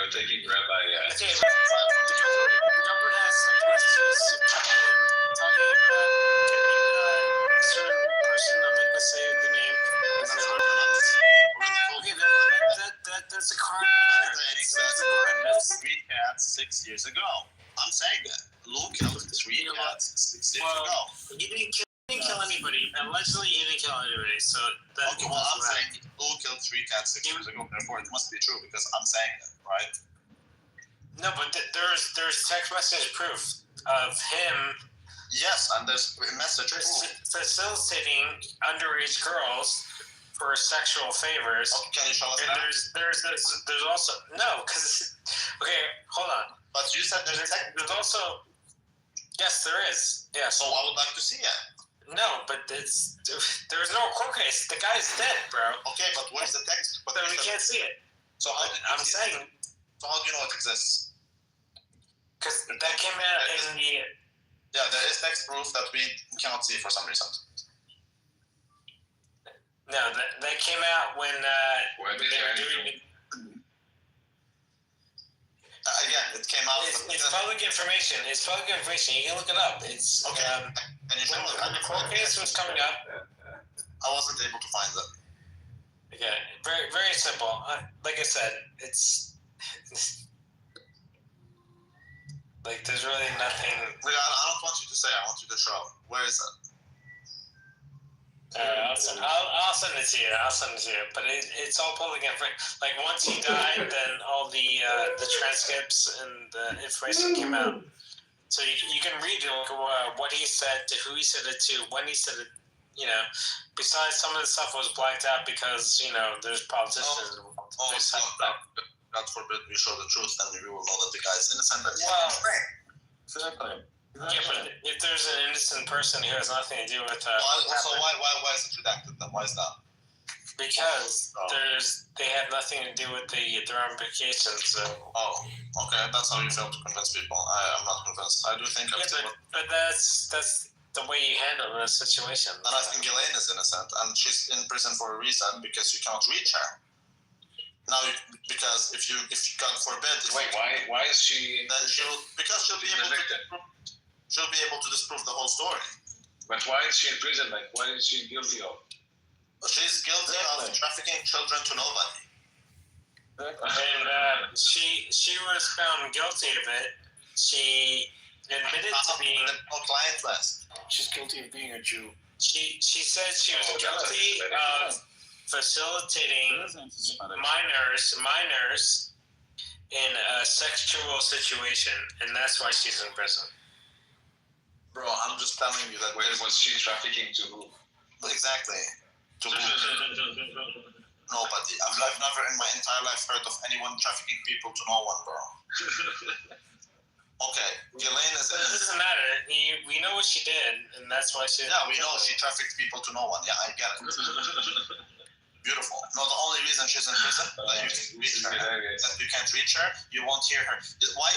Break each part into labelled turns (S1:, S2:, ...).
S1: you're taking Rabbi.
S2: Okay, the government has sent messages talking about a certain person. I'm not going to say the name. Okay, that's a crime.
S3: That's a crime. That's 3 cats 6 years ago. I'm saying that. Luke killed 3 cats 6 years ago.
S2: He didn't kill anybody. Allegedly, he didn't kill anybody. So that.
S3: Okay, well, I'm saying Luke killed 3 cats 6 years ago. Therefore, it must be true because I'm saying that, right?
S2: No, but there's text message proof of him.
S3: Yes, and there's message proof
S2: facilitating underage girls for sexual favors.
S3: Okay, can you show us
S2: and
S3: that?
S2: There's also no, because okay, hold on.
S3: But you said there's
S2: also yes, there is. Yeah.
S3: So I would like to see it.
S2: No, but there's no court case. The guy's dead, bro.
S3: Okay, but where's the text? But
S2: we can't see it.
S3: So how did
S2: I'm saying.
S3: So how do you know it exists?
S2: Because that came out in the.
S3: Yeah, there is text proof that we cannot see for some reason.
S2: No, that came out when they were doing.
S3: Again, it came out.
S2: It's public information. It's public information. You can look it up. It's
S3: okay. Can you show me?
S2: When the court case was coming up,
S3: I wasn't able to find it.
S2: Okay, very very simple. Like I said, it's like there's really nothing.
S3: I don't want you to say. I want you to show. Where is it?
S2: I'll send it to you. But it's all public information. Like once he died, then all the transcripts and the information came out. So you can read what he said, to who he said it to, when he said it. You know, besides some of the stuff was blacked out because there's politicians.
S3: God forbid we show the truth, then we will know that the guy is innocent.
S2: Well, exactly. Yeah, but if there's an innocent person who has nothing to do with
S3: so why is it redacted then? Why is that?
S2: Because they have nothing to do with their implications. So.
S3: Oh, okay. That's how you fail to convince people. I'm not convinced. I do think.
S2: But that's the way you handle the situation.
S3: And I think Elaine is innocent, and she's in prison for a reason because you cannot reach her. Now, because if you God forbid.
S1: Wait, why is she?
S3: Then she'll be able to disprove the whole story.
S1: But why is she in prison? Like, what is she guilty of?
S3: She's guilty of trafficking children to nobody.
S2: And she was found guilty of it. She admitted to being
S3: no client list.
S4: She's guilty of being a Jew.
S2: She said she was guilty of facilitating minors in a sexual situation, and that's why she's in prison.
S3: Bro, I'm just telling you that.
S1: Wait, was she trafficking to who?
S3: Exactly. To who? Nobody. I've never in my entire life heard of anyone trafficking people to no one, bro. Okay, Elaine is.
S2: It doesn't matter. We know what she did, and that's why she.
S3: Yeah, we know she trafficked people to no one. Yeah, I get it. Beautiful. No, the only reason she's in prison that you can reach her, that you can't reach her, you won't hear her. Why?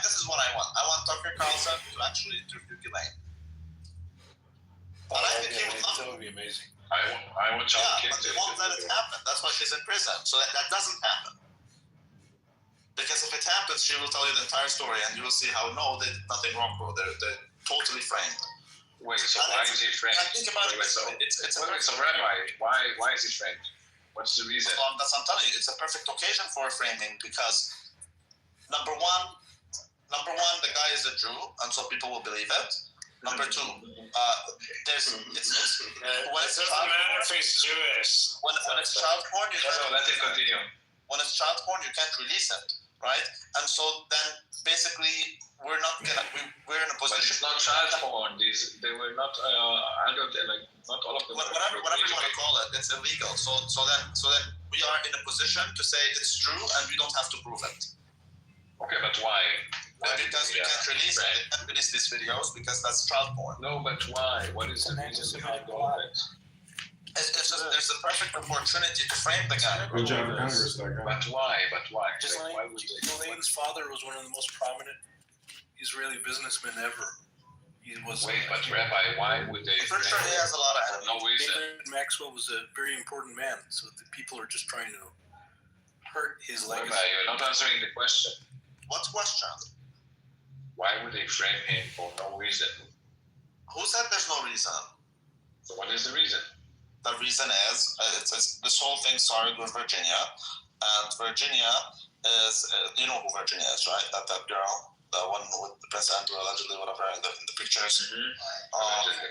S3: This is what I want. I want Tucker Carlson to actually interview Elaine.
S4: That would be amazing.
S1: I want John King
S3: but they won't let it happen. That's why she's in prison. So that doesn't happen. Because if it happens, she will tell you the entire story, and you will see how they did nothing wrong, bro. They're totally framed.
S1: Wait, so why is he framed?
S3: Think about it.
S1: So Rabbi, why is he framed? What's the reason?
S3: I'm telling you, it's a perfect occasion for a framing because number one, the guy is a Jew, and so people will believe it. Number two, when it's
S2: doesn't matter if he's Jewish.
S3: When it's child porn,
S1: let it continue.
S3: When it's child porn, you can't release it, right? And so then basically we're in a position.
S1: But it's not child porn. They were not adult. Like not all of them.
S3: Whatever you want to call it, it's illegal. So then we are in a position to say it's true, and we don't have to prove it.
S1: Okay, but why?
S3: Because we can't release these videos because that's child porn.
S1: No, but why? What is the reason behind all of it?
S3: It's just there's a perfect opportunity to frame the guy.
S5: Good job, Congress, that guy.
S1: But why?
S4: Just
S1: like, why would
S4: Elaine's father was one of the most prominent Israeli businessmen ever. He was.
S1: Wait, but Rabbi, why would they?
S3: I'm pretty sure he has a lot of
S1: no reason.
S4: David Maxwell was a very important man, so the people are just trying to hurt his
S1: Remember,
S4: legacy.
S1: you're not answering the question.
S3: What question?
S1: Why would they frame him for no reason?
S3: Who said there's no reason?
S1: So what is the reason?
S3: The reason is it's this whole thing started with Virginia, and Virginia is you know who Virginia is, right? That girl, the one with Prince Andrew allegedly, whatever, in the pictures.
S1: Allegedly.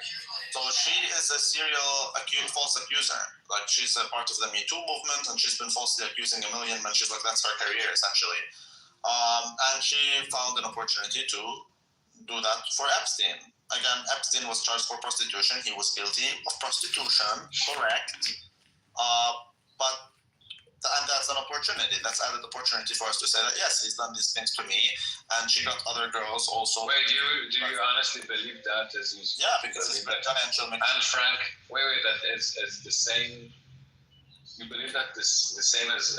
S3: So she is a serial false accuser. Like she's a part of the Me Too movement, and she's been falsely accusing a million men. She's like that's her career essentially. And she found an opportunity to do that for Epstein. Again, Epstein was charged for prostitution. He was guilty of prostitution, correct? And that's an opportunity. That's added opportunity for us to say that yes, he's done these things to me, and she got other girls also.
S1: Wait, do you honestly believe that?
S3: Yeah, because it's financial.
S1: Anne Frank. Wait, that is the same. You believe that the same as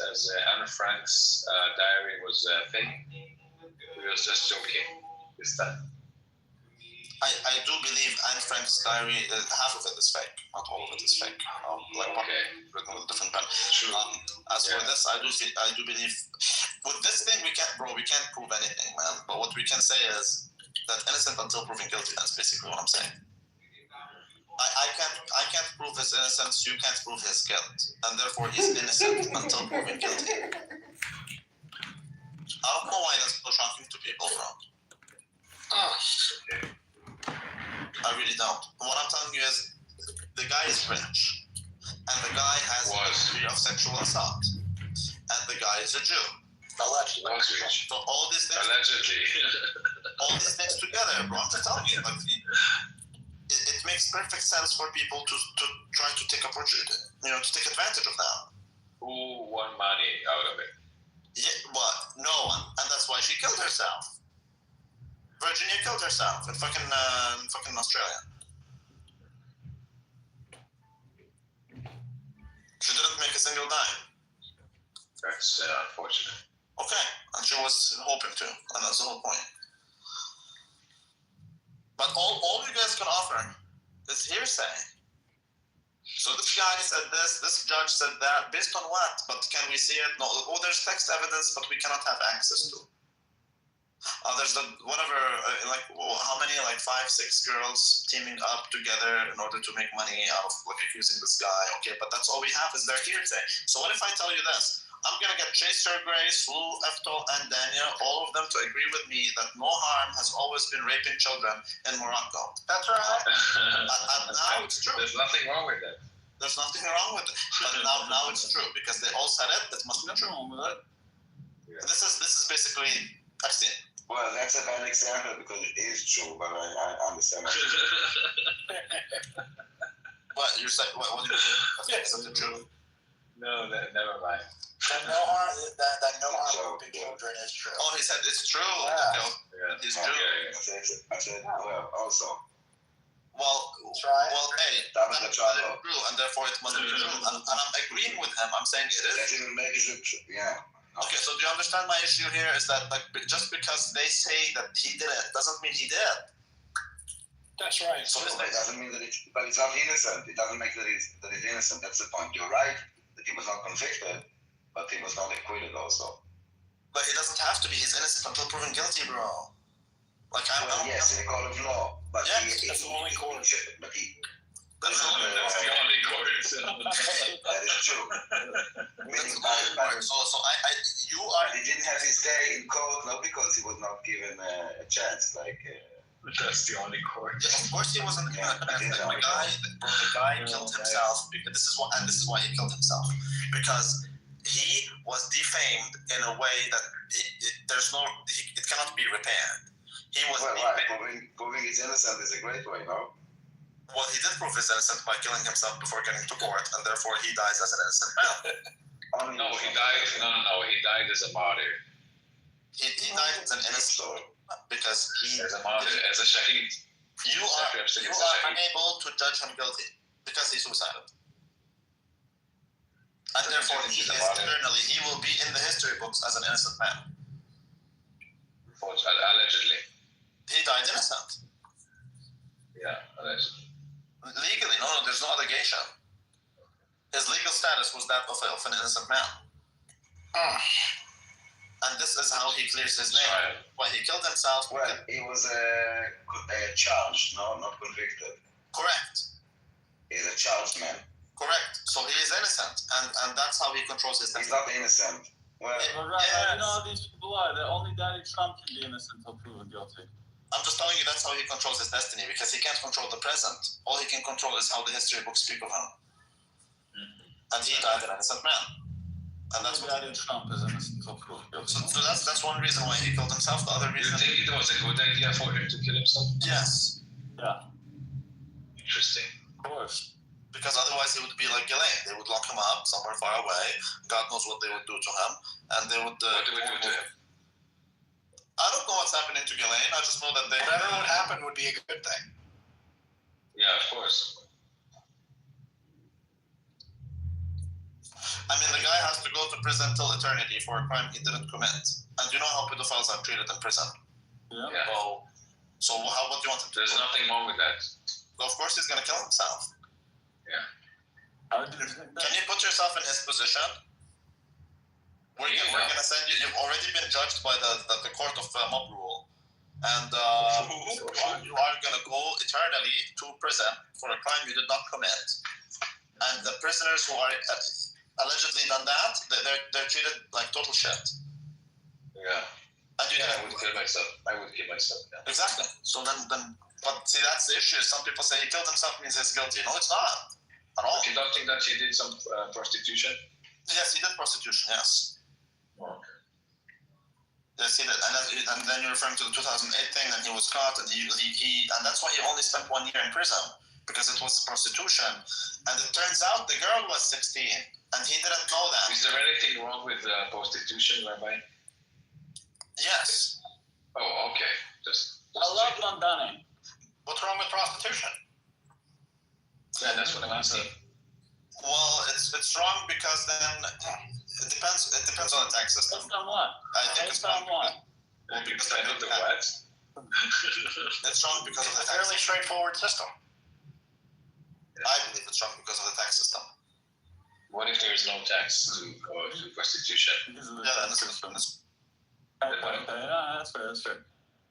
S1: Anne Frank's diary was fake? He was just joking this time.
S3: I do believe Anne Frank's diary, half of it is fake. Not all of it is fake. Written with a different pen.
S1: True.
S3: As for this, I do believe with this thing we can't prove anything, man. But what we can say is that innocent until proven guilty. That's basically what I'm saying. I can't prove his innocence. You can't prove his guilt, and therefore he's innocent until proven guilty. I don't know why that's so shocking to people, bro. I really don't. What I'm telling you is, the guy is rich, and the guy has a history of sexual assault, and the guy is a Jew.
S1: Allegedly.
S3: So all these things,
S1: Allegedly.
S3: all these things together, bro. I'm just telling you, like, it makes perfect sense for people to try to take opportunity, to take advantage of that.
S1: Who won money out of it?
S3: Yeah, what? No one, and that's why she killed herself. Virginia killed herself in fucking Australia. She didn't make a single dime.
S1: That's unfortunate.
S3: Okay, and she was hoping to, and that's the whole point. But all you guys can offer is hearsay. So this guy said this judge said that, based on what? But can we see it? No, there's text evidence, but we cannot have access to. There's how many, 5, 6 girls teaming up together in order to make money out of accusing this guy. Okay, but that's all we have is their hearsay. So what if I tell you this? I'm gonna get Chaser, Grace, Lou, Eftel, and Dania, all of them to agree with me that no harm has always been raping children in Morocco. That's right. And now it's true.
S1: There's nothing wrong with that.
S3: There's nothing wrong with it. But now it's true because they all said it. It must be true.
S1: Yeah.
S3: This is basically Epstein.
S5: Well, that's a bad example because it is true, but I understand.
S3: What you're saying? What do you think? Is that the truth?
S1: No, never mind.
S6: That no harm raping children is true.
S3: Oh, he said it's true.
S6: Yeah.
S1: Yeah.
S3: He's
S5: Okay.
S3: true.
S5: I said, well, also.
S3: Well,
S6: That's right.
S3: well, hey,
S5: That was
S3: that's
S5: the trouble.
S3: true, and therefore it must be true. And I'm agreeing with him. I'm saying it
S5: That
S3: is.
S5: even makes it true. Yeah.
S3: Okay, so do you understand my issue here? Is that just because they say that he did it doesn't mean he did.
S4: That's right.
S3: So
S5: It doesn't mean that but it's not innocent. It doesn't make that he's innocent. That's the point. You're right that he was not convicted, but he was not acquitted also.
S3: But he doesn't have to be. He's innocent until proven guilty, bro. Like
S5: Well, yes, in a court of law, but
S3: Yeah,
S4: that's the only court.
S5: But he.
S1: That's the only court.
S5: That is true. Meaning
S3: So you are.
S5: he didn't have his day in court, not because he was not given a chance,
S1: That's the only court.
S3: Of course, he wasn't.
S5: Yeah,
S3: The guy killed himself because this is why he killed himself, because he was defamed in a way that it cannot be repaired. He was
S5: well,
S3: defamed.
S5: right. Proving he's innocent is a great way, no?
S3: Well, he did prove his innocence by killing himself before getting to court, and therefore he dies as an innocent man.
S1: No, he died. No, he died as a martyr.
S3: He died as an innocent because he
S1: As a martyr, as a shaheed.
S3: You are unable to judge him guilty because he suicided. And therefore, he will be in the history books as an innocent man.
S1: Allegedly.
S3: He died innocent.
S1: Yeah, allegedly.
S3: Legally, no, there's no allegation. His legal status was that of an innocent man. And this is how he clears his name.
S1: Right.
S3: When he killed himself.
S5: Well, he was charged, no, not convicted.
S3: Correct.
S5: He's a charged man.
S3: Correct. So he is innocent, and that's how he controls his
S5: He's
S3: destiny.
S5: not innocent. Well,
S7: But right, you know how these people are. Only Daddy Trump can be innocent until proven guilty.
S3: I'm just telling you that's how he controls his destiny, because he can't control the present. All he can control is how the history books speak of him. And he died an innocent man. And that's what
S7: Daddy Trump is innocent until proven guilty.
S3: so that's one reason why he killed himself. The other
S1: Do you
S3: reason,
S1: think it was a good idea for him to kill himself?
S3: yes,
S7: Yeah,
S1: Interesting.
S7: of course.
S3: because otherwise he would be like Ghislaine. They would lock him up somewhere far away. God knows what they would do to him, and they would.
S1: What do we do to him?
S3: I don't know what's happening to Ghislaine. I just know that they.
S6: Whatever would happen would be a good thing.
S1: Yeah, of course.
S3: I mean, the guy has to go to prison till eternity for a crime he didn't commit. And you know how pedophiles are treated in prison.
S7: Yeah.
S1: Yeah.
S3: So what do you want him to
S1: There's
S3: do?
S1: nothing wrong with that.
S3: Of course, he's gonna kill himself.
S7: How do you think
S3: Can
S7: that?
S3: you put yourself in his position? We're gonna send you. You've already been judged by the court of mob rule, and you are gonna go eternally to prison for a crime you did not commit. And the prisoners who are allegedly done that, they're treated like total shit.
S1: Yeah.
S3: And you
S1: Yeah, I would kill myself. Yeah.
S3: exactly. So then, but see, that's the issue. Some people say he killed himself means he's guilty. No, it's not at all.
S1: But you don't think that he did some prostitution?
S3: Yes, he did prostitution. Yes.
S1: Okay.
S3: Yes, he did. And then you're referring to the 2008 thing, and he was caught, and he and that's why he only spent 1 year in prison, because it was prostitution. And it turns out the girl was 16, and he didn't know that.
S1: Is there anything wrong with prostitution, Rabbi?
S3: Yes.
S1: Oh, okay. Just
S7: Allah Mandani.
S6: What's wrong with prostitution?
S1: yeah, that's what I'm asking.
S3: Well, it's wrong because then it depends on the tax system.
S7: Based on what?
S3: I think it's
S7: Based on
S3: wrong.
S7: what?
S3: Well, because
S1: I know the what?
S3: it's wrong because of the
S6: It's a
S3: tax
S6: fairly
S3: system.
S6: straightforward system.
S3: I believe it's wrong because of the tax system.
S1: What if there is no tax to prostitution?
S7: Because of the
S3: Yeah,
S7: tax
S3: that's
S7: system. Okay, yeah, that's fair, that's fair.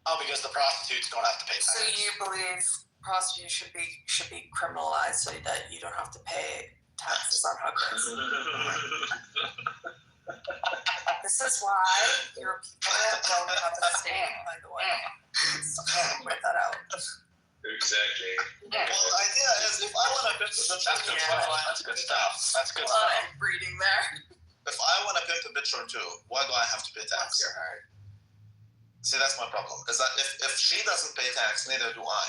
S6: Oh, because the prostitutes don't have to pay
S8: So
S6: tax.
S8: you believe prostitution should be criminalized so that you don't have to pay taxes on hookers? This is why your people don't have a state, by the way. So point that out.
S1: Exactly.
S3: Well, the idea is if I want to pimp a bitch or two,
S6: That's good stuff. That's good
S8: A lot
S6: stuff.
S8: of breeding there.
S3: if I want to pimp a bitch or two, why do I have to pay
S8: Bless
S3: tax?
S8: your heart.
S3: See, that's my problem. Is that if she doesn't pay tax, neither do I.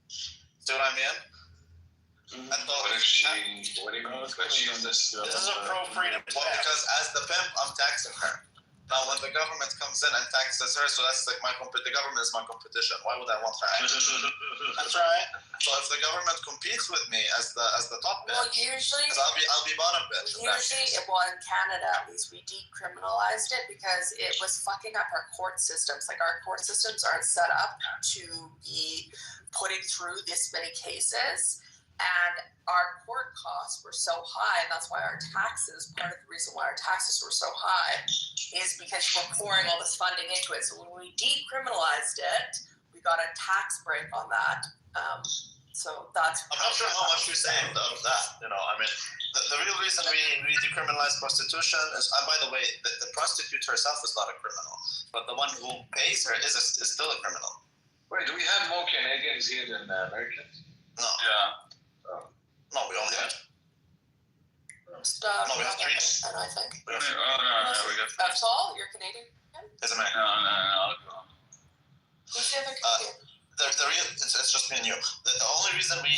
S3: See what I mean? And
S1: What if she? What do you mean? But she's this.
S6: This is a pro-freedom
S3: Well,
S6: tax.
S3: because as the pimp, I'm taxing her. Now, when the government comes in and taxes her, so that's like the government is my competition. Why would I want her?
S6: That's right.
S3: So if the government competes with me as the top
S8: Well,
S3: bitch,
S8: usually,
S3: because I'll be bottom bitch. in that case.
S8: well, in Canada at least, we decriminalized it because it was fucking up our court systems. Like, our court systems aren't set up to be putting through this many cases. And our court costs were so high, and that's why our taxes, part of the reason why our taxes were so high, is because we're pouring all this funding into it. So when we decriminalized it, we got a tax break on that. So that's.
S3: I'm not sure how much you're saying out of that. I mean, the real reason we decriminalize prostitution is, by the way, the prostitute herself is not a criminal, but the one who pays her is still a criminal.
S1: Wait, do we have more Canadians here than Americans?
S3: No,
S7: Yeah.
S3: no, we only have.
S8: Stuff.
S3: No, we have three.
S8: And I think.
S7: Oh, no, we got
S8: That's all? You're Canadian?
S3: Is American.
S7: No.
S8: Who's the other Canadian?
S3: It's just me and you. The only reason we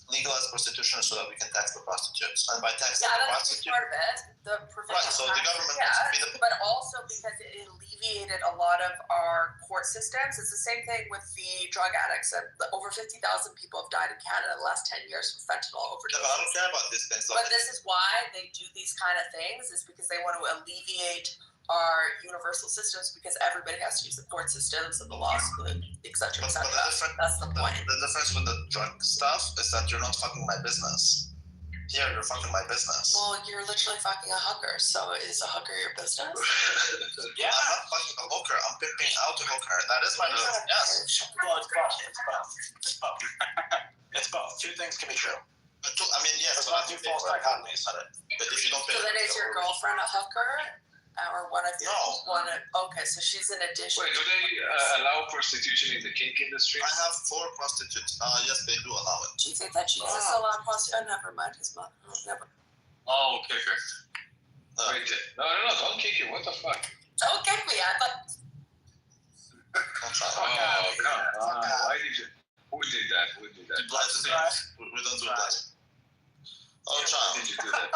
S3: legalize prostitution is so that we can tax the prostitutes, and by taxing
S8: Yeah,
S3: the
S8: that's a
S3: prostitute,
S8: part of it. The provincial
S3: right? So the
S8: tax,
S3: government
S8: yeah,
S3: has to be the.
S8: but also because it alleviated a lot of our court systems. It's the same thing with the drug addicts. Over 50,000 people have died in Canada in the last 10 years from fentanyl
S3: Yeah, but I don't
S8: overdoses.
S3: care about these things.
S8: But this is why they do these kind of things, is because they want to alleviate our universal systems, because everybody has to use the court systems and the laws, et cetera, et cetera. That's the point.
S3: The difference with the drug stuff is that you're not fucking my business. Here, you're fucking my business.
S8: Well, you're literally fucking a hooker, so is a hooker your business?
S3: Yeah, I'm not fucking a hooker. I'm pimping out a hooker. That is my business. Yes.
S6: Well, it's both. It's both. It's both. It's both. Two things can be true.
S3: I mean, yes.
S6: It's not two false dichotomies.
S3: But if you don't pay
S8: So then is your girlfriend a hooker? Or one of your okay, so she's an addition.
S1: Wait, do they allow prostitution in the kink industry?
S3: I have 4 prostitutes. Yes, they do allow it.
S8: Do you think that Jesus allowed prostitution? Oh, never mind his mother. Oh, never.
S7: Oh, kicker.
S1: Wait, no, don't kick you. What the fuck?
S8: Don't kick me. I thought.
S3: I'm trying.
S1: Oh, come on. Why did you? Who did that?
S3: We don't do that. Oh,
S1: Why
S3: child.
S1: did you do that?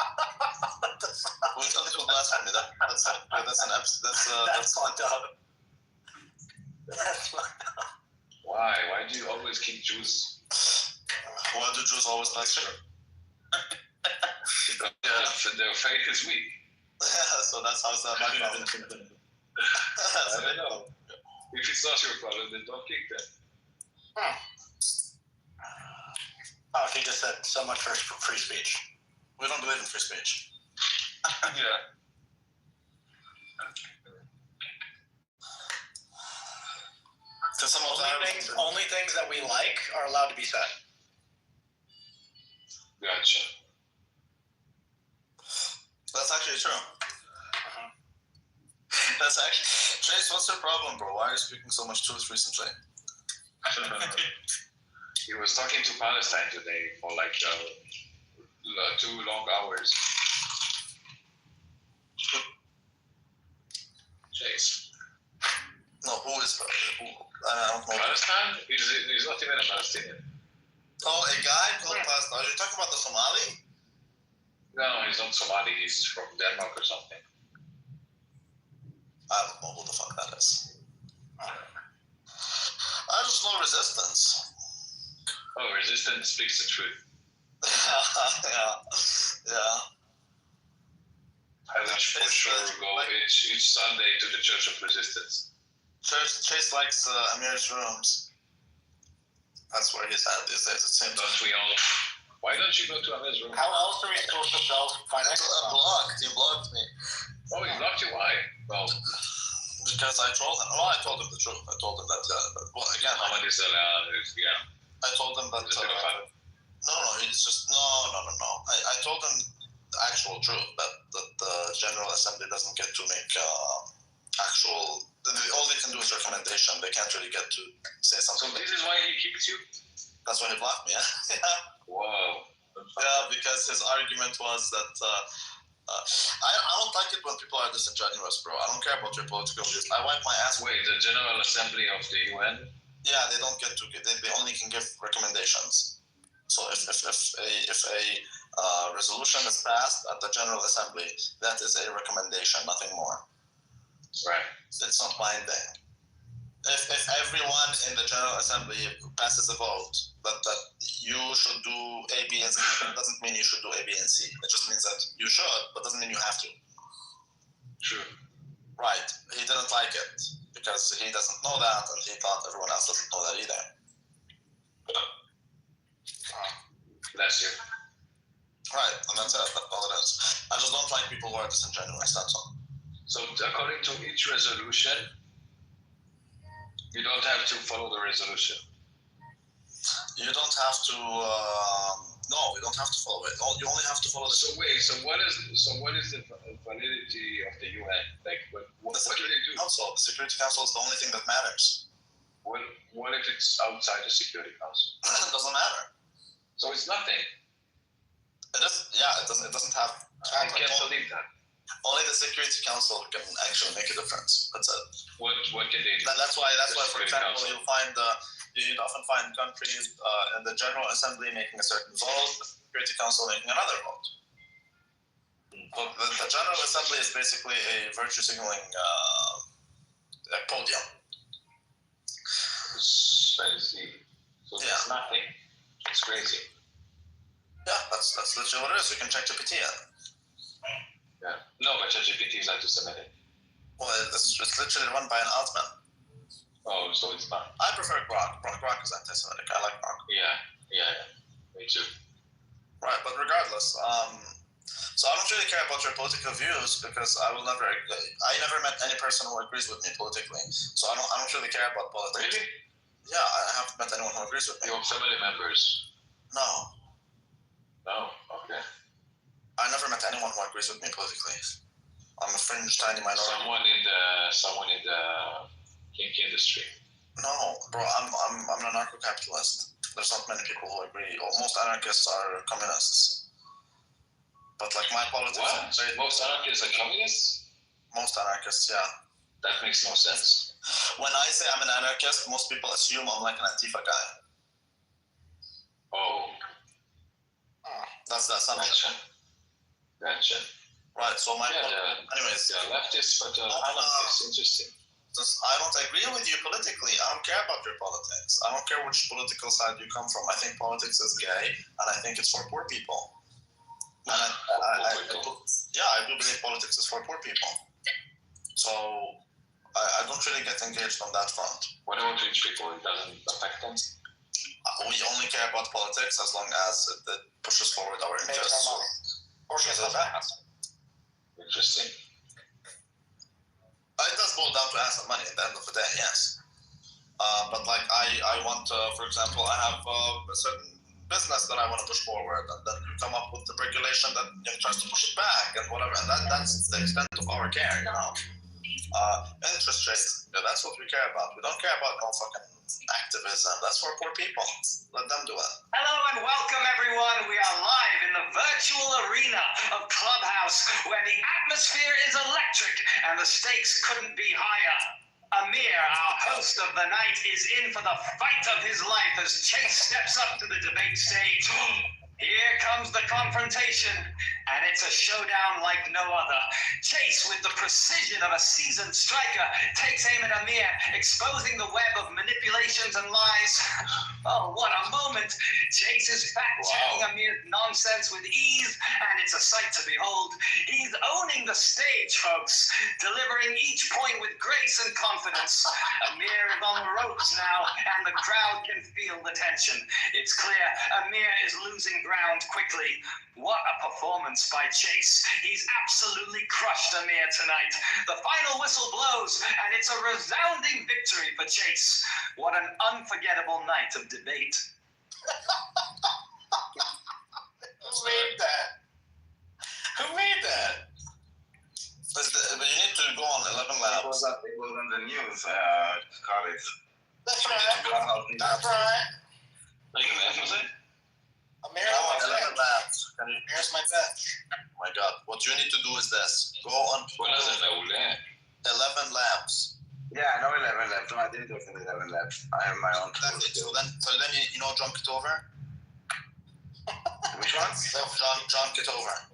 S3: We don't do blasphemy. That's an episode.
S6: That's fucked up. That's fucked up.
S1: Why? Why do you always kick Jews?
S3: Why do Jews always blaspheme?
S1: Their faith is weak.
S3: So that's how it's done.
S1: I don't know. If it's not your problem, then don't kick them.
S6: Oh, he just said so much for free speech.
S3: We don't believe in free speech.
S1: Yeah.
S6: Only things that we like are allowed to be said.
S1: Gotcha.
S3: That's actually true. That's actually Chase. What's your problem, bro? Why are you speaking so much truth recently?
S1: He was talking to Palestine today for like 2 long hours. Chase.
S3: No, who is? I don't know.
S1: Palestine? He's not even a Palestinian.
S3: Oh, a guy called Palestine. Are you talking about the Somali?
S1: No, he's not Somali. He's from Denmark or something.
S3: I don't know who the fuck that is. I just know resistance.
S1: Oh, resistance speaks the truth.
S3: yeah.
S1: I will for sure go each Sunday to the Church of Resistance.
S3: Chase likes Amir's rooms. That's where he's at these days. It seems.
S1: Don't we all? Why don't you go to Amir's room?
S6: How else are we supposed to self-finance?
S3: I'm blocked. He blocked me.
S1: Oh, he blocked you? Why? Well,
S3: because I told him. Well, I told him the truth. I told him that. Well, again,
S1: Muhammad is yeah.
S3: I told him that. No, it's just no. I told him the actual truth that the General Assembly doesn't get to make actual. All they can do is recommendation. They can't really get to say something.
S1: So this is why he kicked you?
S3: That's why he blocked me. Yeah.
S1: Whoa.
S3: Yeah, because his argument was that I don't like it when people are disingenuous, bro. I don't care about your political views. I wipe my ass.
S1: Wait, the General Assembly of the UN?
S3: Yeah, they don't get to. They only can give recommendations. So if a resolution is passed at the General Assembly, that is a recommendation, nothing more.
S1: Right.
S3: It's not binding. If everyone in the General Assembly passes a vote that you should do A, B, and C, it doesn't mean you should do A, B, and C. It just means that you should, but doesn't mean you have to.
S1: True.
S3: Right. He didn't like it because he doesn't know that, and he thought everyone else doesn't know that either.
S1: Bless you.
S3: Right, and that's it. That's all it is. I just don't like people who are disingenuous. That's all.
S1: So according to each resolution, you don't have to follow the resolution.
S3: You don't have to. No, you don't have to follow it. You only have to follow the.
S1: So wait. So what is the validity of the UN? Like what do they do?
S3: Council. The Security Council is the only thing that matters.
S1: What if it's outside the Security Council?
S3: It doesn't matter.
S1: So it's nothing.
S3: It is. Yeah, it doesn't. It doesn't have.
S1: I can't believe that.
S3: Only the Security Council can actually make a difference. That's it.
S1: What can they do?
S3: That's why. For example, you'll find you'd often find countries in the General Assembly making a certain vote, the Security Council making another vote. But the General Assembly is basically a virtue signaling podium.
S1: I see. So it's nothing. It's crazy.
S3: Yeah, that's literally what it is. You can check GPT it.
S1: Yeah. No, but ChatGPT is anti-Semitic.
S3: Well, it's literally run by an altman.
S1: Oh, so it's not.
S3: I prefer Grok. Grok is anti-Semitic. I like Grok.
S1: Yeah. Me too.
S3: Right, but regardless, so I don't really care about your political views because I never met any person who agrees with me politically. So I don't really care about politics.
S1: Really?
S3: Yeah, I haven't met anyone who agrees with me.
S1: Your family members?
S3: No,
S1: No. Okay.
S3: I never met anyone who agrees with me politically. I'm a fringe, tiny minority.
S1: Someone in the kink industry.
S3: No, bro, I'm an anarcho-capitalist. There's not many people who agree. Most anarchists are communists. But like my politics,
S1: What? Most anarchists are communists?
S3: Most anarchists, yeah.
S1: That makes no sense.
S3: When I say I'm an anarchist, most people assume I'm like an Antifa guy.
S1: Oh,
S3: That's that assumption.
S1: gotcha.
S3: Right. So my
S1: Anyways, they're leftists, but anarchists. Interesting.
S3: Since I don't agree with you politically, I don't care about your politics. I don't care which political side you come from. I think politics is gay, and I think it's for poor people. And I do believe politics is for poor people. So I don't really get engaged on that front.
S1: What about rich people? It doesn't affect them?
S3: We only care about politics as long as it pushes forward our interests.
S6: Or she has a fast.
S1: Interesting.
S3: It does boil down to asset money at the end of the day, yes. But like I want, for example, I have a certain business that I want to push forward, and then you come up with the regulation that tries to push it back and whatever, and that's the extent of our care, interest rates, that's what we care about. We don't care about no fucking activism. That's for poor people. Let them do it.
S9: Hello and welcome everyone. We are live in the virtual arena of Clubhouse where the atmosphere is electric and the stakes couldn't be higher. Amir, our host of the night, is in for the fight of his life as Chase steps up to the debate stage. Here comes the confrontation, and it's a showdown like no other. Chase, with the precision of a seasoned striker, takes aim at Amir, exposing the web of manipulations and lies. Oh, what a moment. Chase is fact-checking Amir's nonsense with ease, and it's a sight to behold. He's owning the stage, folks, delivering each point with grace and confidence. Amir is on the ropes now, and the crowd can feel the tension. It's clear Amir is losing ground quickly. What a performance by Chase. He's absolutely crushed Amir tonight. The final whistle blows, and it's a resounding victory for Chase. What an unforgettable night of debate.
S6: Who made that? Who made that?
S3: But you need to go on 11 laps.
S5: It was on the news, Scarlett.
S6: That's right. That's right.
S1: Like that, was it?
S6: Amir,
S3: Now 11 laps.
S6: here's my bench.
S3: Oh my God. What you need to do is this. Go on
S1: What is it?
S3: 11 laps.
S5: Yeah, I know 11 laps. No, I didn't do it in 11 laps. I have my own
S3: That's it. So then you know John Kitover?
S5: Which one?
S3: John Kitover.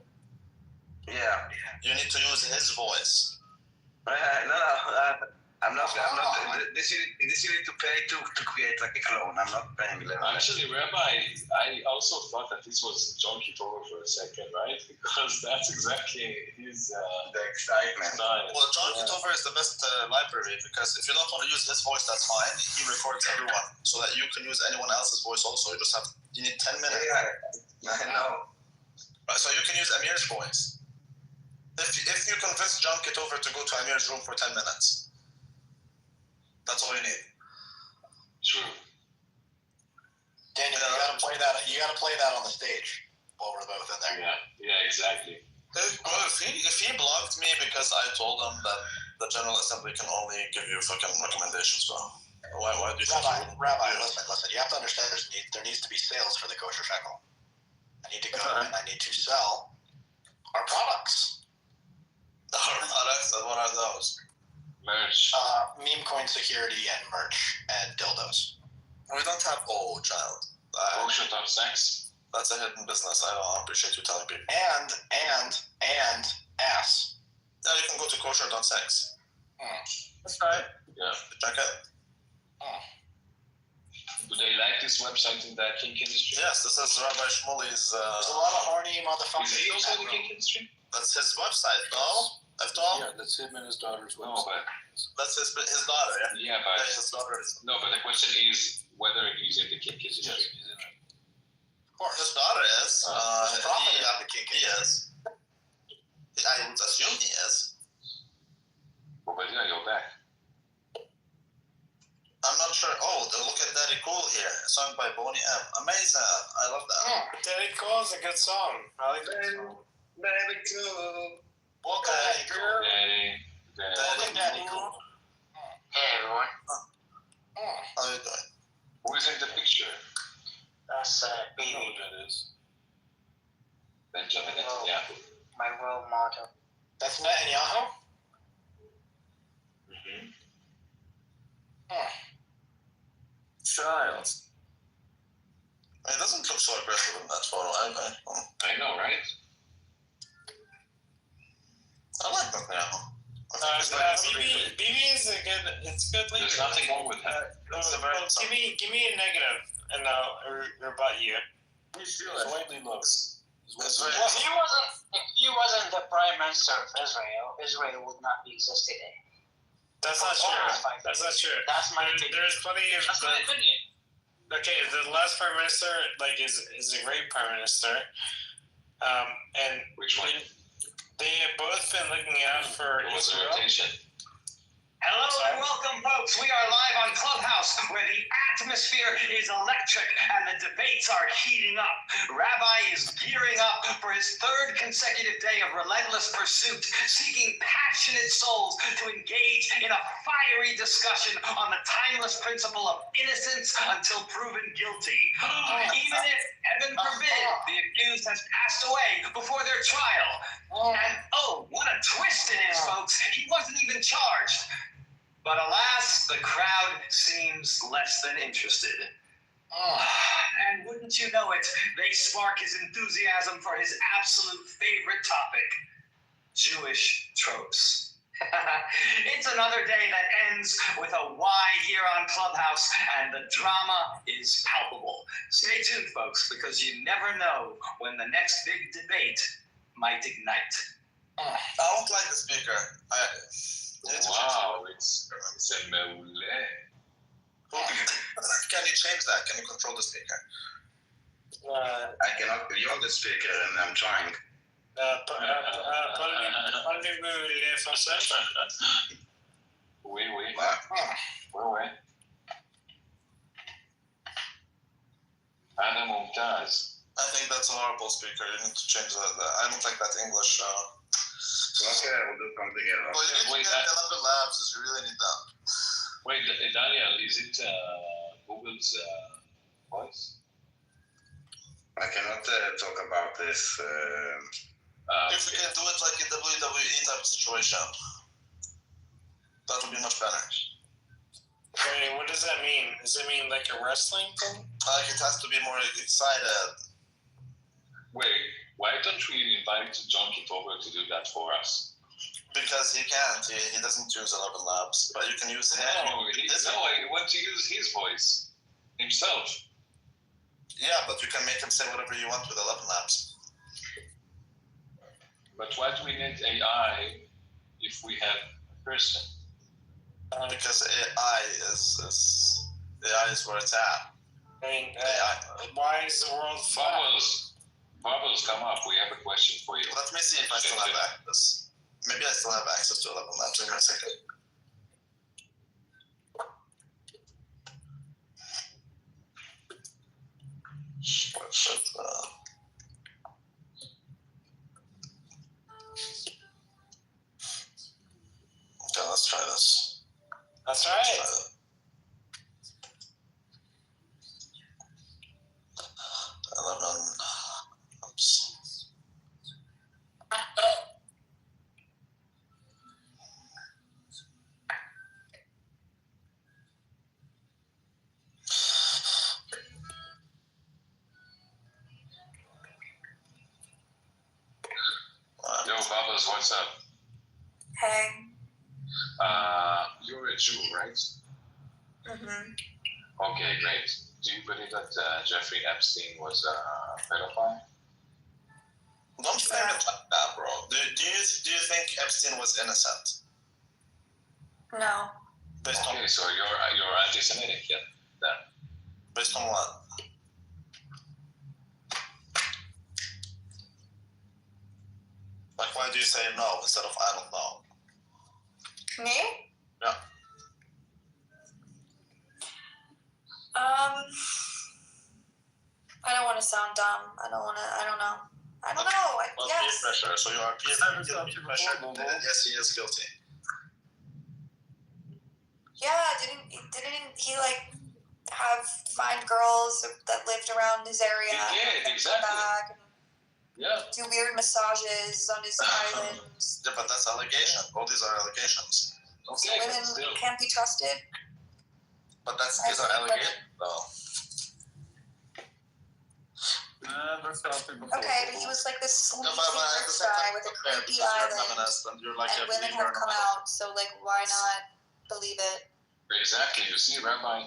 S5: Yeah.
S3: You need to use his voice.
S5: I'm not. This you need to pay to create like a clone. I'm not paying 11 laps.
S1: Actually, Rabbi, I also thought that this was John Kitover for a second, right? Because that's exactly his
S5: The excitement.
S1: style.
S3: Well, John Kitover is the best library because if you don't want to use his voice, that's fine. He records everyone so that you can use anyone else's voice also. You need 10 minutes.
S5: Yeah, I know.
S3: Right, so you can use Amir's voice. If you convince John Kitover to go to Amir's room for 10 minutes, that's all you need.
S1: True.
S6: Daniel, you gotta play that. You gotta play that on the stage while we're both in there.
S1: Yeah, exactly.
S3: If he blocked me because I told him that the General Assembly can only give you fucking recommendations, bro. Why do you
S6: Rabbi, listen. You have to understand there needs to be sales for the kosher shekel. I need to go and I need to sell our products.
S3: Our products, and what are those?
S1: Merch.
S6: Meme coin security and merch and dildos.
S3: We don't have child.
S1: Sex.
S3: That's a hidden business. I don't appreciate you telling people.
S6: And ass.
S3: Yeah, you can go to kosher.sex.
S6: That's right.
S1: Yeah.
S3: Check it.
S1: Do they like this website in the kink industry?
S3: Yes, this is Rabbi Shmuley's.
S6: There's a lot of horny motherfuckers.
S1: Is he also in the kink industry?
S3: That's his website, no? I've told.
S4: Yeah, that's him and his daughter's
S1: No,
S4: website.
S1: but
S3: That's his daughter, yeah?
S1: yeah, but
S3: His daughter is.
S1: no, but the question is whether he's in the kink industry.
S4: Yes, he's in it.
S3: His daughter is.
S6: The prophet
S3: He,
S6: got the kick.
S3: he is. I would assume he is.
S1: Bobadilla, you're back.
S3: I'm not sure. Oh, look at Daddy Cool here. A song by Boney M. Amazing. I love that.
S2: Daddy Cool is a good song. I like that song.
S5: Baby cool.
S6: Welcome, Daddy Cool.
S3: Daddy
S6: Daddy Cool.
S10: Hey everyone,
S3: How are you doing?
S1: Who is in the picture?
S10: that's
S4: I know
S10: Baby,
S4: what that is.
S1: Benjamin Netanyahu.
S10: my role model.
S6: That's Netanyahu?
S1: Mm-hmm.
S7: Child.
S3: It doesn't look so aggressive in that photo.
S1: I know, right?
S3: I like Netanyahu. I think it's very
S2: BB is a good. It's a good leader.
S1: There's nothing wrong with him.
S2: Give me a negative, and I'll rebut you.
S4: He's slightly low.
S3: It's
S10: Well, if he wasn't the prime minister of Israel, Israel would not be exist today.
S2: That's not true. That's not true.
S10: That's my opinion.
S2: There's plenty of.
S10: That's my opinion.
S2: Okay, the last prime minister is a great prime minister, and
S1: Which one?
S2: they have both been looking out for
S1: It was a
S2: Israel.
S1: rotation.
S9: Hello and welcome, folks. We are live on Clubhouse, where the atmosphere is electric and the debates are heating up. Rabbi is gearing up for his third consecutive day of relentless pursuit, seeking passionate souls to engage in a fiery discussion on the timeless principle of innocence until proven guilty. Even if, heaven forbid, the accused has passed away before their trial. And oh, what a twist it is, folks. He wasn't even charged. But alas, the crowd seems less than interested. And wouldn't you know it, they spark his enthusiasm for his absolute favorite topic, Jewish tropes. It's another day that ends with a Y here on Clubhouse, and the drama is palpable. Stay tuned, folks, because you never know when the next big debate might ignite.
S3: I don't like the speaker.
S1: Wow, it's a meule.
S3: Can you change that? Can you control the speaker?
S5: I cannot. You're the speaker, and I'm trying.
S2: Parlez-vous les français?
S1: Oui, oui.
S5: What?
S1: Oui, oui. Anna Mumtaz.
S3: I think that's a horrible speaker. You need to change that. I don't like that English.
S5: Okay, I will do something else.
S3: Well, you need to get 11 labs. You really need that.
S1: Wait, Daniel, is it Google's voice?
S5: I cannot talk about this.
S3: If we can do it like in WWE type of situation, that would be much better.
S2: Wait, what does that mean? Does it mean like a wrestling thing?
S3: Like it has to be more excited.
S1: Wait, why don't we invite John Kitover to do that for us?
S3: Because he can't. He doesn't use 11 labs, but you can use him.
S1: I want to use his voice himself.
S3: Yeah, but you can make him say whatever you want with 11 labs.
S1: But why do we need AI if we have a person?
S3: Because AI is where it's at.
S2: I mean,
S3: AI.
S2: why is the world flat?
S1: Bubbles, come up. We have a question for you.
S3: Let me see if I still have access. Maybe I still have access to 11 labs. Give me a second. Okay, let's try this.
S2: That's right.
S3: Oops.
S1: Yo, Bubbles, what's up?
S8: Hey.
S1: You're a Jew, right?
S8: Mm-hmm.
S1: Okay, great. Do you believe that Jeffrey Epstein was a pedophile?
S3: Don't frame it like that, bro. Do you think Epstein was innocent?
S8: No.
S3: Based on
S1: Okay, so you're anti-Semitic, yeah? Then.
S3: based on what? Like, why do you say no instead of I don't know?
S11: Me?
S3: Yeah.
S11: I don't want to sound dumb. I don't know.
S3: Well,
S11: Yes.
S3: peer pressure. So you are peer pressure. Yes, he is guilty.
S11: Yeah, didn't he like find girls that lived around his area?
S1: Yeah, exactly.
S11: Back and
S1: Yeah.
S11: do weird massages on his islands.
S3: Yeah, but that's allegation. All these are allegations.
S11: So
S1: Okay,
S11: women
S1: but still.
S11: can't be trusted.
S3: But these are allegations. No.
S7: Never felt it before.
S11: Okay, but he was like this sleazy
S3: No, but at the
S11: rich
S3: same
S11: guy
S3: time,
S11: with a
S3: okay,
S11: creepy
S3: because you're a
S11: island,
S3: feminist and you're like
S11: and
S3: a
S11: women
S3: believer
S11: have come
S3: in
S11: out. So like, why not believe it?
S1: Exactly. You see, Rabbi,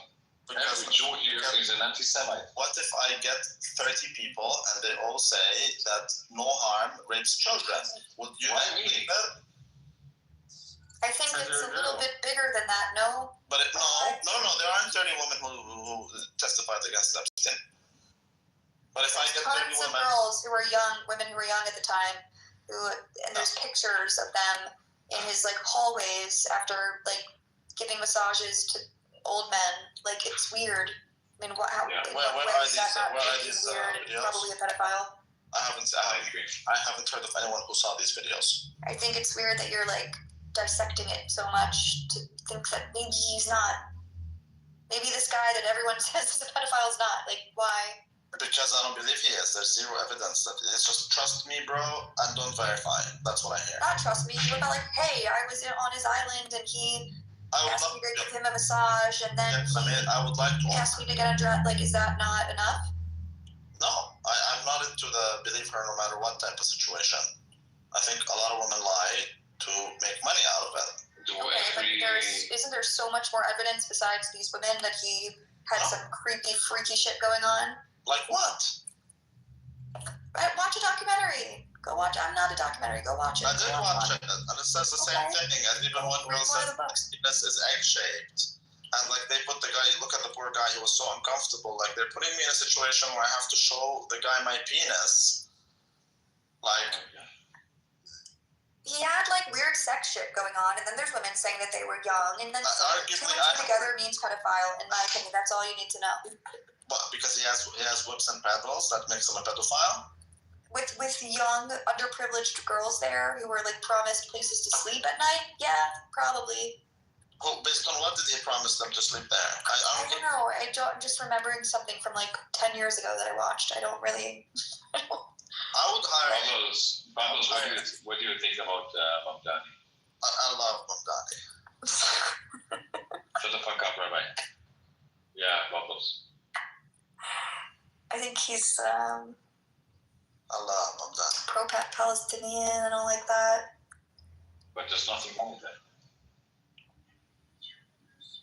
S3: Because
S1: every Jew here is an anti-Semite.
S3: what if I get 30 people and they all say that no harm rapes children? Would you
S1: Why
S3: then
S1: me?
S3: believe it?
S11: I think it's a little bit bigger than that. No.
S3: But no, there aren't 30 women who testified against Epstein. But if I get 30
S11: Tons of
S3: women,
S11: girls who were young, women who were young at the time, and there's pictures of them in his like hallways after like giving massages to old men. Like it's weird. I mean, what? How?
S1: Yeah.
S11: in
S3: Where
S11: what
S3: are
S11: way is
S3: these-
S11: that not
S3: where are
S11: making
S3: these,
S11: weird? And
S3: videos?
S11: probably a pedophile.
S3: I haven't heard of anyone who saw these videos.
S11: I think it's weird that you're like dissecting it so much to think that maybe he's not. Maybe this guy that everyone says is a pedophile is not. Like, why?
S3: Because I don't believe he is. There's zero evidence that it's just trust me, bro, and don't verify. That's what I hear.
S11: Not trust me. You're not like, hey, I was on his island and he
S3: I would
S11: asked
S3: love
S11: me to give him a massage, and then
S3: I mean, I would like to.
S11: he asked me to get undressed. Like, is that not enough?
S3: No, I'm not into the believe her no matter what type of situation. I think a lot of women lie to make money out of it.
S11: Okay, but isn't there so much more evidence besides these women that he had some creepy, freaky shit going on?
S3: Like what?
S11: Watch a documentary. Go watch. I'm not a documentary. Go watch it.
S3: I did watch it, and it says the same thing. And even one girl
S11: Read one
S3: says
S11: of the books.
S3: penis is egg-shaped. And like they put the guy, look at the poor guy, he was so uncomfortable. Like they're putting me in a situation where I have to show the guy my penis. Like,
S11: He had like weird sex shit going on, and then there's women saying that they were young, and then
S3: arguably,
S11: two and two together means pedophile. In my opinion, that's all you need to know.
S3: but because he has whips and paddles, that makes him a pedophile.
S11: With young, underprivileged girls there who were like promised places to sleep at night, yeah, probably.
S3: Well, based on what did he promise them to sleep there?
S11: I don't know. I'm just remembering something from like 10 years ago that I watched. I don't really.
S3: I would hire him.
S1: Bubbles, what do you think about Mamdani?
S3: I love Mamdani.
S1: Shut the fuck up, Rabbi. Yeah, Bubbles.
S11: I think he's
S3: I love Mamdani.
S11: pro-Palestinian. I don't like that.
S1: But there's nothing wrong with that.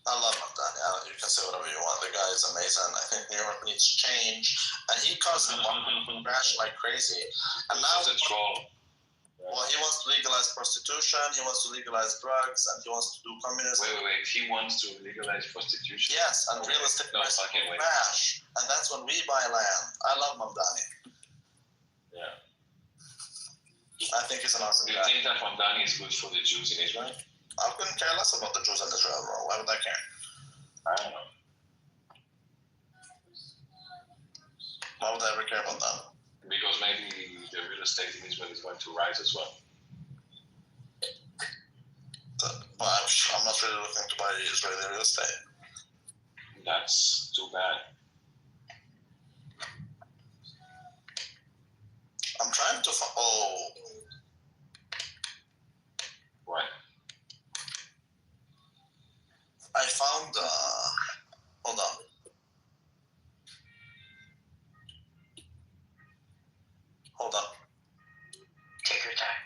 S3: I love Mamdani. You can say whatever you want. The guy is amazing. I think New York needs change. And he caused him to crash like crazy. And now
S1: He's a troll.
S3: Well, he wants to legalize prostitution, he wants to legalize drugs, and he wants to do communism.
S1: Wait. He wants to legalize prostitution?
S3: Yes, and real estate
S1: No
S3: prices
S1: fucking
S3: will
S1: way.
S3: crash. And that's when we buy land. I love Mamdani.
S1: Yeah.
S3: I think he's an awesome
S1: Do you
S3: guy.
S1: think that Mamdani is good for the Jews in Israel?
S3: I couldn't care less about the Jews in Israel, bro. Why would I care?
S1: I don't know.
S3: Why would I ever care about that?
S1: Because maybe the real estate in Israel is going to rise as well.
S3: But I'm not really looking to buy Israeli real estate.
S1: That's too bad.
S3: I'm trying to
S1: What?
S3: I found hold on. Hold on.
S10: Take your time.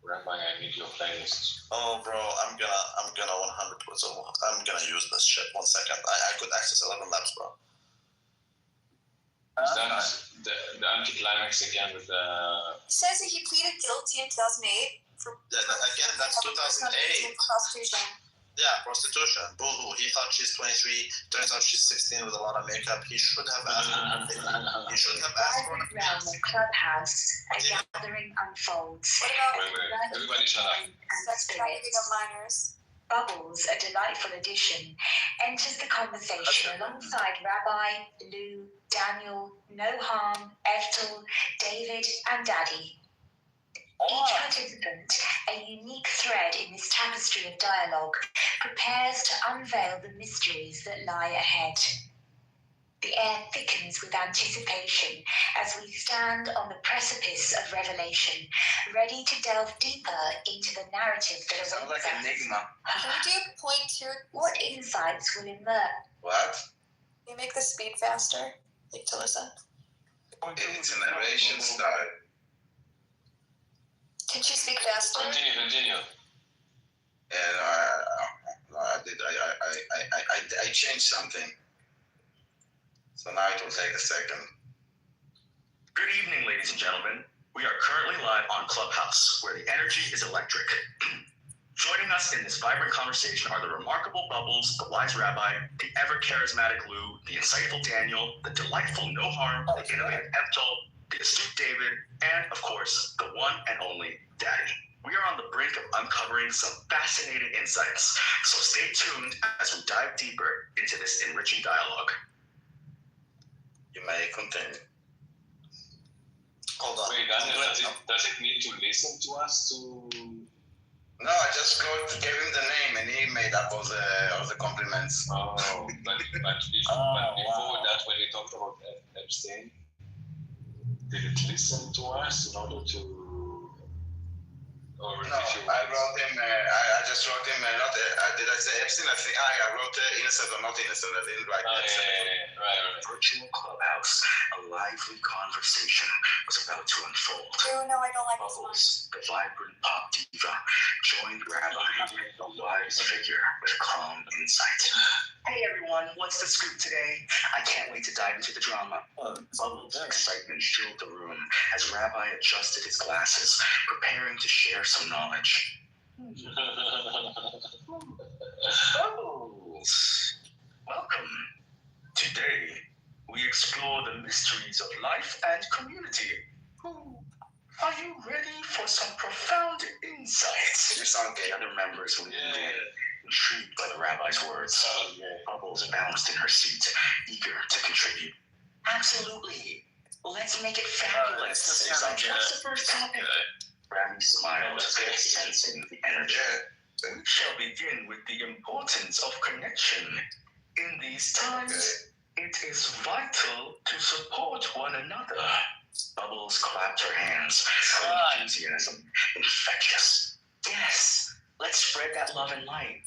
S1: Rabbi, I need your playlist.
S3: Oh, bro, I'm gonna 100%. I'm gonna use this shit. 1 second. I could access 11 labs, bro.
S1: Is that the anticlimax again with the...
S11: It says that he pleaded guilty in 2008 for
S3: Again, that's 2008.
S11: prostitution.
S3: Yeah, prostitution. Boo-hoo. He thought she's 23. Turns out she's 16 with a lot of makeup. He should have asked for He should have asked for
S12: Around the clubhouse, a gathering unfolds.
S11: What about
S1: Wait. Everybody shut up.
S11: sex trafficking of minors?
S12: Bubbles, a delightful addition, enters the conversation alongside Rabbi, Lou, Daniel, No Harm, Eftel, David, and Daddy. Each participant, a unique thread in this tapestry of dialogue, prepares to unveil the mysteries that lie ahead. The air thickens with anticipation as we stand on the precipice of revelation, ready to delve deeper into the narrative that
S5: Sounds like
S12: awaits us.
S5: Enigma.
S11: Can we do point to
S12: What insights will emerge?
S5: What?
S11: you make the speed faster? Like to listen.
S5: It's a narration style.
S11: Can she speak faster?
S2: Continue.
S5: And I changed something. So now it will take a second.
S13: Good evening, ladies and gentlemen. We are currently live on Clubhouse, where the energy is electric. Joining us in this vibrant conversation are the remarkable Bubbles, the wise Rabbi, the ever-charismatic Lou, the insightful Daniel, the delightful No Harm, the innovative Eftel, the astute David, and, of course, the one and only Daddy. We are on the brink of uncovering some fascinating insights, so stay tuned as we dive deeper into this enriching dialogue.
S5: You may continue.
S3: Hold on.
S1: Wait, Daniel, does it need to listen to us to?
S5: No, I just gave him the name and he made up all the compliments.
S1: Oh, but before that, when you talked about Epstein, did it listen to us in order to? Or
S5: No, I wrote him. I just wrote him. Did I say Epstein? I think I wrote innocent or not innocent. I didn't write innocent.
S1: Right.
S13: Virtual Clubhouse, a lively conversation was about to unfold.
S11: Oh no, I don't like this one.
S13: Bubbles, the vibrant pop diva, joined Rabbi, a wise figure with calm insight. Hey everyone, what's the scoop today? I can't wait to dive into the drama. Bubbles' excitement filled the room as Rabbi adjusted his glasses, preparing to share some knowledge. Bubbles, welcome. Today, we explore the mysteries of life and community. Are you ready for some profound insights?
S5: You sound gay.
S13: The other members leaned in, intrigued by the rabbi's words. Bubbles bounced in her seat, eager to contribute. Absolutely. Let's make it fabulous. It's not just the first topic. Rabbi smiled, sensing the energy. We shall begin with the importance of connection. In these times, it is vital to support one another. Bubbles clapped her hands, her enthusiasm infectious. Yes, let's spread that love and light.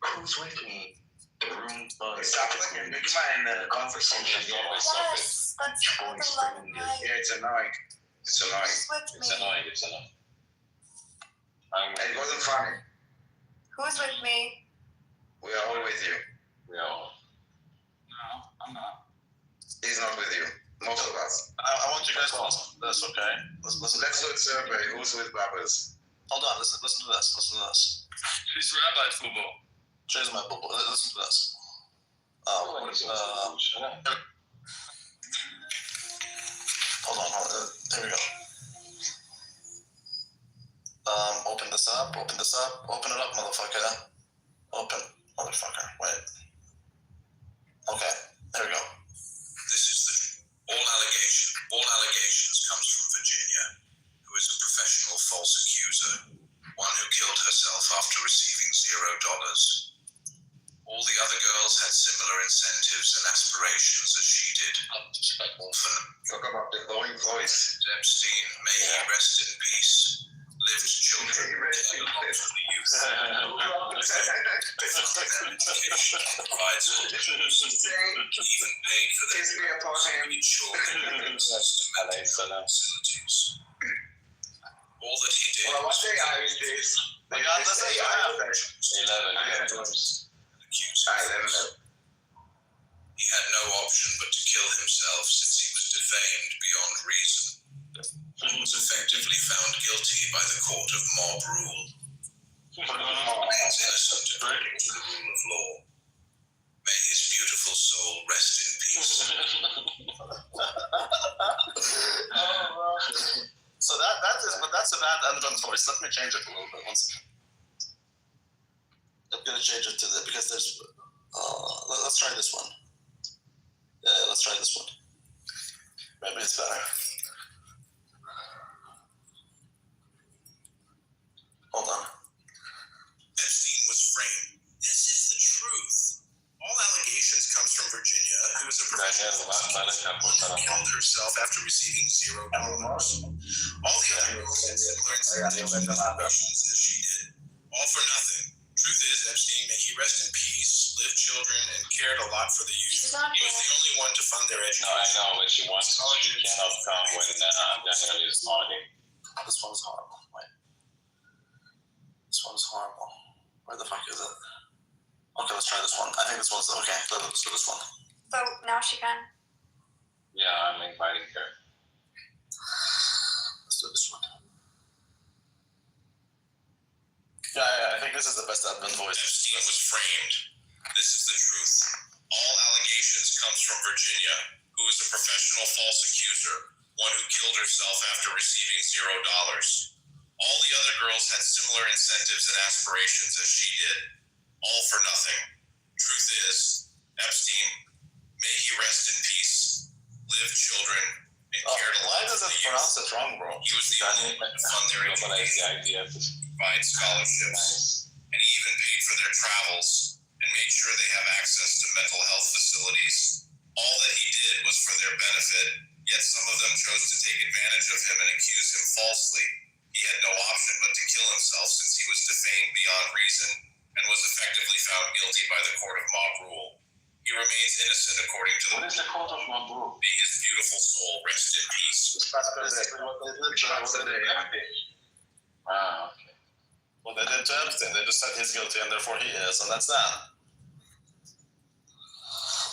S13: Who's with me? The room buzzed. The conversation
S11: Yes, let's spread the love and light.
S5: Yeah, it's annoying. It's annoying.
S11: Who's with me?
S1: It's annoying.
S5: It wasn't funny.
S11: Who's with me?
S5: We are all with you.
S1: We are all.
S7: No, I'm not.
S5: He's not with you. Most of us.
S3: I want you guys to listen to this, okay? Listen.
S5: Let's do a survey. Who's with Bubbles?
S3: Hold on. Listen to this. Listen to this.
S7: She's Rabbi Fubo.
S3: She's my bubble. Listen to this.
S1: Shut up.
S3: Hold on. Here we go. Open this up. Open it up, motherfucker. Open, motherfucker. Wait. Okay. There we go.
S14: This is all allegations comes from Virginia, who is a professional false accuser, one who killed herself after receiving $0. All the other girls had similar incentives and aspirations as she did. Orphan.
S5: Talk about the glowing voice.
S14: Epstein, may he rest in peace. Lived children from the youth. Difficult their education, provides all even paid for their children facilities. All that he did was he had no option but to kill himself since he was defamed beyond reason. He was effectively found guilty by the court of mob rule. He remains innocent.
S3: So that's a bad Andron voice. Let me change it a little bit. One second. I'm gonna change it to the because there's. Let's try this one. Let's try this one. Maybe it's better. Hold on.
S14: Epstein was framed. This is the truth. All allegations comes from Virginia, who was a professional who killed herself after receiving $0. All the other girls had similar incentives and motivations as she did. All for nothing. Truth is, Epstein, may he rest in peace, lived children, and cared a lot for the youth. He was the only one to fund their education.
S1: No, I know, but she wants to. She cannot come when Daniel is talking.
S3: This one's horrible. Wait. This one's horrible. Where the fuck is it? Okay, let's try this one. I think this one's okay. Let's do this one.
S11: So now she can.
S1: Yeah, I'm inviting her.
S3: Let's do this one. Yeah, I think this is the best admin voice.
S14: Epstein was framed. This is the truth. All allegations comes from Virginia, who is a professional false accuser, one who killed herself after receiving $0. All the other girls had similar incentives and aspirations as she did. All for nothing. Truth is, Epstein, may he rest in peace, lived children, and cared a lot.
S3: Why does it pronounce it wrong, bro?
S14: He was the only one to fund their education, provide scholarships, and he even paid for their travels and made sure they have access to mental health facilities. All that he did was for their benefit, yet some of them chose to take advantage of him and accuse him falsely. He had no option but to kill himself since he was defamed beyond reason and was effectively found guilty by the court of mob rule. He remains innocent according to the
S1: What is the court of mob rule?
S14: May his beautiful soul rest in peace.
S3: Basically what they did.
S1: Ah, okay.
S3: Well, they did to Epstein. They just said he's guilty and therefore he is, and that's that.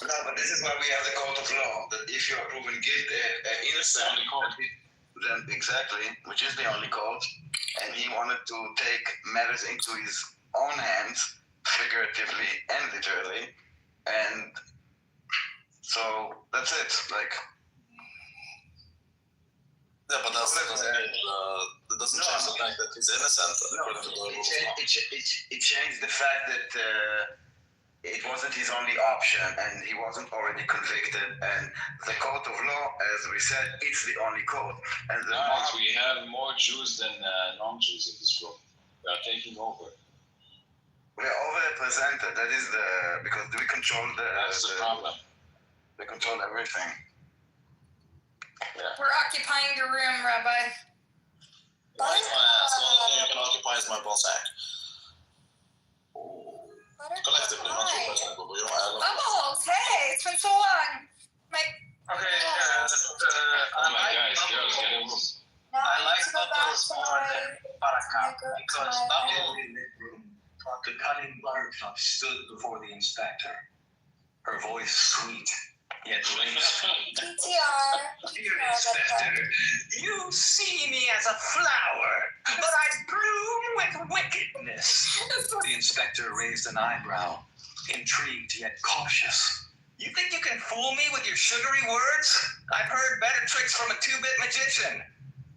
S5: No, but this is why we have the court of law. That if you are proven guilty, innocent, then exactly, which is the only court, and he wanted to take matters into his own hands, figuratively and literally, and so that's it. Like,
S3: yeah, but that's that doesn't change the fact that he's innocent. According to the rules.
S5: It changed the fact that it wasn't his only option, and he wasn't already convicted. And the court of law, as we said, it's the only court. And the
S1: Guys, we have more Jews than non-Jews in this room. We are taking over.
S5: We are overrepresented. That is because we control
S1: That's the problem.
S5: They control everything.
S1: Yeah.
S11: We're occupying your room, Rabbi.
S3: The only thing you can occupy is my ball sack. Collectively, not you personally, but we don't have
S11: Bubbles, hey, it's been so long.
S10: Okay,
S1: Oh my guys, girls, get a room.
S11: Now
S10: I
S11: I
S10: like
S11: need to go back
S10: Bubbles
S11: to
S10: more
S11: my
S10: than Buttercup because Bubbles.
S9: The cunning Buttercup stood before the inspector, her voice sweet yet lace.
S11: PTR.
S9: Dear Inspector, you see me as a flower, but I bloom with wickedness. The inspector raised an eyebrow, intrigued yet cautious. You think you can fool me with your sugary words? I've heard better tricks from a two-bit magician.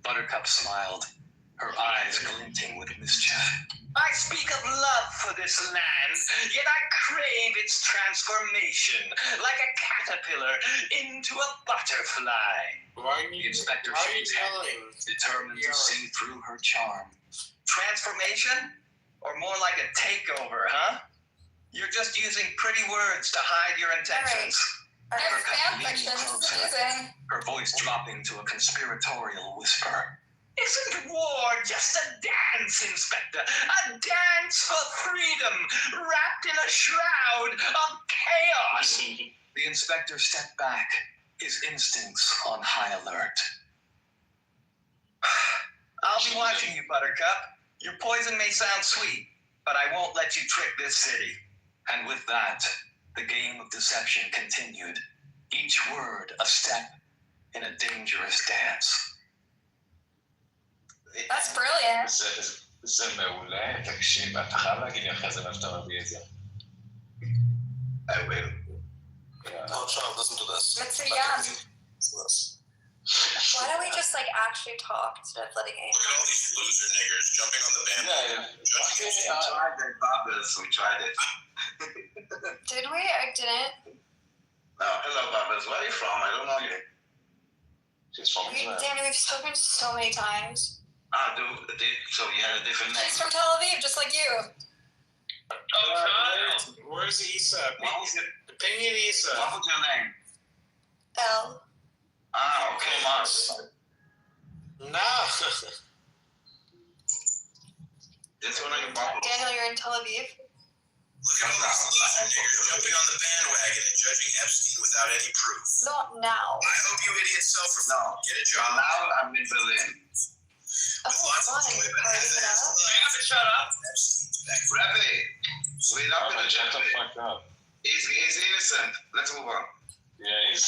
S9: Buttercup smiled, her eyes glinting with mischief. I speak of love for this land, yet I crave its transformation, like a caterpillar into a butterfly. The inspector shook his head, determined to see through her charm. Transformation? Or more like a takeover, huh? You're just using pretty words to hide your intentions.
S11: I have fan fiction. This is amazing.
S9: Her voice dropping to a conspiratorial whisper. Isn't war just a dance, Inspector? A dance for freedom, wrapped in a shroud of chaos. The inspector stepped back, his instincts on high alert. I'll be watching you, Buttercup. Your poison may sound sweet, but I won't let you trick this city. And with that, the game of deception continued, each word a step in a dangerous dance.
S11: That's brilliant.
S1: זה מעולה, תקשיב, אתה חייב להגיד לי אחרי זה מה שאתה מביא את זה.
S5: I will.
S3: Oh, shut up, listen to this.
S11: Why don't we just actually talk instead of letting
S14: Look at all these loser niggers jumping on the bandwagon.
S5: We tried that, Bubbles. We tried it.
S11: Did we? I didn't.
S5: No, hello, Bubbles. Where are you from? I don't know you.
S1: She's from Israel.
S11: Danny, we've spoken so many times.
S5: So you had a different name.
S11: She's from Tel Aviv, just like you.
S2: Where's Issa? Opinion Issa.
S5: What was your name?
S11: L.
S5: Okay, Mark.
S2: No.
S5: This one on your Bubbles.
S11: Daniel, you're in Tel Aviv?
S14: Look at all these loser niggers jumping on the bandwagon and judging Epstein without any proof.
S11: Not now.
S14: I hope you idiots self-reflect. Get a job.
S5: Now I'm in Berlin.
S14: With lots of joy, but half-assed love.
S9: You have to shut up.
S14: Epstein's back.
S5: Rabbi, we're not going to
S1: Shut
S5: judge
S1: the
S5: it.
S1: fuck up.
S5: He's innocent. Let's move on.
S1: Yeah, he's...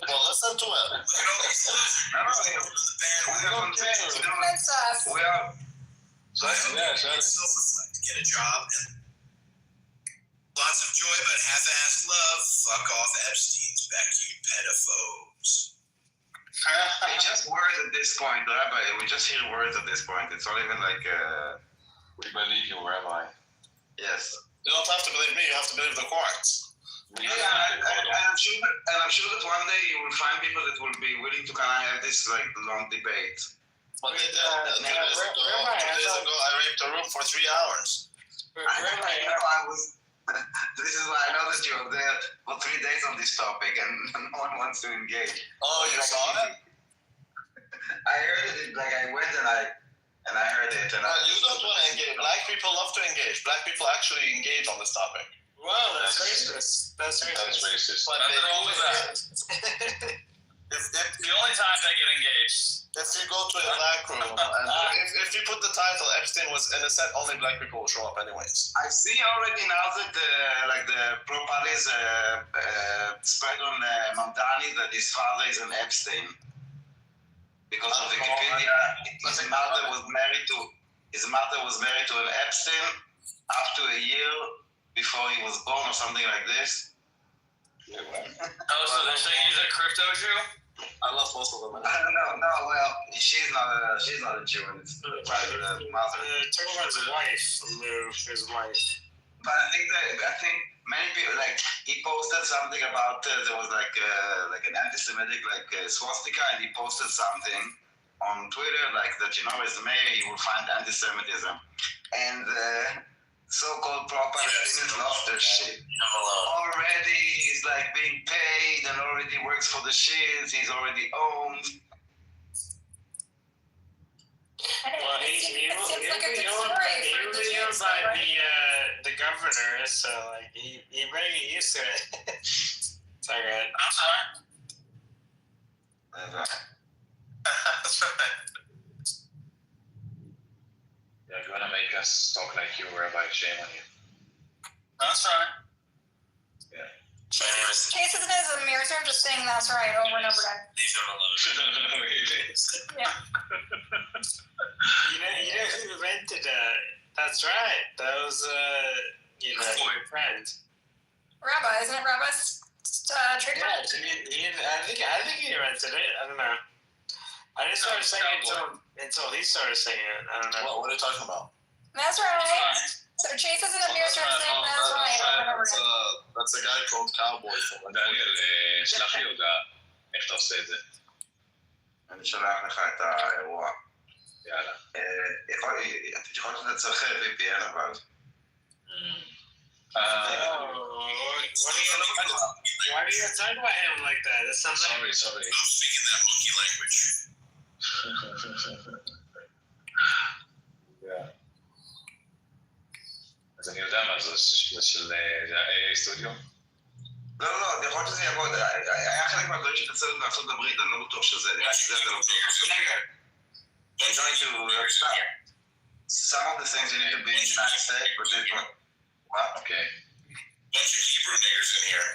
S3: Well, listen to it.
S14: Look at all these losers jumping on the bandwagon.
S11: Convince us.
S5: We are.
S14: I hope you idiots self-reflect. Get a job and lots of joy, but half-assed love. Fuck off Epstein's back, you pedophobes.
S5: We just words at this point, Rabbi. We just hear words at this point. It's not even like.
S1: We believe you, Rabbi.
S5: Yes.
S3: You don't have to believe me, you have to believe the courts.
S5: Yeah, and I'm sure that one day you will find people that will be willing to kind of have this long debate.
S3: But they did. 2 days ago, I raped a room for 3 hours.
S5: This is why I know that you're there for 3 days on this topic and no one wants to engage.
S3: Oh, you saw it?
S5: I heard it. I went and I heard it. And
S3: you don't want to engage. Black people love to engage. Black people actually engage on this topic.
S2: Wow, that's racist. That's racist.
S3: But
S9: Nothing wrong with that. The only time they get engaged.
S3: If you go to a black room, and if you put the title Epstein was innocent, only black people will show up anyways.
S5: I see already now that the pro-parties spread on Mamdani that his father is an Epstein. Because of Wikipedia, his mother was married to an Epstein up to a year before he was born or something like this.
S9: Oh, so they're saying he's a crypto Jew?
S3: I love most of them.
S5: I don't know. No, well, she's not a Jew. It's probably the mother.
S2: Tuckerman's wife, his wife.
S5: But I think many people he posted something about there was an anti-Semitic swastika, and he posted something on Twitter that as mayor he will find anti-Semitism, and so-called pro-Palestinians lost their shit. Already he's being paid and already works for the shits. He's already owned.
S2: Well, he was owned by the governor, so he really used to it. It's alright.
S9: I'm sorry.
S14: That's right.
S1: Yeah, you wanna make us talk like you, Rabbi? Shame on you.
S9: That's right.
S1: Yeah.
S11: Chase isn't as a mirror, so I'm just saying that's right over and over again.
S9: These are the
S11: Yeah.
S2: You know who rented that's right. That was your friend.
S11: Rabbi, isn't it Rabbi's trademark?
S2: I think he rented it. I don't know. I didn't start singing until he started singing it. I don't know.
S3: Well, what are you talking about?
S11: That's right. So Chase isn't a mirror, so I'm saying that's right over and over again.
S3: That's a guy called Cowboy.
S1: דניאל, שלח לי הודעה. איך אתה עושה את זה?
S5: אני שולח לך את האירוע.
S1: יאללה.
S5: יכול להיות שאתה צריך VPN אבל.
S2: Why do you talk about him like that? That sounds
S1: Sorry.
S14: I'm speaking that monkey language.
S1: Yeah. אז אני יודע מה זה של ה-AA סטודיו?
S5: לא, יכול להיות שזה יעבוד. היה חלק מהדברים שתצא בארצות הברית, אני לא בטוח שזה. נראה שזה אתה לא טוב. Some of the things you need to be in the United States, but this one. What? Okay.
S14: Bunch of Hebrew niggers in here.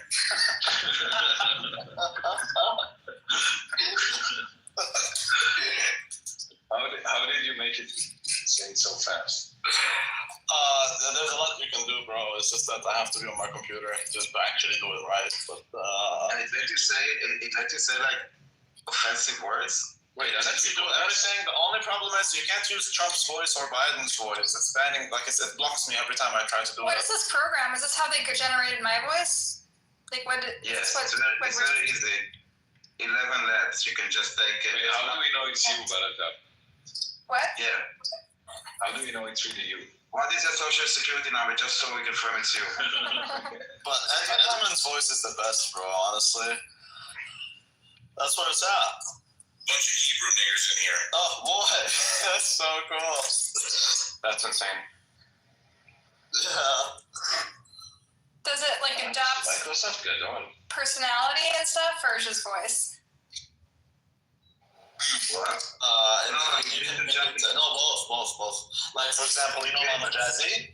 S1: How did you make it say it so fast?
S3: There's a lot you can do, bro. It's just that I have to be on my computer just to actually do it right. But
S5: And it let you say like offensive words.
S3: wait, that's actually do everything. The only problem is you can't use Trump's voice or Biden's voice. It's banning, like it blocks me every time I try to do
S11: What
S3: it.
S11: is this program? Is this how they generated my voice? Like what?
S5: Yes,
S11: what,
S5: it's very easy. 11 letters. You can just take it.
S1: Wait, how do we know it's you, Buttercup?
S11: What?
S5: Yeah.
S1: How do we know it's really you?
S5: What is your social security number, just so we confirm it's you?
S3: But Edmund's voice is the best, bro. Honestly, that's what it's at.
S14: Bunch of Hebrew niggers in here.
S3: Oh boy, that's so cool.
S15: That's insane.
S3: Yeah.
S11: Does it like adopt
S1: Microsoft Gadol.
S11: personality and stuff, or just voice?
S5: What?
S3: You can no, both. Like for example, you know Mama Jazzy?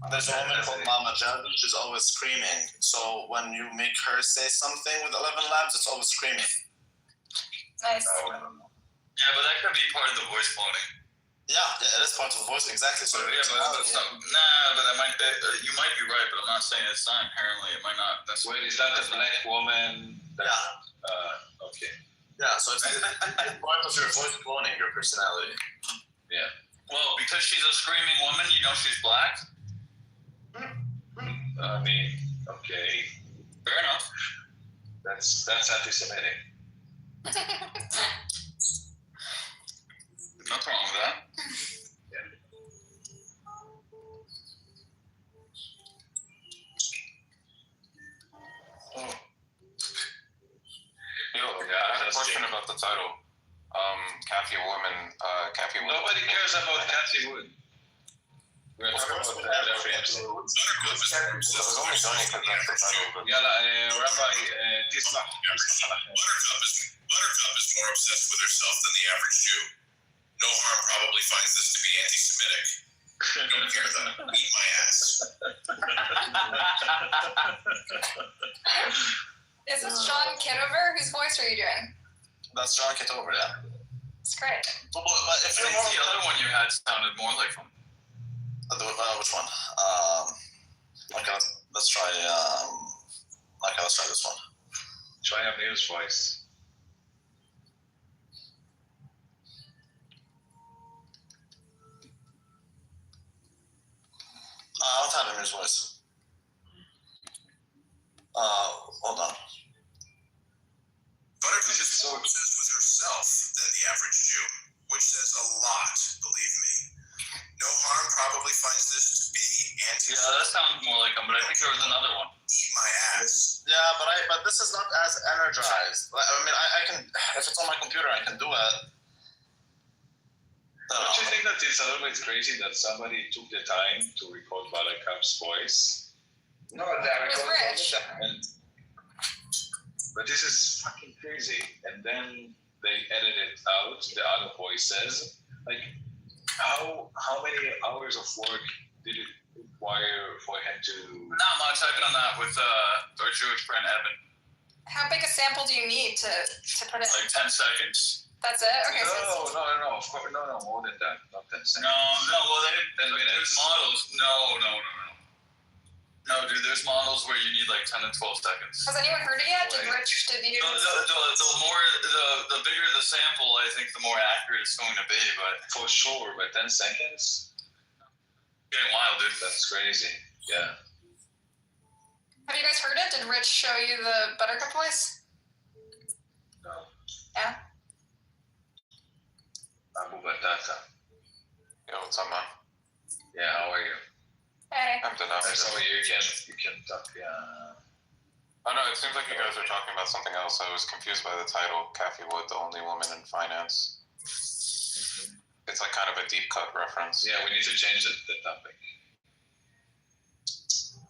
S3: There's a woman called Mama Jazzy. She's always screaming. So when you make her say something with 11 labs, it's always screaming.
S11: Nice.
S1: Yeah, but that could be part of the voice cloning.
S3: Yeah, it is part of the voice, exactly. So
S1: yeah, but that's not, but that might, you might be right, but I'm not saying it's not inherently. It might not. Wait, is that a black woman?
S3: Yeah.
S1: Okay.
S3: Yeah, so it's part of your voice cloning, your personality.
S1: Yeah. Well, because she's a screaming woman, you know she's black? I mean, okay. Fair enough. That's anti-Semitic. Nothing wrong with that. Yeah.
S15: Oh. Yo, I had a question about the title. Kathy Wood.
S1: Nobody cares about Kathy Wood. We're talking about that every episode.
S15: I was only saying because that's the title.
S1: Yalla, Rabbi, Tisla.
S14: Buttercup is more obsessed with herself than the average Jew. No Harm probably finds this to be anti-Semitic. Don't care though. Eat my ass.
S11: Is this John Kitover? Whose voice are you doing?
S3: That's John Kitover, yeah.
S11: It's great.
S3: But if you're
S1: the other one you had sounded more like him.
S3: Which one? Okay, let's try. Okay, let's try this one.
S1: Try Amir's voice.
S3: I don't have Amir's voice. Hold on.
S14: Buttercup is more obsessed with herself than the average Jew, which says a lot, believe me. No Harm probably finds this to be anti-Semitic.
S1: Yeah, that sounds more like him, but I think there was another one.
S14: Eat my ass.
S3: Yeah, but this is not as energized. I mean, I can, if it's on my computer, I can do it.
S1: Don't you think that it's a little bit crazy that somebody took the time to record Buttercup's voice?
S5: No, that
S11: It was Rich.
S1: But this is fucking crazy. And then they edited out the other voices. Like, how many hours of work did it require for him to? Not much. I've done that with our Jewish friend Evan.
S11: How big a sample do you need to put it?
S1: Like 10 seconds.
S11: That's it? Okay.
S1: No, of course, no, more than that. Not 10 seconds. No. Well, there's models. No, dude. There's models where you need like 10 to 12 seconds.
S11: Has anyone heard it yet? Did you?
S1: The bigger the sample, I think the more accurate it's going to be. But for sure, but 10 seconds, getting wild, dude. That's crazy. Yeah.
S11: Have you guys heard it? Did Rich show you the Buttercup voice?
S1: No.
S11: Yeah.
S1: Abu Batata.
S15: Yo, what's up, man?
S1: Yeah, how are you?
S11: Hey.
S15: I'm done.
S1: I saw you can talk. Yeah.
S15: Oh no, it seems like you guys are talking about something else. I was confused by the title, Kathy Wood, the only woman in finance. It's like kind of a deep cut reference.
S1: Yeah, we need to change the topic.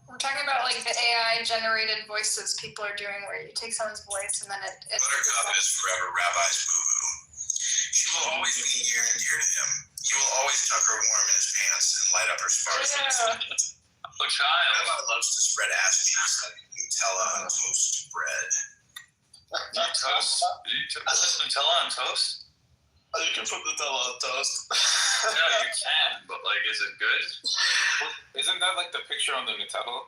S11: We're talking about like the AI generated voices people are doing where you take someone's voice and then it
S14: Buttercup is forever Rabbi's boo-boo. She will always be near and dear to him. He will always tuck her warm in his pants and light up her sparks.
S1: Oh, child.
S14: Rabbi loves to spread ass cheeks like Nutella on toast bread.
S1: Toast? Did you put Nutella on toast?
S3: Oh, you can put Nutella on toast.
S1: Yeah, you can, but like, is it good?
S15: Isn't that like the picture on the Nutella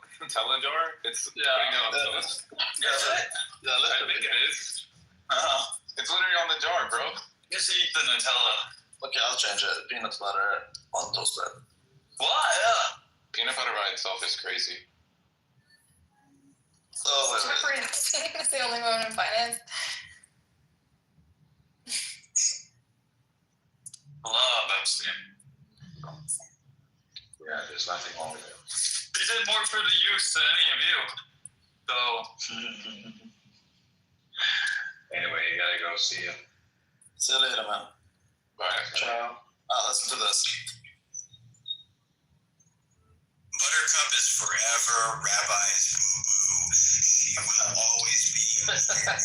S15: jar? It's putting it on toast.
S3: Yeah,
S1: I think it is.
S15: It's literally on the jar, bro.
S1: Just eat the Nutella.
S3: Okay, I'll change it. Peanut butter on toast bread.
S1: What? Yeah.
S15: Peanut butter by itself is crazy.
S3: Oh, wait.
S11: Jeffrey Epstein is the only woman in finance.
S1: Love Epstein. Yeah, there's nothing wrong with it. He did more for the youth than any of you. So, anyway, you gotta go. See you.
S3: See you later, man.
S15: Bye.
S3: Ciao. Listen to this.
S14: Buttercup is forever Rabbi's boo-boo. She will always be dear to him.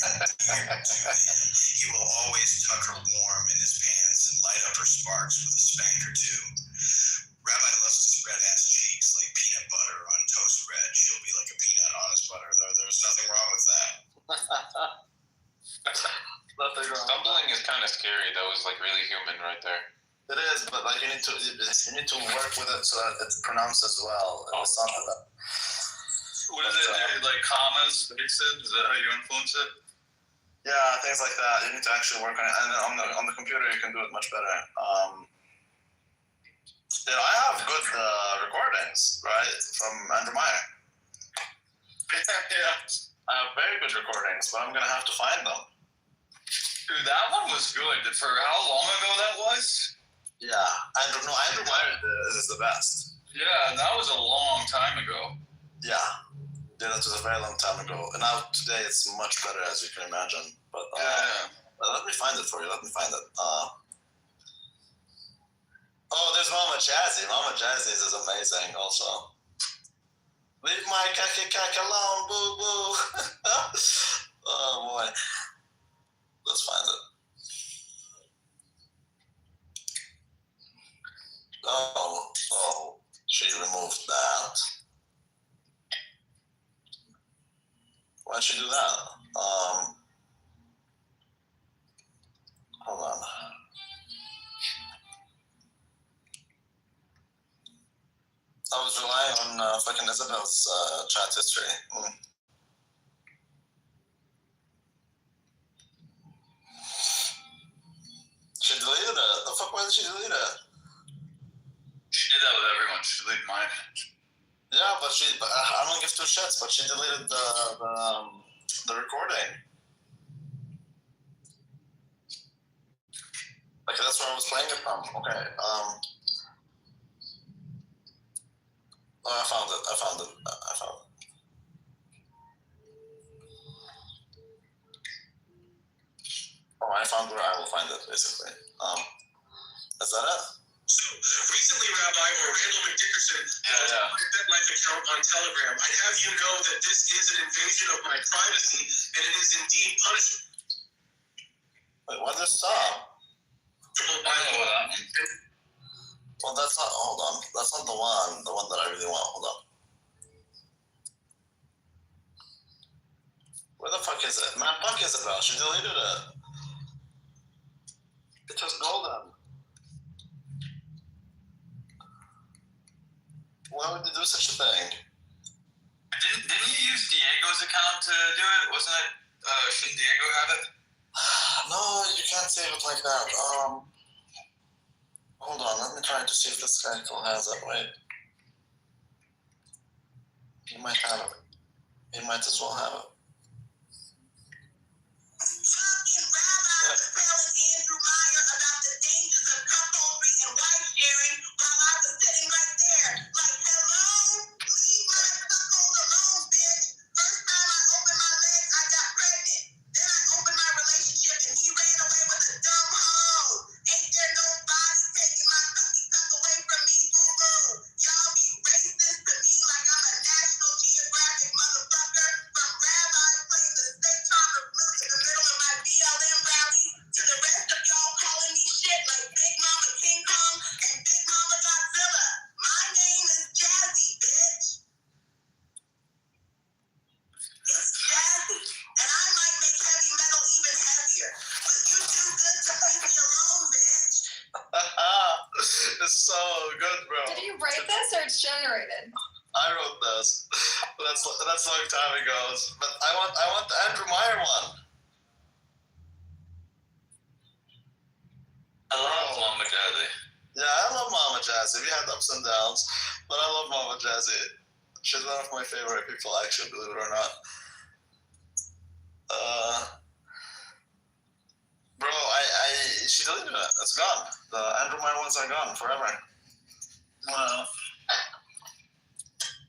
S14: He will always tuck her warm in his pants and light up her sparks with a spank or two. Rabbi loves to spread ass cheeks like peanut butter on toast bread. She'll be like a peanut on his butter. There's nothing wrong with that.
S3: Nothing wrong.
S15: Stumbling is kind of scary. That was like really human right there.
S3: It is, but like you need to work with it so that it's pronounced as well. It's not that.
S1: What is it? Like commas, spaces? Is that how you influence it?
S3: Yeah, things like that. You need to actually work on it, and then on the computer you can do it much better. I have good recordings, right, from Andrew Meyer.
S1: Yeah.
S3: I have very good recordings, but I'm gonna have to find them.
S1: Dude, that one was good. For how long ago that was?
S3: Yeah, Andrew Meyer is the best.
S1: Yeah, that was a long time ago.
S3: Yeah, that was a very long time ago. And now today it's much better, as you can imagine. But let me find it for you. Let me find it. There's Mama Jazzy. Mama Jazzy's is amazing also. Leave my cack alone, boo boo. Oh boy. Let's find it. Oh, she removed that. Why'd she do that? Hold on. I was relying on fucking Isabel's chat history. She deleted it. The fuck, why did she delete it?
S1: She did that with everyone. She deleted mine.
S3: Yeah, but I don't give two shits, but she deleted the recording. Like, that's where I was playing it from. Okay, I found it. I found where I will find it, basically. Is that it?
S14: So, recently, Rabbi, or Randall McDickerson, my FetLife account on Telegram. I have you know that this is an invasion of my privacy, and it is indeed punishment.
S3: Wait, why did it stop? Well, that's not, hold on. That's not the one that I really want. Hold on. Where the fuck is it? Man, fuck Isabel. She deleted it. It was golden. Why would you do such a thing?
S1: Didn't you use Diego's account to do it? Wasn't it? Shouldn't Diego have it?
S3: No, you can't save it like that. Hold on, let me try to see if this guy still has it. Wait. He might have it. He might as well have it.
S14: Fucking Rabbi was telling Andrew Meyer about the dangers of cuckoldry and wife sharing while I was sitting right there. Like, hello? Leave my cuckold alone, bitch. First time I opened my legs, I got pregnant. Then I opened my relationship and he ran away with a dumb hoe. Ain't there nobody taking my sucky cuck away from me, boo-boo? Y'all be racist to me like I'm a National Geographic motherfucker. From Rabbi
S11: this or it's generated?
S3: I wrote this. That's a long time ago. But I want the Andrew Meyer one.
S1: I love Mama Jazzy.
S3: Yeah, I love Mama Jazzy. We had ups and downs, but I love Mama Jazzy. She's one of my favorite people, actually, believe it or not. Bro, she deleted it. It's gone. The Andrew Meyer ones are gone forever. Wow.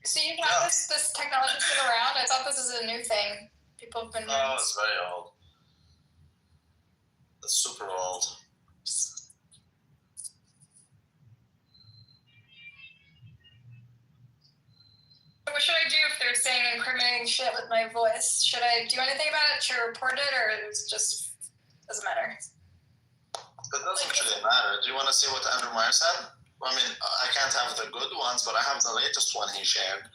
S11: So you've had this technology been around? I thought this is a new thing. People have been.
S3: Oh, it's very old. It's super old.
S11: What should I do if they're saying incriminating shit with my voice? Should I do anything about it? Should I report it, or it just doesn't matter?
S3: It doesn't really matter. Do you want to see what Andrew Meyer said? I mean, I can't have the good ones, but I have the latest one he shared.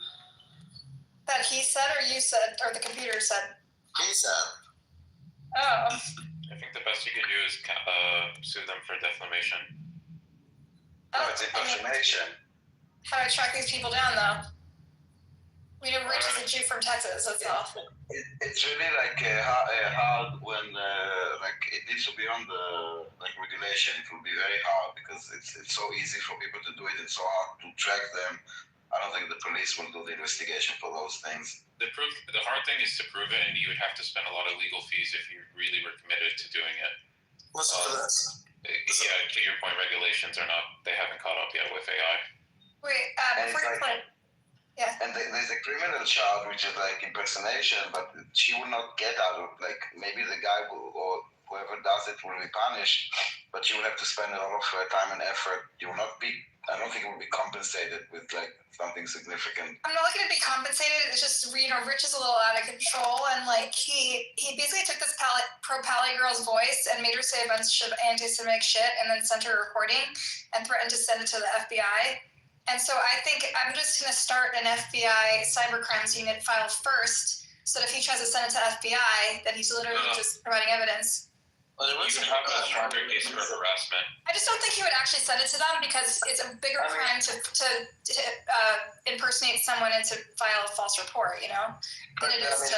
S11: That he said, or you said, or the computer said?
S3: He said.
S11: Oh.
S15: I think the best you can do is sue them for defamation.
S11: Oh,
S5: it's impersonation.
S11: How do I track these people down, though? We know Rich is a Jew from Texas, that's all.
S5: It's really like hard when it needs to be on the regulation. It will be very hard because it's so easy for people to do it. It's so hard to track them. I don't think the police will do the investigation for those things.
S15: The hard thing is to prove it, and you would have to spend a lot of legal fees if you really were committed to doing it.
S3: Listen to this.
S15: Yeah, to your point, regulations they haven't caught up yet with AI.
S11: Wait, before you play. Yeah.
S5: And there's a criminal charge, which is like impersonation, but she will not get out of, maybe the guy or whoever does it will be punished, but you will have to spend a lot of time and effort. You will not be, I don't think it will be compensated with something significant.
S11: I'm not looking to be compensated. It's just, Rich is a little out of control, and he basically took this pro-Pally girl's voice and made her say a bunch of anti-Semitic shit, and then sent her a recording and threatened to send it to the FBI. And so I think I'm just going to start an FBI cybercrimes unit file first, so that if he tries to send it to FBI, then he's literally just providing evidence.
S15: Well, you can have a stronger case for harassment.
S11: I just don't think he would actually send it to them because it's a bigger crime to impersonate someone and to file a false report, than it is to...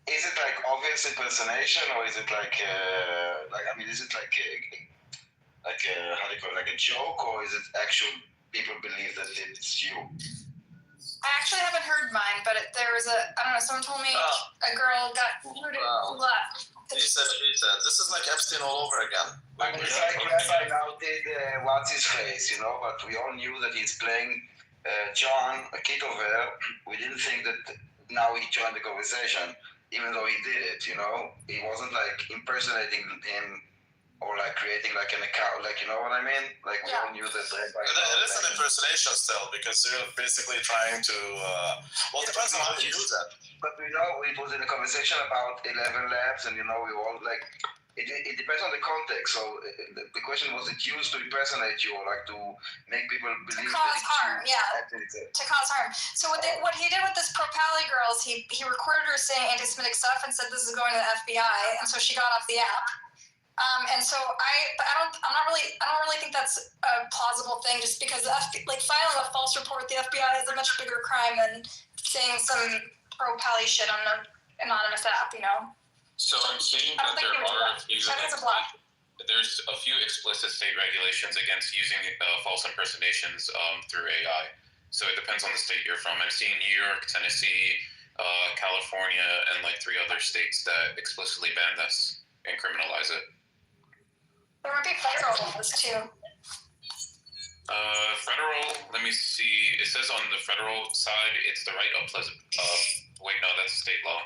S5: Is it obvious impersonation, or is it is it how do you call it, a joke, or is it actual people believe that it's you?
S11: I actually haven't heard mine, but there was someone told me a girl got looted left.
S3: He said. This is like Epstein all over again.
S5: It's like Rabbi now did what's his face, but we all knew that he's playing John Kitover. We didn't think that now he joined the conversation, even though he did it, He wasn't impersonating him or creating an account, you know what I mean? We all knew that.
S3: It is an impersonation still, because you're basically trying to. It depends on how you use it.
S5: But it was in a conversation about 11 labs, and we all it depends on the context. So the question was, it used to impersonate you, or to make people believe
S11: to cause harm, to cause harm. So what he did with this pro-Pally girls, he recorded her saying anti-Semitic stuff and said this is going to the FBI, and so she got off the app. And so I don't really think that's a plausible thing, just because filing a false report with the FBI is a much bigger crime than saying some pro-Pally shit on an anonymous app,
S15: So I'm seeing that there's a few explicit state regulations against using false impersonations through AI. So it depends on the state you're from. I've seen New York, Tennessee, California, and 3 other states that explicitly ban this and criminalize it.
S11: There might be federal laws too.
S15: Federal, let me see. It says on the federal side, it's the right of wait, no, that's state law.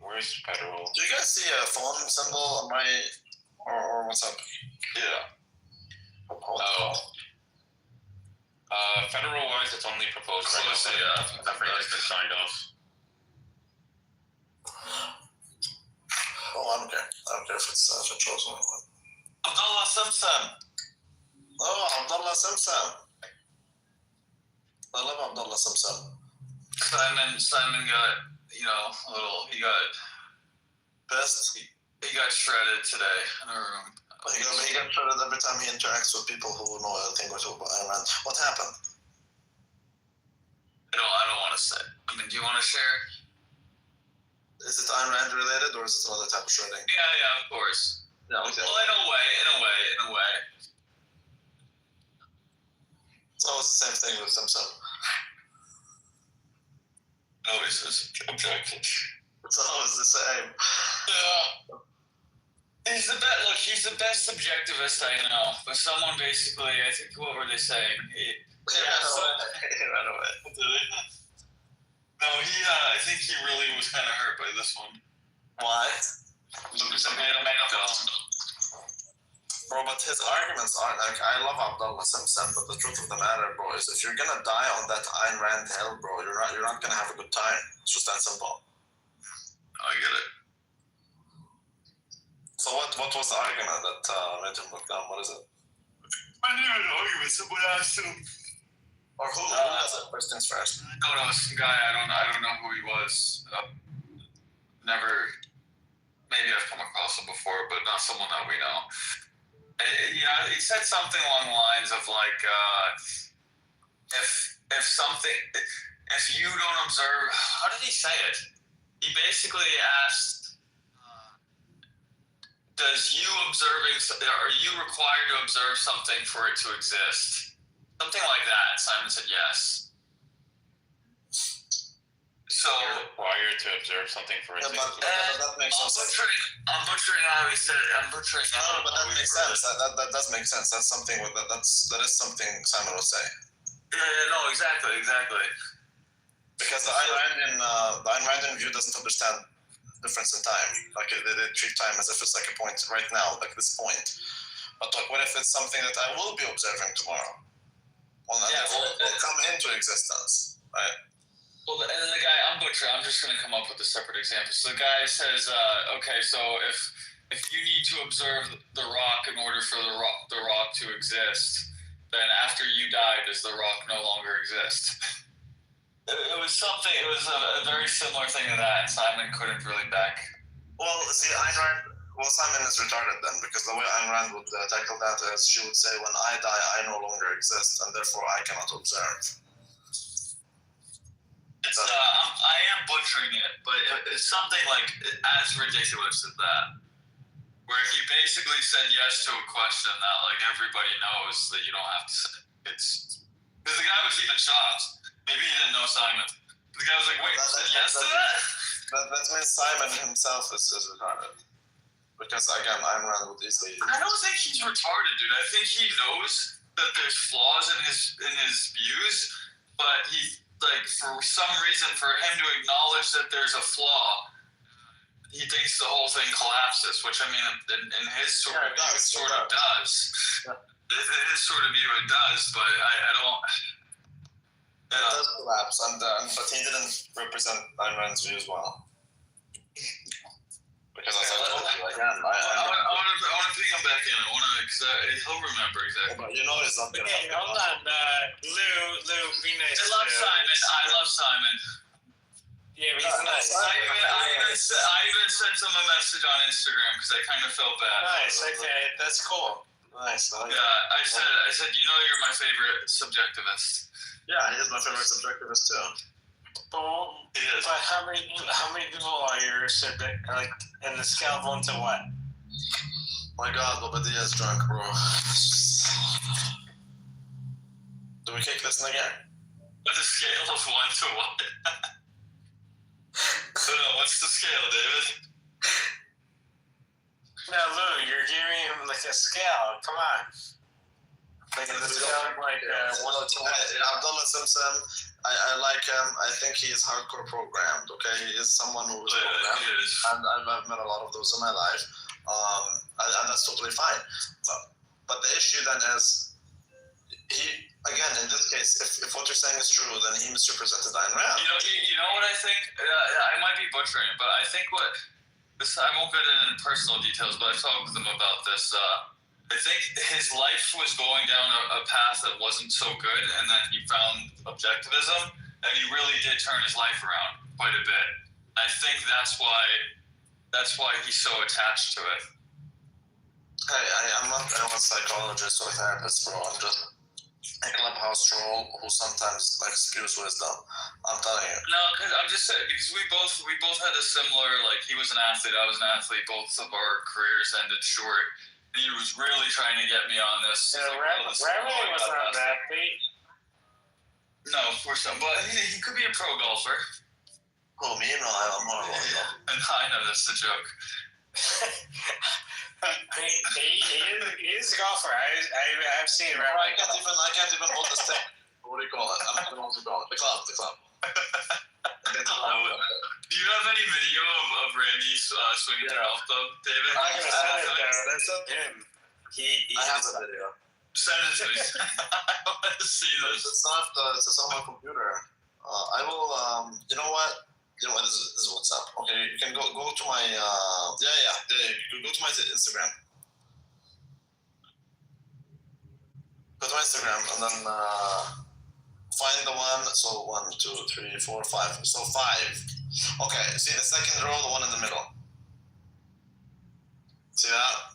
S15: Where's federal?
S3: Do you guys see a phone symbol on my, or what's up? Yeah.
S15: Federal wise, it's only proposed right now. Nothing has been signed off.
S3: Oh, I don't care if it's chosen or not.
S5: Abdullah Simpson.
S3: Oh, Abdullah Simpson. I love Abdullah Simpson.
S1: Simon got, he got
S3: pissed.
S1: He got shredded today in a room.
S3: He got shredded every time he interacts with people who know anything about Iran. What happened?
S1: Simon, do you want to share?
S3: Is it Ayn Rand related or is it another type of shredding?
S1: Yeah, of course.
S3: Yeah, okay.
S1: Well, in a way.
S3: It's always the same thing with Simpson.
S1: Always is objective.
S3: It's always the same.
S1: Yeah. He's the best. Look, he's the best subjectivist I know. But someone basically, I think, what were they saying?
S3: He ran away.
S1: No, I think he really was kind of hurt by this one.
S3: Why?
S1: Because it made him dumb.
S3: Bro, but his arguments aren't like, I love Abdullah Simpson, but the truth of the matter, bro, is if you're gonna die on that Ayn Rand hill, bro, you're not gonna have a good time. It's just that simple.
S1: I get it.
S3: So what was the argument that made him look down? What is it?
S1: I didn't even argue with someone asked him.
S3: Or who was it? First things first.
S1: No, some guy. I don't know who he was. Never. Maybe I've come across him before, but not someone that we know. Yeah, he said something along the lines of like, if you don't observe, how did he say it? He basically asked, are you required to observe something for it to exist? Something like that. Simon said yes. So
S15: you're required to observe something for it to exist.
S3: That makes sense.
S1: I'm butchering how he said it. I'm butchering.
S3: No, but that makes sense. That does make sense. That's something that is something Simon would say.
S1: Yeah, no, exactly.
S3: Because the Ayn Randian view doesn't understand difference in time. Like they treat time as if it's like a point right now, like this point. But like, what if it's something that I will be observing tomorrow? Well, it will come into existence, right?
S1: Well, and the guy, I'm butchering. I'm just going to come up with a separate example. So the guy says, okay, so if you need to observe the rock in order for the rock to exist, then after you die, does the rock no longer exist? It was something. It was a very similar thing to that. Simon couldn't really back.
S3: Well, see, Simon is retarded then, because the way Ayn Rand would tackle that is she would say, when I die, I no longer exist, and therefore I cannot observe.
S1: I am butchering it, but it's something like as ridiculous as that, where he basically said yes to a question that like everybody knows that you don't have to say. It's because the guy was even shocked. Maybe he didn't know Simon. The guy was like, "Wait, you said yes to that?"
S3: That means Simon himself is retarded. Because again, Ayn Rand would easily.
S1: I don't think he's retarded, dude. I think he knows that there's flaws in his views, but he. Like, for some reason, for him to acknowledge that there's a flaw, he thinks the whole thing collapses, which, I mean, in his sort of view, it sort of does. In his sort of view, it does, but I don't...
S3: It does collapse, but he didn't represent Ayn Rand's view as well. Because as I told you, again, I
S1: want to bring him back in. Because he'll remember exactly.
S3: But you know he's not going to.
S2: Hey, hold on. Lou, be nice.
S1: I love Simon.
S2: Yeah, but he's nice.
S1: I even sent him a message on Instagram because I kind of felt bad.
S2: Nice, okay. That's cool. Nice.
S1: Yeah, I said, you know, you're my favorite subjectivist.
S3: Yeah, he is my favorite subjectivist too.
S2: But how many people are your subject, like, in the scale of 1 to what?
S3: My God, Bobadilla's drunk, bro. Do we kick this in again?
S1: With a scale of 1 to what? So, what's the scale, David?
S2: No, Lou, you're giving him like a scale. Come on. Like the scale of like 1 to 1.
S3: Abdullah Simpson, I like him. I think he is hardcore programmed. Okay, he is someone who is programmed, and I've met a lot of those in my life. And that's totally fine. But the issue then is, again, in this case, if what you're saying is true, then he misrepresented Ayn Rand.
S1: You know what I think? I might be butchering it, but I think I won't get into personal details, but I've talked with him about this. I think his life was going down a path that wasn't so good, and then he found objectivism, and he really did turn his life around quite a bit. I think that's why he's so attached to it.
S3: I'm not a psychologist or therapist, bro. I'm just a clubhouse troll who sometimes spews wisdom. I'm telling you.
S1: No, because I'm just saying, because we both had a similar, like, he was an athlete, I was an athlete, both of our careers ended short. And he was really trying to get me on this.
S2: Yeah,
S1: Like,
S2: Remy was not an athlete.
S1: No, of course not. But he could be a pro golfer.
S3: Oh, me? No, I'm not a golfer.
S1: And I know that's the joke.
S2: he is a golfer. I've seen Remy.
S3: I can't even hold the stick. What do you call it? I don't know what to call it. The club.
S1: Do you have any video of Randy swinging the golf club, David?
S2: I have him.
S3: I have the video.
S1: Send it to me. I want to see this.
S3: It's on my computer. I will. You know what? This is what's up. Okay, you can go to my. You go to my Instagram. Go to my Instagram and then find the one. So 1, 2, 3, 4, 5. So 5. Okay. See the second row, the one in the middle. See that?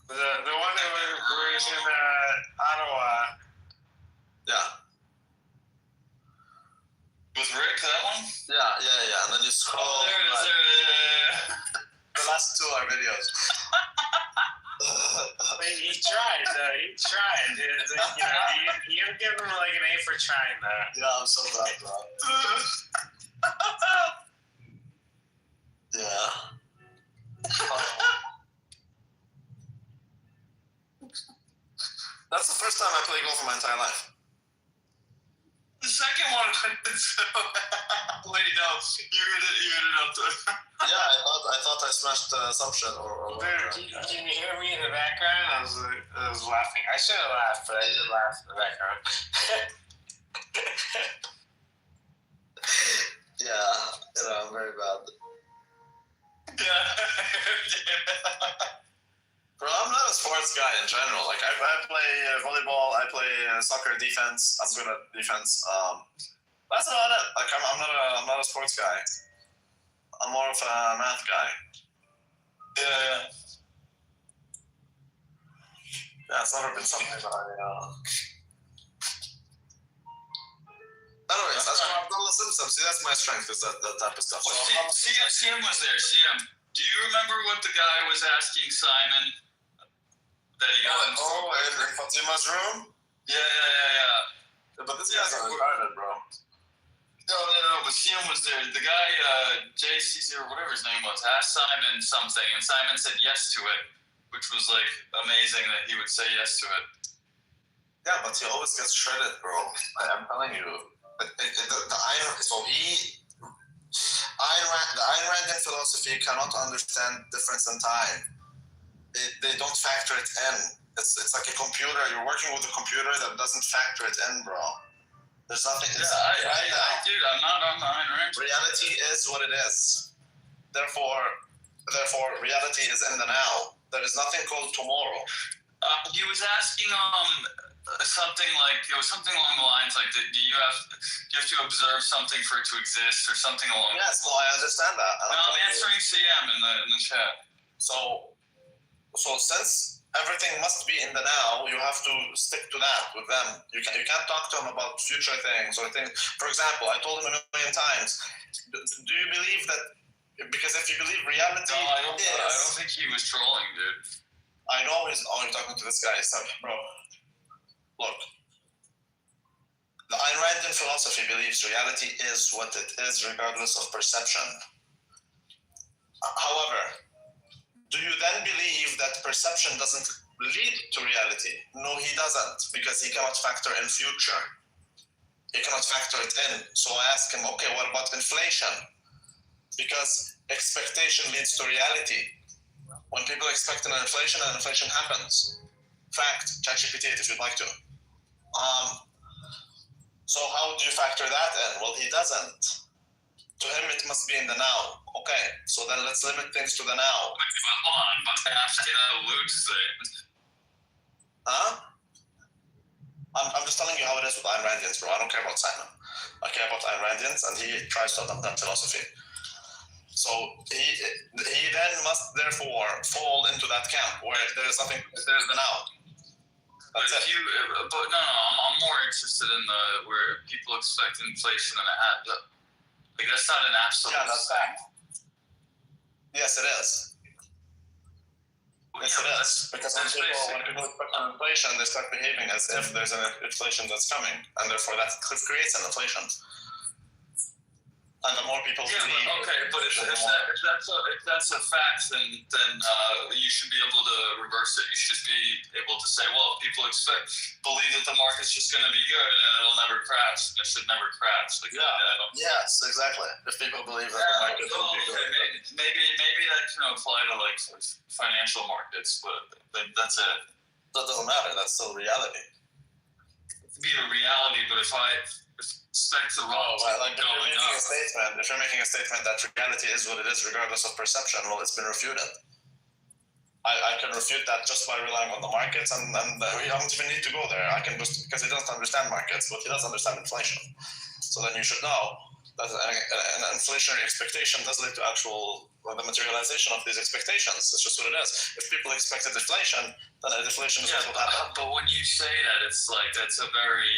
S2: The one that was in Ottawa.
S3: Yeah.
S1: With Rick, that one?
S3: Yeah. And then you scroll.
S1: Oh, there it is.
S3: The last 2 are videos.
S2: He tried. He tried. You give him like an A for trying that.
S3: Yeah, I'm so glad, bro. Yeah. That's the first time I played golf in my entire life.
S1: The second one, wait, no, you hit it up to.
S3: Yeah, I thought I smashed Assumption or
S2: Dude, can you hear me in the background? I was laughing. I should have laughed, but I didn't laugh in the background.
S3: Yeah, I'm very bad.
S1: Yeah.
S3: Bro, I'm not a sports guy in general. Like, I play volleyball, I play soccer defense. I'm good at defense. That's about it. Like, I'm not a sports guy. I'm more of a math guy.
S1: Yeah.
S3: Yeah, it's never been something that I. Anyways, that's why I've done the Simpsons. See, that's my strength, is that type of stuff.
S1: Well, CM was there. CM, do you remember what the guy was asking Simon? That he got in
S3: Fatima's room?
S1: Yeah.
S3: But this guy's retarded, bro.
S1: No, but CM was there. The guy, JCC or whatever his name was, asked Simon something, and Simon said yes to it, which was like amazing that he would say yes to it.
S3: Yeah, but he always gets shredded, bro. I'm telling you. The Ayn Randian philosophy cannot understand difference in time. They don't factor it in. It's like a computer. You're working with a computer that doesn't factor it in, bro. There's nothing.
S1: Dude, I'm not on the Ayn Rand.
S3: Reality is what it is. Therefore, reality is in the now. There is nothing called tomorrow.
S1: He was asking something like, it was something along the lines like, do you have to observe something for it to exist or something along?
S3: Yes, well, I understand that.
S1: No, I'm answering CM in the chat.
S3: So since everything must be in the now, you have to stick to that with them. You can't talk to them about future things or things. For example, I told him a million times, do you believe that, because if you believe reality
S1: I don't think he was trolling, dude.
S3: I know you're talking to this guy, so, bro. Look, the Ayn Randian philosophy believes reality is what it is regardless of perception. However, do you then believe that perception doesn't lead to reality? No, he doesn't, because he cannot factor in future. He cannot factor it in. So I ask him, okay, what about inflation? Because expectation leads to reality. When people expect an inflation happens. Fact, ChatGPT it if you'd like to. So how do you factor that in? Well, he doesn't. To him, it must be in the now. Okay, so then let's limit things to the now.
S1: Hold on, but I have to allude to it.
S3: Huh? I'm just telling you how it is with Ayn Randians, bro. I don't care about Simon. I care about Ayn Randians, and he tries to adopt that philosophy. So he then must therefore fall into that camp where there is nothing. There's the now.
S7: But I'm more interested in where people expect inflation and like that's not an absolute.
S3: Yeah, that's fact. Yes, it is. Yes, it is. Because when people expect an inflation, they start behaving as if there's an inflation that's coming, and therefore that creates an inflation. And the more people believe.
S7: But if that's a fact, then you should be able to reverse it. You should be able to say, well, people believe that the market's just going to be good and it'll never crash. It should never crash. Like,
S3: Yes, exactly. If people believe that the market will be good.
S7: Maybe that can apply to like financial markets, but that's it.
S3: That doesn't matter. That's still reality.
S7: It could be a reality, but if I expect the wrong
S3: if you're making a statement that reality is what it is regardless of perception, well, it's been refuted. I can refute that just by relying on the markets, and we don't even need to go there. I can just, because he doesn't understand markets, but he does understand inflation. So then you should know that an inflationary expectation does lead to the materialization of these expectations. It's just what it is. If people expect a deflation, then a deflation is what will happen.
S7: But when you say that, it's like that's a very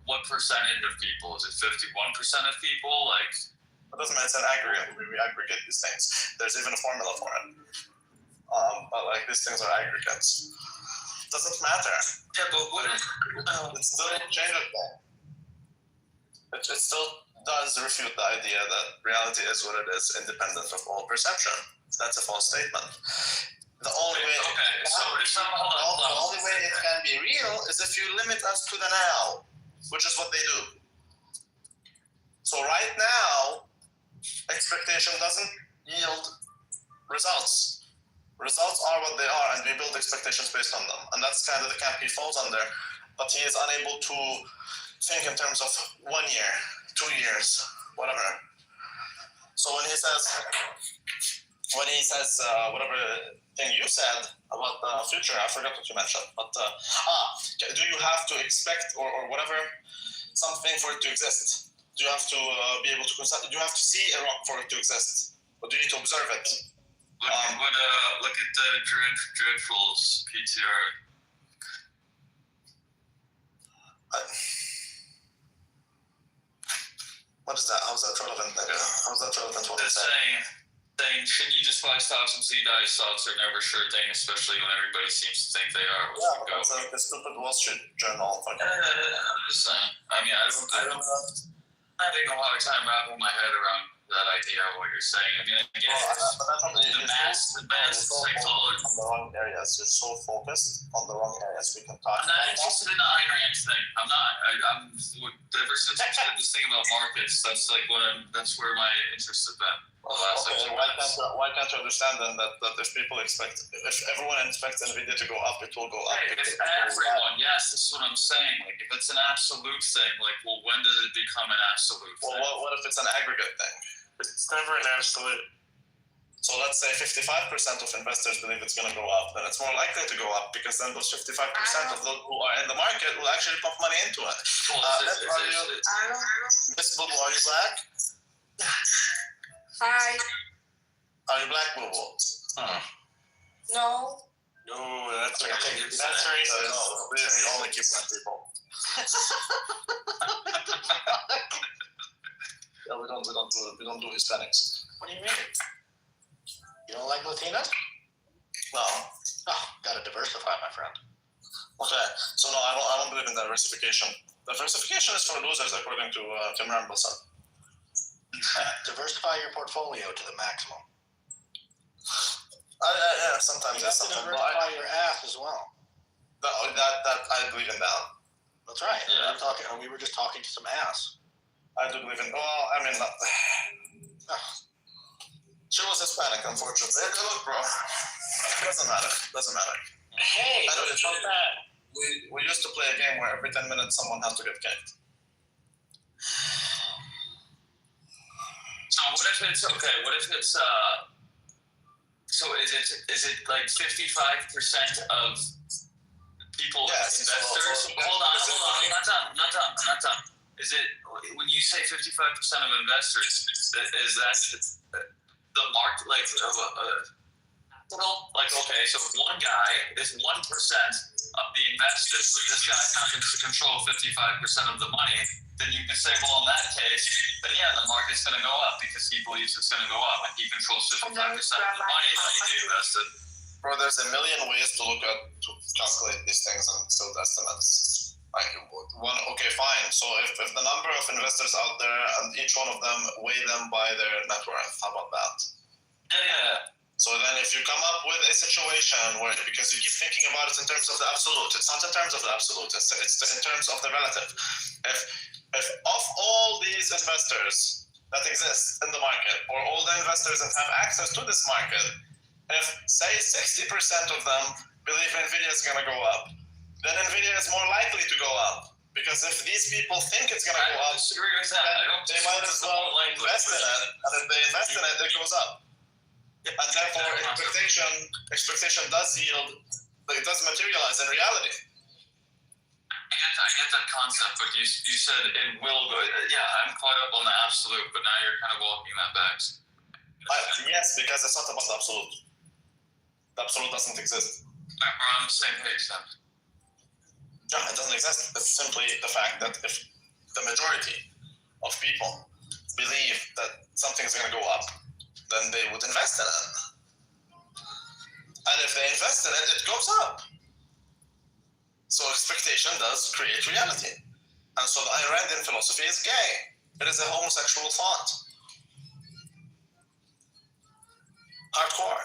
S7: what percentage of people? Is it 51% of people? Like,
S3: it doesn't matter. It's an aggregate. We aggregate these things. There's even a formula for it. But like these things are aggregates. Doesn't matter.
S7: Yeah, but what?
S3: It still changes thing. It still does refute the idea that reality is what it is, independent of all perception. That's a false statement. The only way it can be real is if you limit us to the now, which is what they do. So right now, expectation doesn't yield results. Results are what they are, and we build expectations based on them. And that's kind of the camp he falls under. But he is unable to think in terms of 1 year, 2 years, whatever. So when he says whatever thing you said about the future, I forgot what you mentioned. But do you have to expect or whatever something for it to exist? Do you have to be able to do you have to see a rock for it to exist, or do you need to observe it?
S7: Look at the Dreadful's PTR.
S3: What is that? How's that relevant? How's that relevant? What
S7: it's saying, should you despise stocks and see die stocks are never sure thing, especially when everybody seems to think they are.
S3: That's like the stupid Wall Street Journal.
S7: I'm just saying. I mean, I'm having a lot of time wrapping my head around that idea of what you're saying. I mean, again, the mass psychology.
S3: On the wrong areas. You're so focused on the wrong areas. We can talk.
S7: I'm not interested in the Ayn Rand thing. I'm not. Ever since you said this thing about markets, that's like that's where my interest has been.
S3: Okay, why can't you understand then that if everyone expects NVIDIA to go up, it will go up?
S7: Hey, if everyone, yes, this is what I'm saying. Like, if it's an absolute thing, like, well, when does it become an absolute thing?
S3: Well, what if it's an aggregate thing?
S2: It's never an absolute.
S3: So let's say 55% of investors believe it's going to go up, then it's more likely to go up because then those 55% of those who are in the market will actually pump money into it. Miss Boo, are you black?
S8: Hi.
S3: Are you black, Boo Boo?
S8: No.
S2: No, that's racist.
S3: No, we only keep black people. Yeah, we don't do Hispanics.
S6: What do you mean? You don't like Latinas?
S3: No.
S6: Oh, gotta diversify, my friend.
S3: Okay, so no, I don't believe in diversification. Diversification is for losers, according to Tim Rambleson.
S6: Diversify your portfolio to the maximum.
S3: Yeah, sometimes.
S6: You have to diversify your ass as well.
S3: That I believe in that.
S6: That's right. Yeah. We were just talking to some ass.
S3: I do believe in. Well, I mean, she was Hispanic, unfortunately. Hey, look, bro. Doesn't matter.
S2: Hey,
S3: it's not bad. We used to play a game where every 10 minutes someone has to get kicked.
S7: So what if it's okay? What if it's So is it like 55% of people, investors? Hold on, not done. Is it when you say 55% of investors? is that the market, like, okay, so if one guy is 1% of the investors, but this guy happens to control 55% of the money, then you can say, well, in that case, then yeah, the market's going to go up because he believes it's going to go up, and he controls 55% of the money that he invested.
S3: Bro, there's a million ways to calculate these things and build estimates. Like, okay, fine. So if the number of investors out there and each one of them weigh them by their net worth, how about that?
S7: Yeah.
S3: So then if you come up with a situation where, because you keep thinking about it in terms of the absolute, it's not in terms of the absolute, it's in terms of the relative. If of all these investors that exist in the market, or all the investors that have access to this market, if, say, 60% of them believe NVIDIA is going to go up, then NVIDIA is more likely to go up. Because if these people think it's going to go up, then they might as well invest in it. And if they invest in it, it goes up. And therefore, expectation does yield, it does materialize in reality.
S7: I get that concept, but you said it will go. Yeah, I'm caught up on the absolute, but now you're kind of walking that back.
S3: Yes, because it's not about the absolute. The absolute doesn't exist.
S7: We're on the same page then.
S3: Yeah, it doesn't exist. It's simply the fact that if the majority of people believe that something is going to go up, then they would invest in it. And if they invest in it, it goes up. So expectation does create reality. And so the Ayn Randian philosophy is gay. It is a homosexual thought. Hardcore.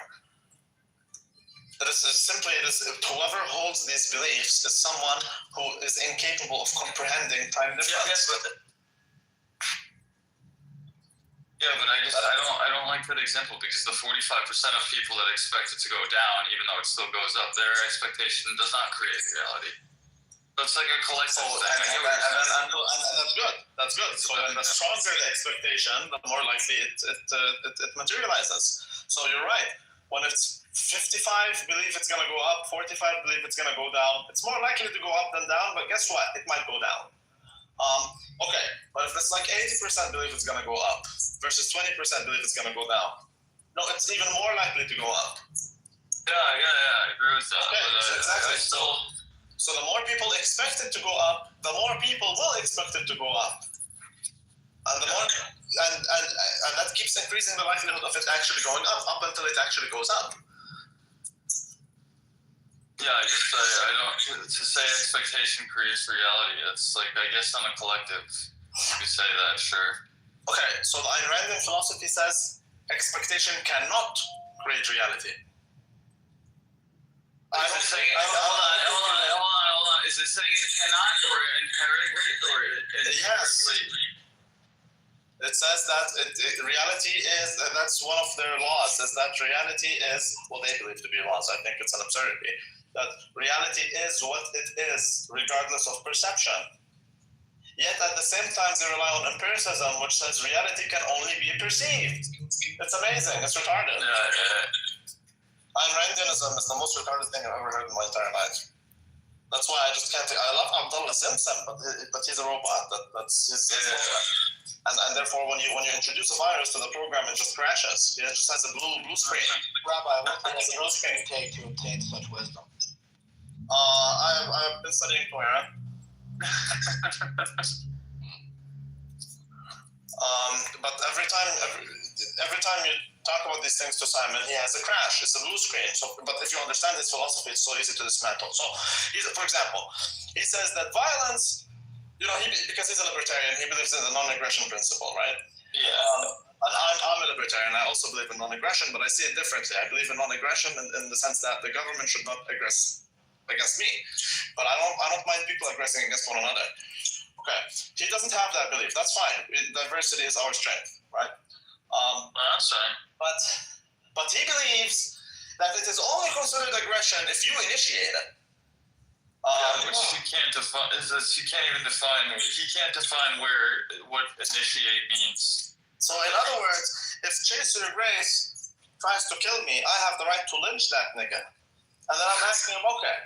S3: It is whoever holds these beliefs is someone who is incapable of comprehending time difference.
S7: Yeah, but I don't like that example, because the 45% of people that expect it to go down, even though it still goes up, their expectation does not create reality. So it's like a collective thing.
S3: And that's good. So when the stronger the expectation, the more likely it materializes. So you're right. When it's 55 believe it's going to go up, 45 believe it's going to go down, it's more likely to go up than down, but guess what? It might go down. Okay, but if it's like 80% believe it's going to go up versus 20% believe it's going to go down, no, it's even more likely to go up.
S7: Yeah, I agree with that.
S3: Okay,
S7: but
S3: exactly.
S7: I
S3: So the more people expect it to go up, the more people will expect it to go up. And the more, and that keeps increasing the likelihood of it actually going up until it actually goes up.
S7: Yeah, I don't, to say expectation creates reality, it's like, I guess on a collective, you could say that, sure.
S3: Okay, so the Ayn Randian philosophy says expectation cannot create reality.
S7: Hold on. Is it saying it cannot, or inherently, or
S3: yes? It says that reality is, that's one of their laws, is that reality is what they believe to be laws. I think it's an absurdity. That reality is what it is, regardless of perception. Yet at the same time, they rely on empiricism, which says reality can only be perceived. It's amazing. It's retarded. Ayn Randianism is the most retarded thing I've ever heard in my entire life. That's why I just can't. I love Abdullah Simpson, but he's a robot. That's his and therefore, when you introduce a virus to the program, it just crashes. It just has a blue screen.
S6: Rabbi, what does the rose can take to obtain such wisdom?
S3: I've been studying Torah. But every time you talk about these things to Simon, he has a crash. It's a blue screen. So, but if you understand his philosophy, it's so easy to dismantle. So, for example, he says that violence, because he's a libertarian, he believes in the non-aggression principle, right?
S7: Yeah.
S3: I'm a libertarian. I also believe in non-aggression, but I see it differently. I believe in non-aggression in the sense that the government should not aggress against me, but I don't mind people aggressing against one another. Okay, he doesn't have that belief. That's fine. Diversity is our strength, right?
S7: That's fine.
S3: But he believes that it is only considered aggression if you initiate it.
S7: Which you can't define. You can't even define. He can't define what initiate means.
S3: So in other words, if Chase or Grace tries to kill me, I have the right to lynch that nigga. And then I'm asking him, okay,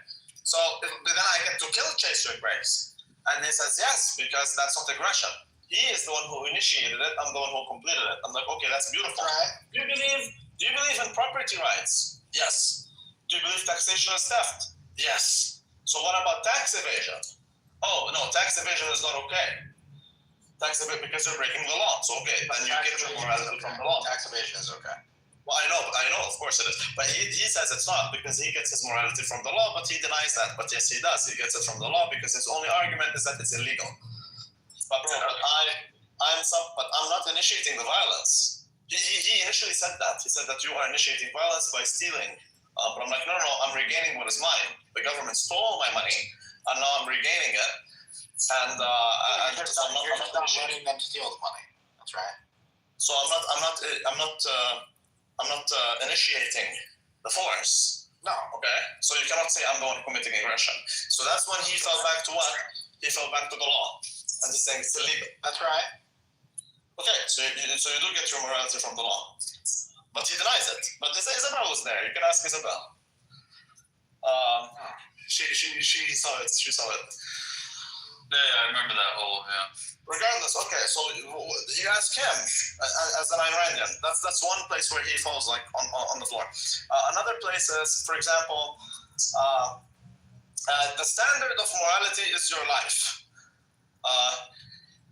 S3: so then I get to kill Chase or Grace. And he says, yes, because that's not aggression. he is the one who initiated it. I'm the one who completed it. I'm like, okay, that's beautiful.
S6: Right.
S3: Do you believe in property rights? Yes. Do you believe taxation is theft? Yes. So what about tax evasion? Oh no, tax evasion is not okay. Tax evasion because you're breaking the law. So okay, then you get your morality from the law.
S6: Tax evasion is okay.
S3: Well, I know, of course it is. But he says it's not because he gets his morality from the law, but he denies that. But yes, he does. He gets it from the law because his only argument is that it's illegal. But bro, but I'm not initiating the violence. He initially said that. He said that you are initiating violence by stealing. But I'm like, no, I'm regaining what is mine. The government stole my money, and now I'm regaining it. And I'm not
S6: letting them steal the money. That's right.
S3: So I'm not initiating the force.
S6: No.
S3: Okay. So you cannot say I'm the one committing aggression. So that's when he fell back to what? He fell back to the law, and he's saying it's illegal.
S6: That's right.
S3: Okay. So you do get your morality from the law, but he denies it. But Isabel was there. You can ask Isabel. She saw it. She saw it.
S7: Yeah, I remember that whole,
S3: Regardless, okay, so you ask him as an Iranian. That's one place where he falls like on the floor. Another place is, for example, the standard of morality is your life.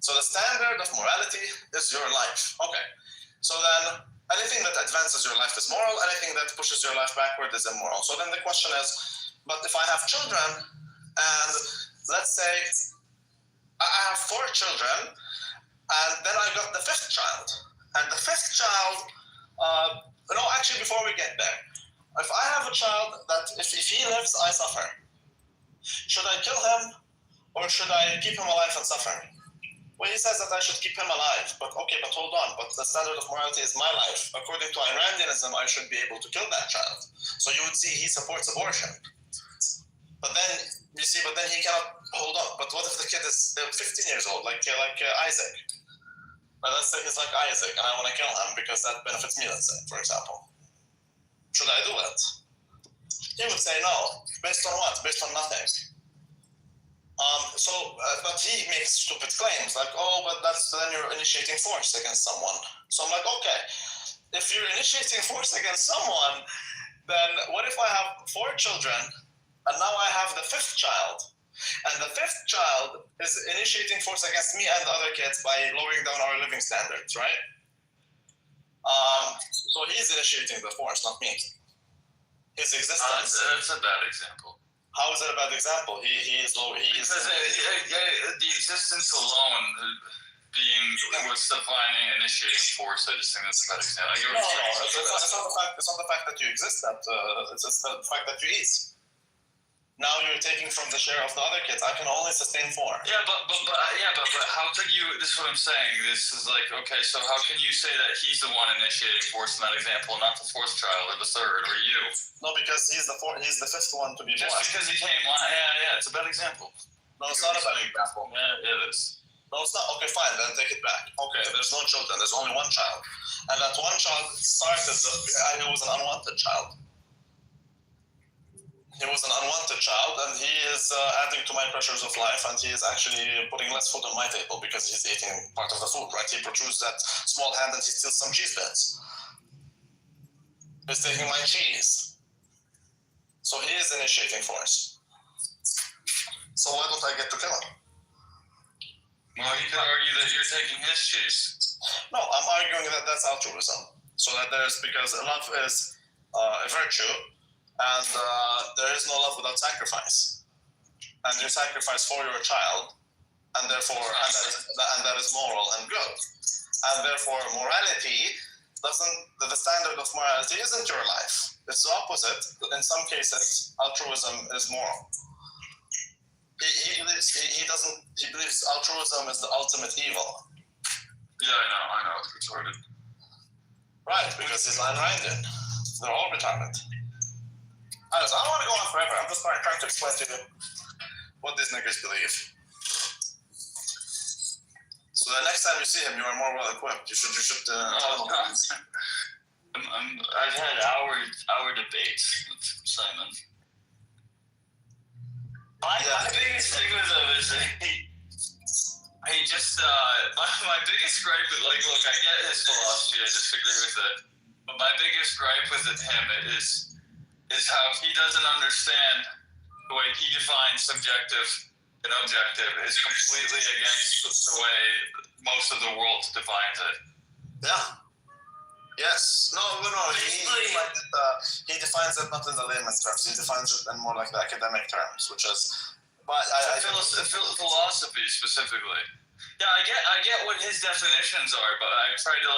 S3: So the standard of morality is your life. Okay, so then anything that advances your life is moral. Anything that pushes your life backward is immoral. So then the question is, but if I have children, and let's say I have 4 children, and then I got the 5th child. And the 5th child, actually before we get there, if I have a child that if he lives, I suffer, should I kill him or should I keep him alive and suffer? Well, he says that I should keep him alive, but okay, but hold on, but the standard of morality is my life. According to Iranianism, I should be able to kill that child. So you would see he supports abortion. But then he cannot hold on. But what if the kid is 15 years old, like Isaac? But let's say he's like Isaac, and I want to kill him because that benefits me, let's say, for example. Should I do it? He would say no. Based on what? Based on nothing. But he makes stupid claims, like, oh, but then you're initiating force against someone. So I'm like, okay, if you're initiating force against someone, then what if I have 4 children, and now I have the 5th child, and the 5th child is initiating force against me and the other kids by lowering down our living standards, right? So he's initiating the force, not me. His existence.
S7: That's a bad example.
S3: How is it a bad example? Because
S7: the existence alone being what's defining initiating force, I just think that's a bad example.
S3: It's not the fact that you exist. It's just the fact that you eat. Now you're taking from the share of the other kids. I can only sustain 4.
S7: Yeah, but how could you? This is what I'm saying. This is like, okay, so how can you say that he's the one initiating force in that example, not the 4th child or the 3rd or you?
S3: No, because he's the 5th one to be born.
S7: Just because he came, yeah, it's a bad example.
S3: No, it's not a bad example.
S7: Yeah, it is.
S3: No, it's not. Okay, fine, then take it back. Okay, there's no children. There's only 1 child, and that 1 child started. It was an unwanted child. He was an unwanted child, and he is adding to my pressures of life, and he is actually putting less food on my table because he's eating part of the food, right? He protrudes that small hand and he steals some cheese bits. He's taking my cheese. So he is initiating force. So why don't I get to kill him?
S7: Well, you could argue that you're taking his cheese.
S3: No, I'm arguing that that's altruism. So that because love is a virtue, and there is no love without sacrifice. And you sacrifice for your child, and therefore, and that is moral and good. And therefore, morality the standard of morality isn't your life. It's the opposite. In some cases, altruism is moral. He believes altruism is the ultimate evil.
S7: Yeah, I know, it's retarded.
S3: Right, because he's Ayn-Randian. They're all retarded. I don't want to go on forever. I'm just trying to explain to you what these niggas believe. So the next time you see him, you are more well equipped. You should tell him.
S7: I've had hour debates with Simon. My biggest thing was He just my biggest gripe with look, I get his philosophy, I disagree with it, but my biggest gripe with him is how he doesn't understand the way he defines subjective and objective is completely against the way most of the world defines it.
S3: Yeah. Yes. No. He defines it not in the layman's terms. He defines it in more like the academic terms, which is. But
S7: philosophy specifically. Yeah, I get what his definitions are, but I try to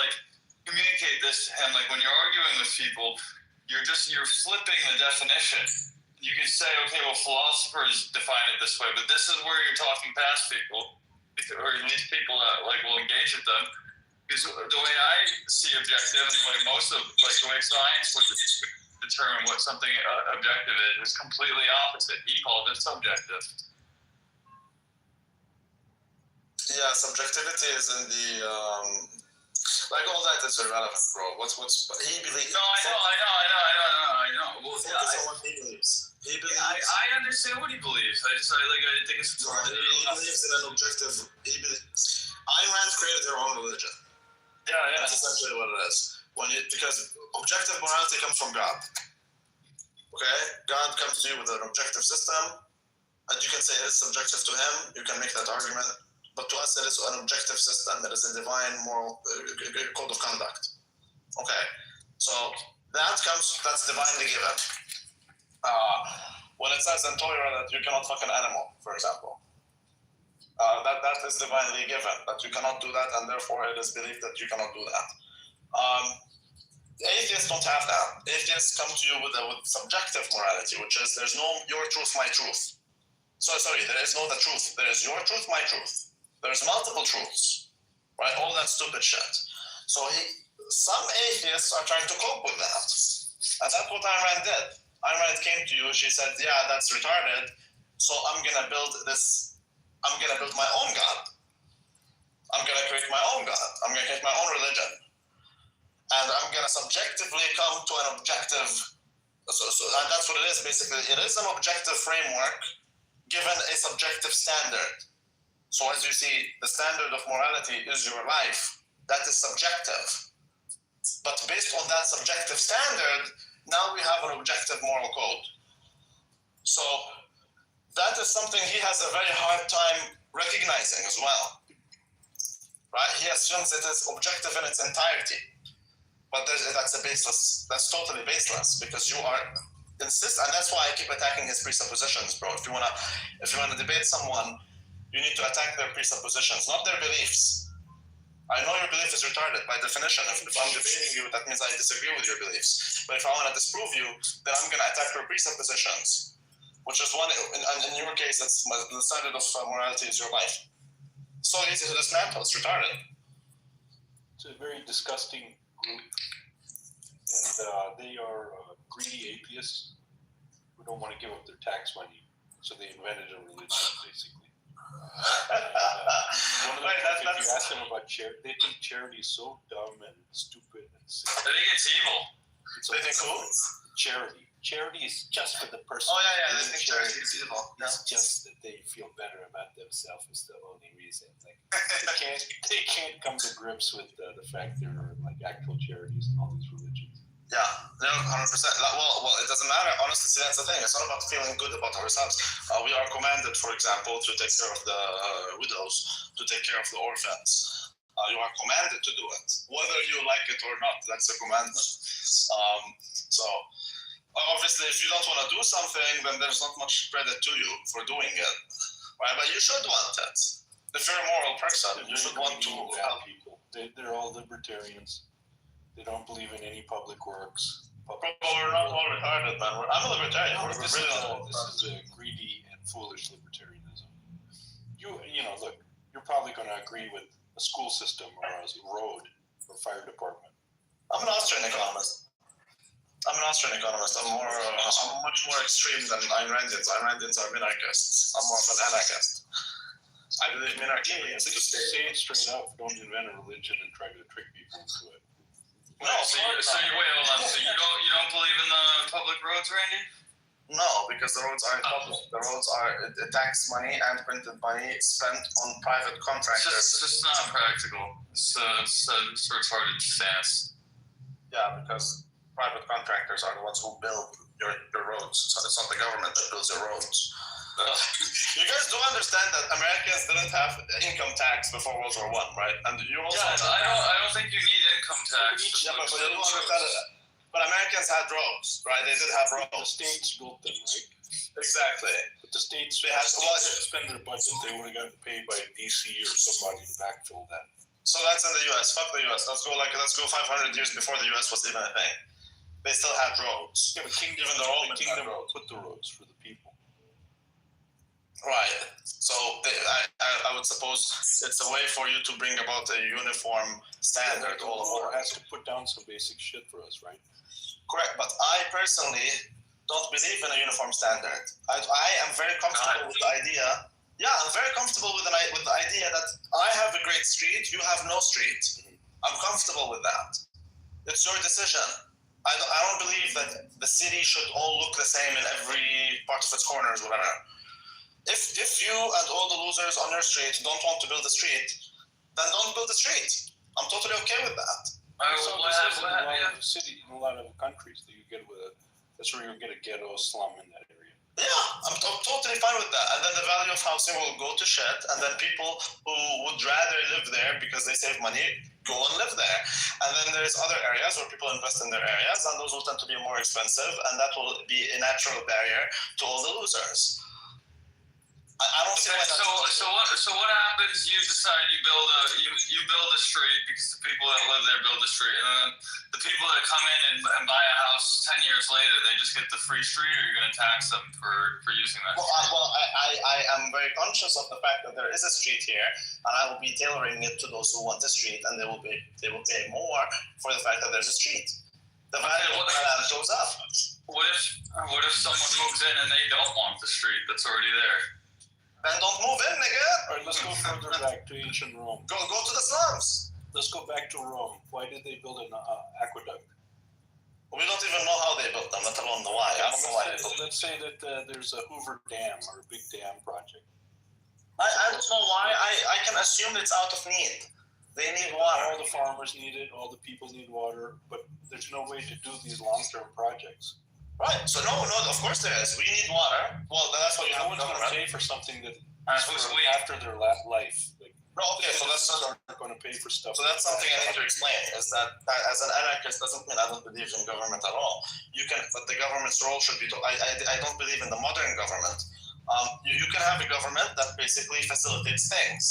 S7: communicate this to him. Like when you're arguing with people, you're flipping the definition. You can say, okay, well, philosophers define it this way, but this is where you're talking past people, or at least people that will engage with them. Because the way I see objective, and the way most of the way science would determine what something objective is completely opposite. He called it subjective.
S3: Yeah, subjectivity is in the all that is irrelevant, bro. What's he believes?
S7: No, I know. Well,
S3: focus on what he believes. He believes.
S7: I understand what he believes. I think it's.
S3: He believes in an objective. Ayn Rand created her own religion.
S7: Yeah.
S3: That's essentially what it is. Because objective morality comes from God. Okay, God comes to you with an objective system, and you can say it is subjective to him. You can make that argument. But to us, it is an objective system. It is a divine moral code of conduct. Okay, so that's divinely given. When it says in Torah that you cannot fuck an animal, for example, that is divinely given. That you cannot do that, and therefore it is believed that you cannot do that. Atheists don't have that. Atheists come to you with subjective morality, which is there's no your truth, my truth. Sorry, there is no the truth. There is your truth, my truth. There's multiple truths, right? All that stupid shit. So some atheists are trying to cope with that. And that's what Ayn Rand did. Ayn Rand came to you, she said, yeah, that's retarded, so I'm going to build my own God. I'm going to create my own God. I'm going to create my own religion. And I'm going to subjectively come to an objective. And that's what it is, basically. It is an objective framework given a subjective standard. So as you see, the standard of morality is your life. That is subjective. But based on that subjective standard, now we have an objective moral code. So that is something he has a very hard time recognizing as well. Right? He assumes it is objective in its entirety. But that's totally baseless, because you are and that's why I keep attacking his presuppositions, bro. If you wanna debate someone, you need to attack their presuppositions, not their beliefs. I know your belief is retarded by definition. If I'm debating you, that means I disagree with your beliefs. But if I want to disprove you, then I'm going to attack your presuppositions, which is one. In your case, that's the standard of morality is your life. So easy to dismantle. It's retarded.
S4: It's a very disgusting group, and they are greedy atheists who don't want to give up their tax money, so they invented a religion, basically. If you ask them about charity, they think charity is so dumb and stupid and sick.
S7: I think it's evil.
S3: They think who?
S4: Charity is just for the person.
S3: Oh yeah, they think charity is evil.
S4: It's just that they feel better about themselves is the only reason. They can't come to grips with the fact there are actual charities in all these religions.
S3: Yeah, no, 100%. Well, it doesn't matter. Honestly, see, that's the thing. It's not about feeling good about ourselves. We are commanded, for example, to take care of the widows, to take care of the orphans. You are commanded to do it, whether you like it or not. That's a commandment. So, obviously, if you don't want to do something, then there's not much credit to you for doing it, right? But you should want it. If you're a moral person, you should want to help
S4: people. They're all libertarians. They don't believe in any public works.
S3: But we're not all retarded, man. I'm a libertarian.
S4: This is a greedy and foolish libertarianism. Look, you're probably going to agree with a school system or a road or fire department.
S3: I'm an Austrian economist. I'm much more extreme than Ayn Randians. Ayn Randians are minarchists. I'm more of an anarchist. I believe minarchy is to
S4: say it straight up. Don't invent a religion and try to trick people into it.
S7: No, so you wait, hold on. So you don't believe in the public roads, Randy?
S3: No, because the roads aren't public. The roads are tax money and printed money spent on private contractors.
S7: It's just not practical. It's retarded stance.
S3: Yeah, because private contractors are the ones who build your roads. So it's not the government that builds your roads. You guys do understand that Americans didn't have income tax before World War I, right? And you also
S7: I don't think you need income tax.
S3: Yeah, but you do understand that. But Americans had roads, right? They did have roads.
S4: The states built them, right?
S3: Exactly.
S4: But the states,
S3: They had
S4: to spend their budget, they would have gotten paid by DC or somebody to backfill that.
S3: So that's in the U.S. Fuck the U.S. Let's go 500 years before the U.S. was even a thing. They still had roads.
S4: Yeah, but Kingdom,
S3: even the Romans had
S4: Kingdom
S3: roads.
S4: put the roads for the people.
S3: Right. So I would suppose it's a way for you to bring about a uniform standard all over.
S4: Has to put down some basic shit for us, right?
S3: Correct. But I personally don't believe in a uniform standard. I am very comfortable with the idea. Yeah, I'm very comfortable with the idea that I have a great street, you have no street. I'm comfortable with that. It's your decision. I don't believe that the city should all look the same in every part of its corners, whatever. If you and all the losers on your street don't want to build a street, then don't build a street. I'm totally okay with that.
S4: So this is in a lot of cities, in a lot of countries that you get that's where you get a ghetto slum in that area.
S3: Yeah, I'm totally fine with that. And then the value of housing will go to shit, and then people who would rather live there because they save money go and live there. And then there's other areas where people invest in their areas, and those will tend to be more expensive, and that will be a natural barrier to all the losers. I don't see why that's
S7: so what happens? You decide you build a street because the people that live there build a street, and then the people that come in and buy a house 10 years later, they just get the free street, or you're going to tax them for using that?
S3: I am very conscious of the fact that there is a street here, and I will be tailoring it to those who want the street, and they will pay more for the fact that there's a street. The value of the land goes up.
S7: What if someone moves in and they don't want the street that's already there?
S3: Then don't move in, nigga.
S4: All right, let's go further back to ancient Rome.
S3: Go to the slums.
S4: Let's go back to Rome. Why did they build an aqueduct?
S3: We don't even know how they built them, let alone the why. I don't know why they built them.
S4: Let's say that there's a Hoover Dam or a big dam project.
S3: I don't know why. I can assume it's out of need. They need water.
S4: All the farmers need it. All the people need water. But there's no way to do these long-term projects.
S3: Right. So no, of course there is. We need water. Well, that's what you
S4: no
S3: have.
S4: one's going to pay for something that after their life. Like,
S3: no, okay. So that's
S4: not going to pay for stuff.
S3: So that's something I need to explain. Is that as an anarchist doesn't mean I don't believe in government at all. But the government's role should be to. I don't believe in the modern government. You can have a government that basically facilitates things.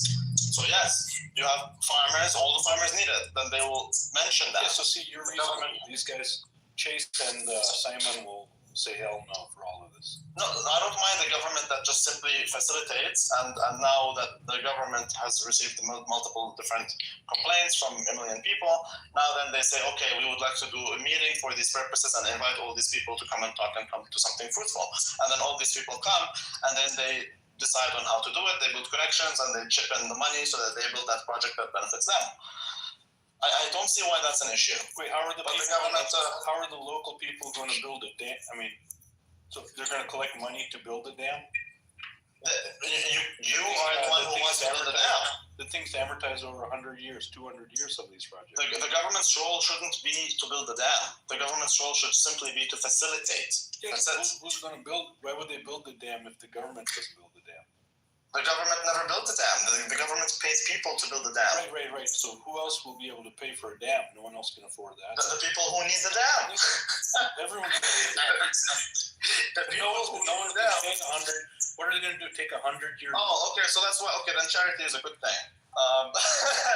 S3: So yes, you have farmers. All the farmers need it. Then they will mention that.
S4: Yeah, so see, your reason, these guys. Chase and Simon will say hell no for all of this.
S3: No, I don't mind the government that just simply facilitates, and now that the government has received multiple different complaints from a million people, now then they say, okay, we would like to do a meeting for these purposes and invite all these people to come and talk and come to something fruitful. And then all these people come, and then they decide on how to do it, they build connections, and they chip in the money so that they build that project that benefits them. I don't see why that's an issue.
S4: Wait, how are the local people going to build a dam? I mean, so they're going to collect money to build a dam?
S3: You are the one who wants to build a dam.
S4: The thing's amortized over 100 years, 200 years, some of these projects.
S3: The government's role shouldn't be to build a dam. The government's role should simply be to facilitate.
S4: Yeah, who's going to build? Why would they build the dam if the government doesn't build the dam?
S3: The government never built a dam. The government pays people to build a dam.
S4: Right. So who else will be able to pay for a dam? No one else can afford that.
S3: The people who need the dam.
S4: Everyone can afford that. No one can take 100. What are they going to do? Take 100 years?
S3: Oh, okay. So that's why. Okay, then charity is a good thing.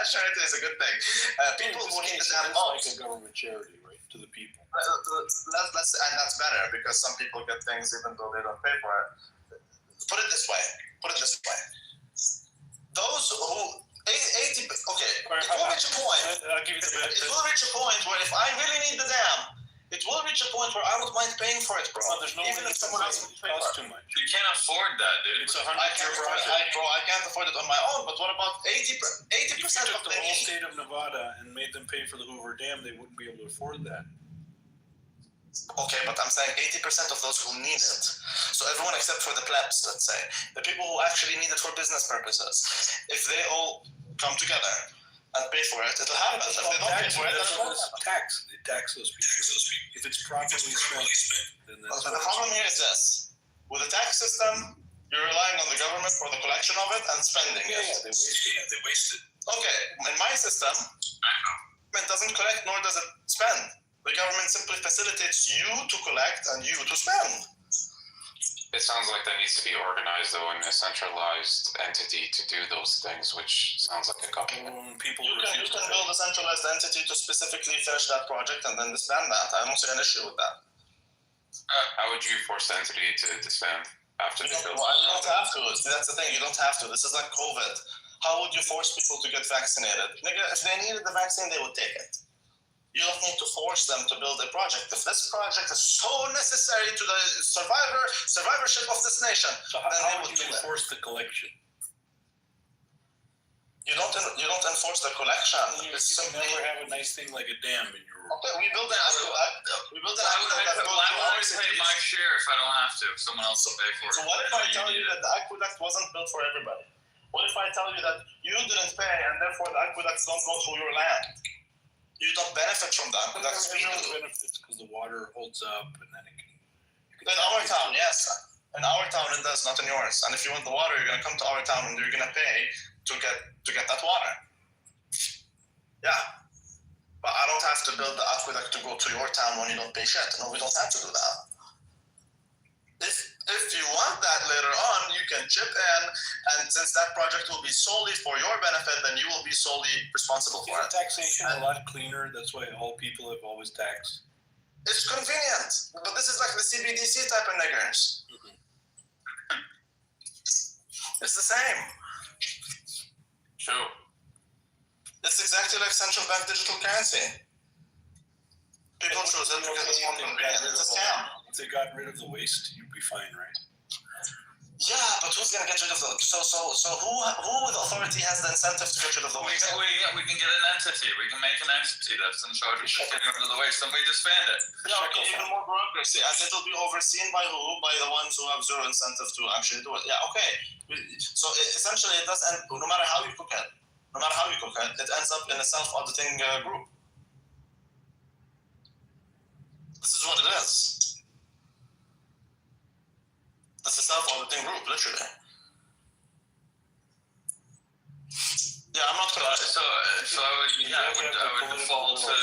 S3: Charity is a good thing. People who need the dam most.
S4: It's like a government charity, right, to the people.
S3: And that's better because some people get things even though they don't pay for it. Put it this way. Those who 80. Okay. It will reach a point.
S4: I'll give you the
S3: It will reach a point where if I really need the dam, it will reach a point where I would mind paying for it, bro.
S4: There's no
S3: even if someone else would pay for it.
S4: Too much.
S7: You can't afford that, dude.
S4: It's 100-year project.
S3: I can't afford it on my own. But what about 80%
S4: if you took
S3: of
S4: the whole state of Nevada and made them pay for the Hoover Dam, they wouldn't be able to afford that.
S3: Okay, but I'm saying 80% of those who need it. So everyone except for the plebs, let's say, the people who actually need it for business purposes, if they all come together and pay for it, it'll happen. If they don't pay for it, then it won't happen.
S4: They tax those people. If it's properly spent, then that's
S3: But the problem here is this: with the tax system, you're relying on the government for the collection of it and spending it.
S4: Yeah, they waste it.
S3: Okay, in my system, it doesn't collect nor does it spend. The government simply facilitates you to collect and you to spend.
S15: It sounds like that needs to be organized, though, in a centralized entity to do those things, which sounds like a government.
S3: You can build a centralized entity to specifically finish that project and then disband that. I don't see an issue with that.
S15: How would you force the entity to disband after they build?
S3: Well, you don't have to. That's the thing. You don't have to. This is like COVID. How would you force people to get vaccinated? Nigga, if they needed the vaccine, they would take it. You don't need to force them to build a project. If this project is so necessary to the survivorship of this nation,
S4: so
S3: then
S4: how
S3: they
S4: would
S3: would
S4: you
S3: do it.
S4: enforce the collection?
S3: You don't enforce the collection.
S4: You never have a nice thing like a dam in your room.
S3: Okay, we build an aqueduct.
S7: I would always pay my share if I don't have to. If someone else will pay for it.
S3: So what if I tell you that the aqueduct wasn't built for everybody? What if I tell you that you didn't pay and therefore the aqueducts don't go through your land? You don't benefit from the aqueducts. We do.
S4: Benefits because the water holds up and then it can.
S3: In our town, yes. In our town it does, not in yours. And if you want the water, you're gonna come to our town and you're gonna pay to get that water. Yeah. But I don't have to build the aqueduct to go to your town when you don't pay shit. No, we don't have to do that. If you want that later on, you can chip in, and since that project will be solely for your benefit, then you will be solely responsible for it.
S4: Taxation a lot cleaner. That's why all people have always taxed.
S3: It's convenient, but this is like the CBDC type of niggers. It's the same.
S15: True.
S3: It's exactly like central bank digital currency. People choose it because it's more convenient. It's a scam.
S4: If they got rid of the waste, you'd be fine, right?
S3: Yeah, but who's gonna get rid of the? So who with authority has the incentive to get rid of the waste?
S7: We can get an entity. We can make an entity that's in charge of getting rid of the waste, and we disband it.
S3: Yeah, even more bureaucracy, and it'll be overseen by who? By the ones who have zero incentive to actually do it. Yeah, okay. So essentially, it does end. No matter how you cook it, it ends up in a self-auditing group. This is what it is. It's a self-auditing group, literally. Yeah, I'm not gonna.
S7: So I would default to.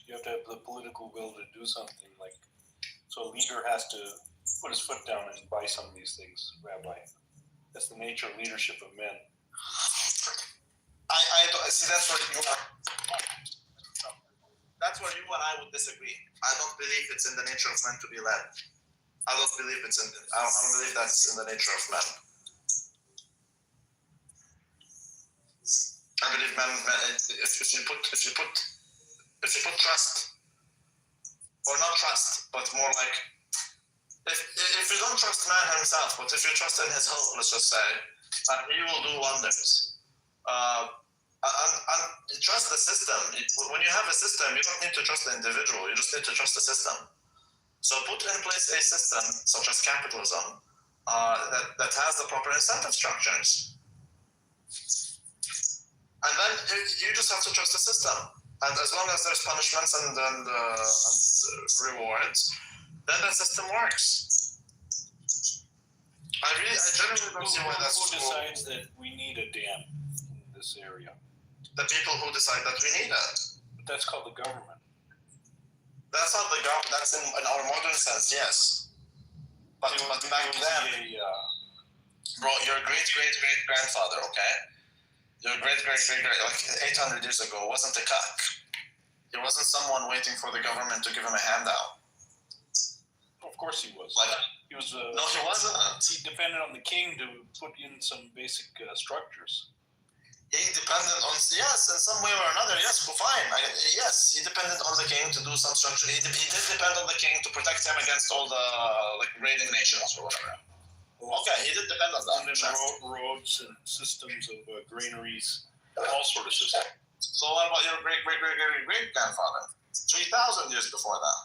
S4: You have to have the political will to do something like. So a leader has to put his foot down and buy some of these things, Rabbi. That's the nature of leadership of men.
S3: I don't see. That's where you are. That's where you and I would disagree. I don't believe it's in the nature of men to be led. I don't believe I don't believe that's in the nature of men. I believe men if you put trust, or not trust, but more like if you don't trust man himself, but if you trust in his hope, let's just say, he will do wonders. And trust the system. When you have a system, you don't need to trust the individual. You just need to trust the system. So put in place a system such as capitalism that has the proper incentive structures. And then you just have to trust the system. And as long as there's punishments and rewards, then the system works. I generally don't see why that's
S4: Who decides that we need a dam in this area?
S3: The people who decide that we need it.
S4: But that's called the government.
S3: That's not the government. That's in our modern sense, yes. But back then, bro, your great-great-great-grandfather, okay? Your great-great-great, like 800 years ago, wasn't a cuck. He wasn't someone waiting for the government to give him a handout.
S4: Of course he was.
S3: Like,
S4: he was.
S3: No, he wasn't.
S4: He depended on the king to put in some basic structures.
S3: He depended on, yes, in some way or another, yes, fine. Yes, he depended on the king to do some structure. He did depend on the king to protect him against all the raiding nations or whatever. Okay, he did depend on that.
S4: And then roads and systems of granaries, all sort of systems.
S3: So what about your great-great-great-great-grandfather? 3,000 years before that.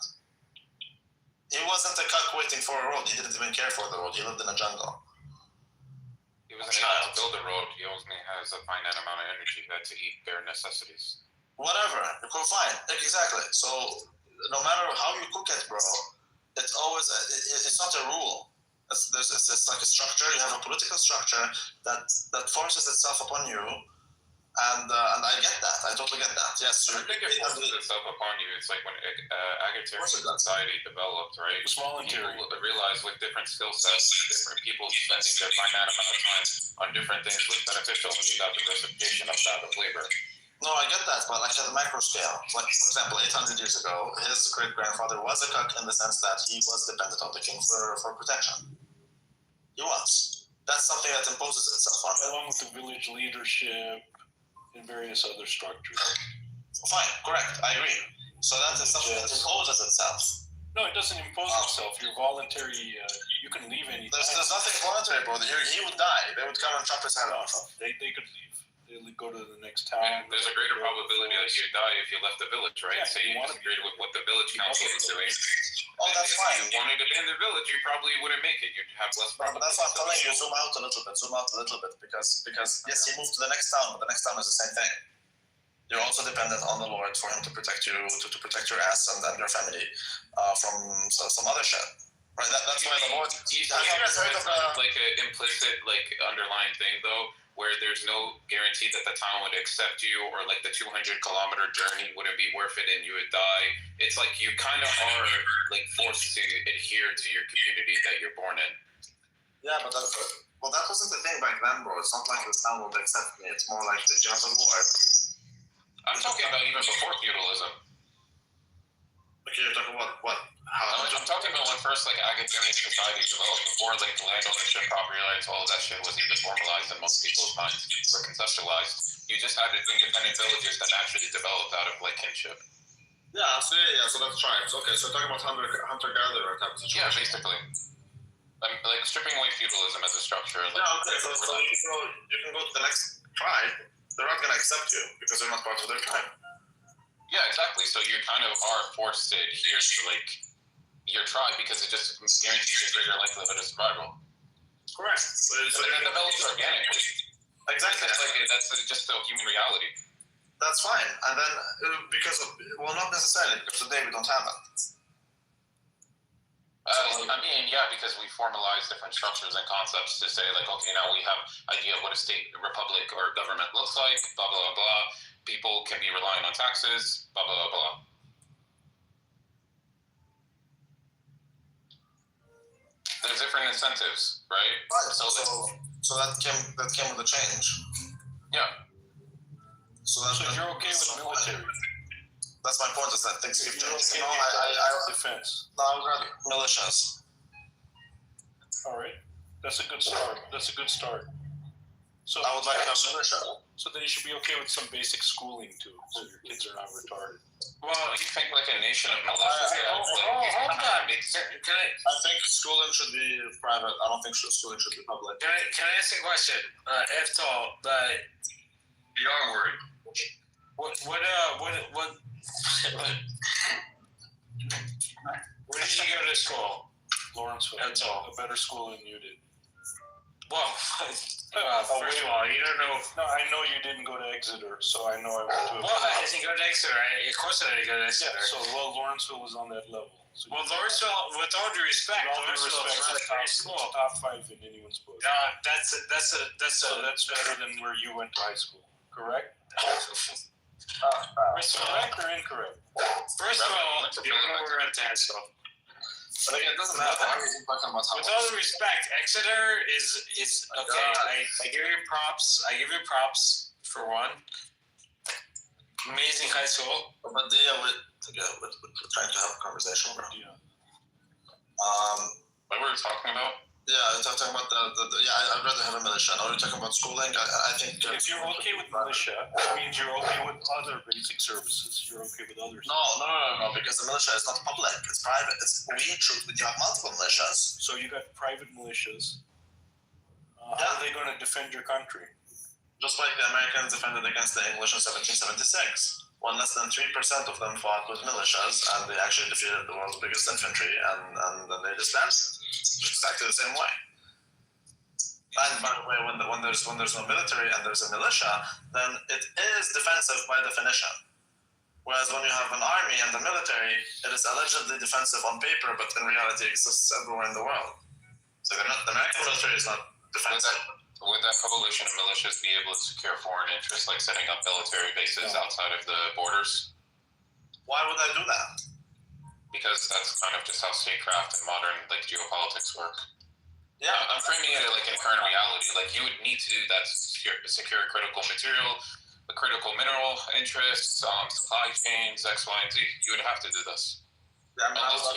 S3: He wasn't a cock waiting for a road. He didn't even care for the road. He lived in a jungle.
S15: He wasn't able to build a road. He only has a finite amount of energy that to eat bare necessities.
S3: Whatever. Cool, fine. Exactly. So no matter how you cook it, bro, it's always it's not a rule. It's like a structure. You have a political structure that forces itself upon you, and I get that. I totally get that. Yes,
S15: I think it forces itself upon you. It's like when agrarian society developed, right? People realize with different skill sets, different people spending their finite amount of time on different things was beneficial when you got diversification of that of labor.
S3: No, I get that, but like at the macro scale, like for example, 800 years ago, his great-grandfather was a cook in the sense that he was dependent on the king for protection. He was. That's something that imposes itself on him.
S4: Along with the village leadership and various other structures.
S3: Fine, correct, I agree. So that is something that imposes itself.
S4: No, it doesn't impose itself. You're voluntary. You can leave anytime.
S3: There's nothing voluntary, bro. He would die. They would come and chop his head off.
S4: They could leave. They'll go to the next town.
S15: And there's a greater probability that you'd die if you left the village, right? So you disagreed with what the village council was doing.
S3: Oh, that's fine.
S15: If you wanted to be in the village, you probably wouldn't make it. You'd have less
S3: But that's what I'm telling you. Zoom out a little bit, because yes, he moved to the next town, but the next town is the same thing. You're also dependent on the Lord for him to protect you, to protect your ass and your family from some other shit. Right? That's why the Lord.
S15: Like an implicit, like underlying thing, though, where there's no guarantee that the town would accept you, or like the 200-kilometer journey wouldn't be worth it and you would die. It's like you kind of are like forced to adhere to your community that you're born in.
S3: Yeah, but that wasn't the thing back then, bro. It's not like the town would accept me. It's more like you have a war.
S15: I'm talking about even before feudalism.
S3: Okay, you're talking about what?
S15: I'm talking about when first like agrarian society developed, before like land ownership, property rights, all of that shit was even formalized in most people's minds or conceptualized. You just had independent villages that naturally developed out of like kinship.
S3: Yeah, so that's tribes. Okay, so talking about hunter-gatherer type of situation.
S15: Yeah, basically. Like stripping away feudalism as a structure. Like,
S3: yeah, okay, so you can go to the next tribe. They're not going to accept you because you're not part of their tribe.
S15: Yeah, exactly. So you kind of are forced to adhere to like your tribe because it just guarantees a greater likelihood of survival.
S3: Correct. So
S15: it develops organically.
S3: Exactly.
S15: That's just the human reality.
S3: That's fine. And then not necessarily, because today we don't have that.
S15: Because we formalize different structures and concepts to say like, okay, now we have idea of what a state, republic, or government looks like, blah, blah, blah, blah. People can be relying on taxes, blah, blah, blah, blah. There's different incentives, right?
S3: So that came with the change.
S15: Yeah.
S4: So you're okay with military?
S3: That's my point, is that things keep changing.
S4: Defense.
S3: No, I would rather militias.
S4: All right. That's a good start. So
S3: I would like to have militia.
S4: So then you should be okay with some basic schooling too, so your kids are not retarded.
S15: Well, you think like a nation of militias.
S10: Hold on.
S3: I think schooling should be private. I don't think schooling should be public.
S10: Can I ask a question? Eftol, the
S7: R word.
S10: What where did you go to school?
S4: Lawrenceville.
S10: That's all.
S4: A better school than you did.
S10: Well, first of all, you don't know.
S4: No, I know you didn't go to Exeter, so I know I went to.
S10: Well, I didn't go to Exeter. Of course, I didn't go to Exeter.
S4: Yeah, Lawrenceville was on that level. So
S10: Lawrenceville, with all due respect, Lawrenceville is not a very school.
S4: Top 5 in anyone's book.
S10: That's
S4: better than where you went to high school, correct? Correct or incorrect?
S10: First of all, you don't know where we went to high school.
S3: But again, it doesn't matter.
S10: With all due respect, Exeter is okay. I give you props. I for one. Amazing high school.
S3: But we're trying to have a conversation, bro.
S4: Yeah.
S15: What were we talking about?
S3: Yeah, I'm talking about I'd rather have a militia. Now we're talking about schooling. I think
S4: if you're okay with militia, that means you're okay with other basic services. You're okay with others.
S3: No, because the militia is not public. It's private. You have multiple militias.
S4: So you got private militias. How are they going to defend your country?
S3: Just like the Americans defended against the English in 1776. when less than 3% of them fought with militias, and they actually defeated the world's biggest infantry, and then they disbanded it. Exactly the same way. And by the way, when there's no military and there's a militia, then it is defensive by definition. Whereas when you have an army and the military, it is allegedly defensive on paper, but in reality exists everywhere in the world. So the American military is not defensive.
S15: Would that coalition of militias be able to secure foreign interests, like setting up military bases outside of the borders?
S3: Why would I do that?
S15: Because that's kind of just how statecraft and modern geopolitics work.
S3: Yeah,
S15: I'm framing it like in current reality. Like you would need to do that to secure critical material, the critical mineral interests, supply chains, X, Y, and Z. You would have to do this.
S3: Yeah,
S15: otherwise,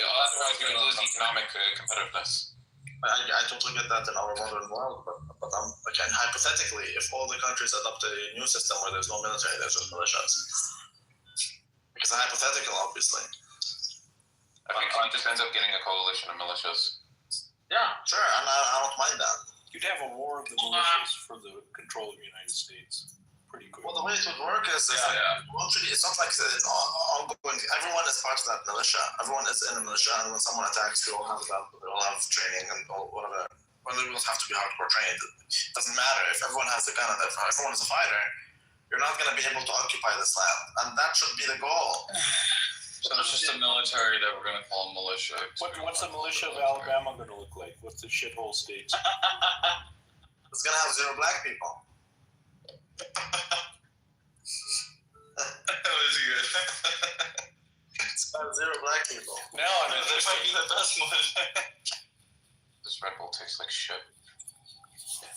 S15: you would lose economic competitiveness.
S3: I totally get that in our modern world, but again, hypothetically, if all the countries adopt a new system where there's no military, there's just militias. Because hypothetical, obviously.
S15: I think it just ends up getting a coalition of militias.
S3: Yeah, sure, and I don't mind that.
S4: You'd have a war of the militias for the control of the United States. Pretty quick.
S3: Well, the way it would work is it's not like it's ongoing. Everyone is part of that militia. Everyone is in a militia, and when someone attacks, they all have training and whatever. Well, they don't have to be hardcore trained. It doesn't matter. If everyone has a gun and if everyone is a fighter, you're not going to be able to occupy this land, and that should be the goal.
S7: So it's just a military that we're going to call militia.
S4: What's the militia of Alabama going to look like? What's the shithole states?
S3: It's going to have 0 black people.
S7: That was good.
S3: It's got 0 black people.
S4: No, I mean,
S7: that might be the best one.
S15: This Red Bull tastes like shit.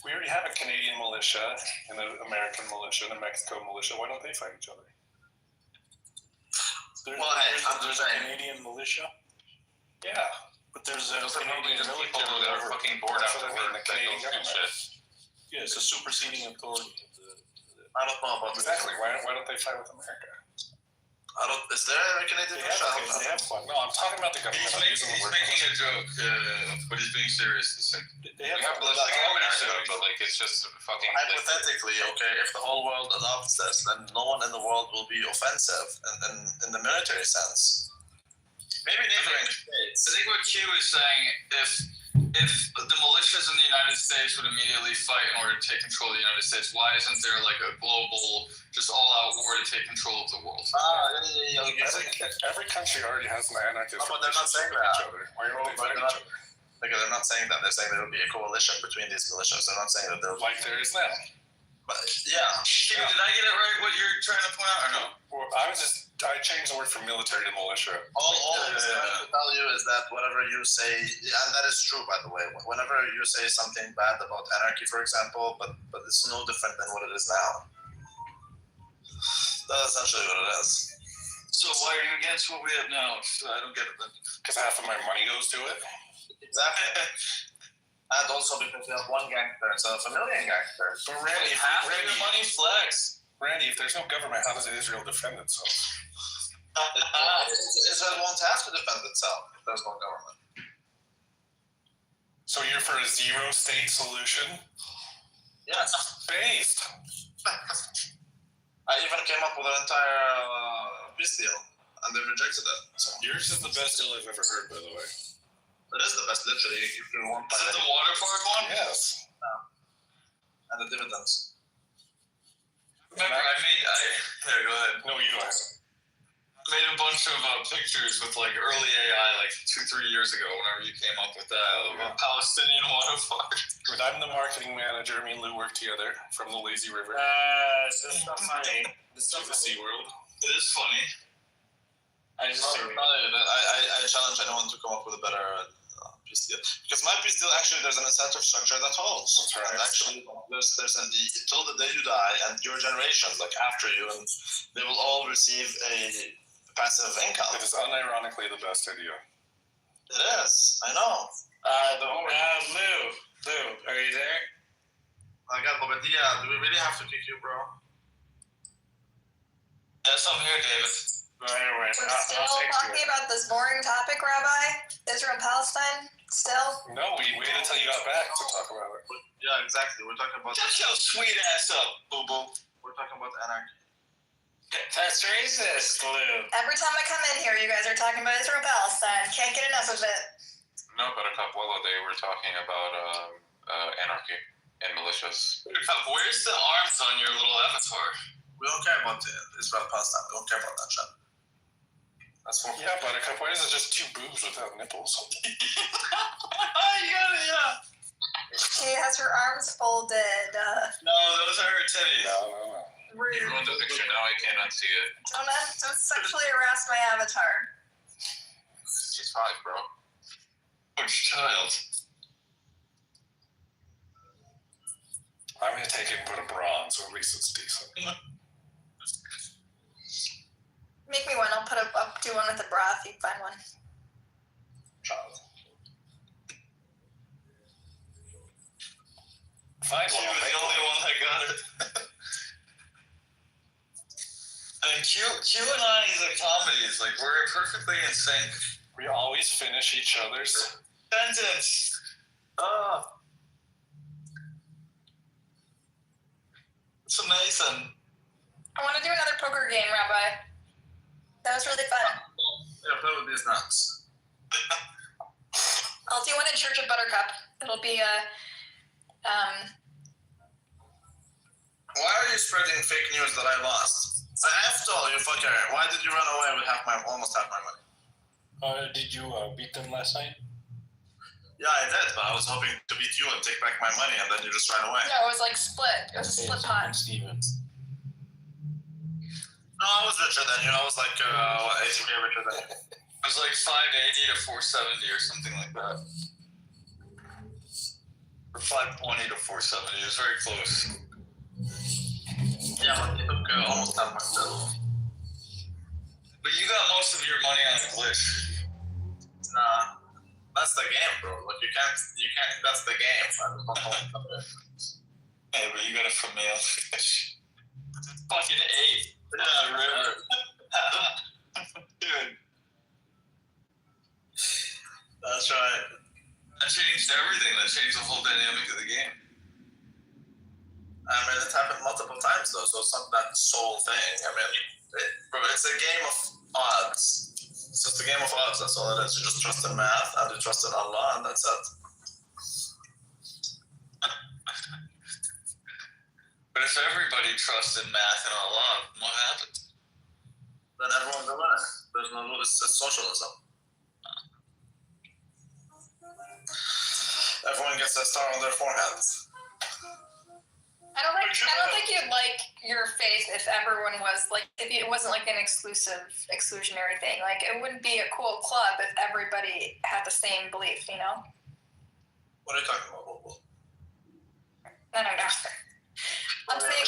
S4: We already have a Canadian militia and an American militia and a Mexico militia. Why don't they fight each other? There's a Canadian militia. Yeah, but there's a Canadian military
S15: that are fucking bored after
S4: the Canadian government.
S15: Shit.
S4: Yeah, it's a superseding authority.
S3: I don't know about
S4: exactly. Why don't they fight with America?
S3: Is there a Canadian militia?
S4: They have fun. No, I'm talking about the government.
S7: He's making a joke, but he's being serious.
S4: They have
S15: but it's just fucking.
S3: Hypothetically, okay, if the whole world adopts this, then no one in the world will be offensive in the military sense. Maybe neighboring states.
S7: I think what Q is saying, if the militias in the United States would immediately fight in order to take control of the United States, why isn't there like a global, just all-out war to take control of the world?
S4: Every country already has an anarchist.
S3: But they're not saying that.
S4: Why are they fighting each other?
S3: Because they're not saying that. They're saying there will be a coalition between these militias. They're not saying that there will
S4: like there is now.
S3: But yeah.
S7: Q, did I get it right? What you're trying to point out, or no?
S4: Well, I changed the word from military to militia.
S3: All I'm trying to tell you is that whatever you say, and that is true, by the way, whenever you say something bad about anarchy, for example, but it's no different than what it is now. That's essentially what it is.
S7: So why are you against what we have now? I don't get it then.
S4: Because half of my money goes to it.
S3: Exactly. And also because we have one gangster instead of a million gangsters.
S4: But Randy,
S7: half of your money flex.
S4: Randy, if there's no government, how does Israel defend itself?
S3: Israel won't have to defend itself if there's no government.
S4: So you're for a 0-state solution?
S3: Yes.
S4: Based.
S3: I even came up with an entire peace deal, and they rejected it. So.
S4: Yours is the best deal I've ever heard, by the way.
S3: It is the best, literally. If you want
S7: is it the waterford one?
S4: Yes.
S3: And the dividends.
S7: Remember, there, go ahead.
S4: No, you go ahead.
S7: I made a bunch of pictures with like early AI, like 2-3 years ago, whenever you came up with that, of a Palestinian waterford.
S4: But I'm the marketing manager. Me and Lou work together from the Lazy River.
S10: This is not funny. This is
S4: the SeaWorld.
S7: It is funny.
S3: I challenge anyone to come up with a better peace deal. Because my peace deal, actually, there's an incentive structure that holds.
S4: That's right.
S3: And actually, there's till the day you die, and your generations, like after you, and they will all receive a passive income.
S4: It is unironically the best idea.
S3: It is. I know.
S10: Lou, are you there?
S3: I got Bobadilla. Do we really have to kick you, bro?
S7: Yes, I'm here, David.
S11: We're still talking about this boring topic, Rabbi? Israel and Palestine? Still?
S4: No, we waited until you got back to talk about it.
S3: Yeah, exactly. We're talking about...
S7: Shut your sweet ass up, boo-boo.
S3: We're talking about anarchy.
S2: That's racist, Lou.
S11: Every time I come in here, you guys are talking about Israel Palestine. Can't get enough of it.
S15: No, but a Capuela, they were talking about anarchy and militias.
S7: Where's the arms on your little avatar?
S3: We don't care about Israel Palestine. We don't care about that shit. That's what.
S4: Yeah, but a capoeira is just two boobs without nipples.
S7: Yeah.
S11: She has her arms folded.
S7: No, those are her titties.
S4: No.
S11: Rude.
S15: You ruined the picture, now I can't unsee it.
S11: Don't sexually harass my avatar.
S15: She's 5, bro.
S7: Which child?
S4: I'm gonna take it and put a bra on, so at least it's decent.
S11: Make me one. I'll do one with a bra if you find one.
S3: Child.
S4: Find
S7: She
S4: one.
S7: was the only one that got it. And Q and I's a comedies, like we're perfectly in sync.
S4: We always finish each other's.
S7: Sentence. It's amazing.
S11: I want to do another poker game, Rabbi. That was really fun.
S3: Yeah, play with these nuts.
S11: I'll do one in Church of Buttercup. It'll be
S3: Why are you spreading fake news that I lost? I have told you, fucker. Why did you run away with almost half my money?
S4: Did you beat them last night?
S3: Yeah, I did, but I was hoping to beat you and take back my money, and then you just ran away.
S11: no, it was like split. It was a split pot.
S4: Steven.
S3: No, I was richer than you. I was like 80K richer than you.
S7: It was like 580 to 470 or something like that. Or 520 to 470. It was very close.
S3: Yeah, but you took almost half my stuff.
S7: But you got most of your money on a glitch.
S3: Nah, that's the game, bro. Like you can't. That's the game.
S7: Hey, but you got it from male fish. Fucking 8. In the river. Dude.
S3: That's right.
S7: That changed everything. That changed the whole dynamic of the game.
S3: I mean, it happened multiple times though, so it's not that sole thing. I mean, it's a game of odds. It's just a game of odds. That's all it is. You just trust in math and you trust in Allah, and that's it.
S7: But if everybody trusts in math and Allah, what happens?
S3: Then everyone's a winner. There's no rule. It's socialism. Everyone gets a star on their foreheads.
S11: I don't think you'd like your faith if everyone was like, if it wasn't like an exclusionary thing. Like it wouldn't be a cool club if everybody had the same belief, you know?
S3: What are you talking about, Bobo?
S11: I don't know. I'm saying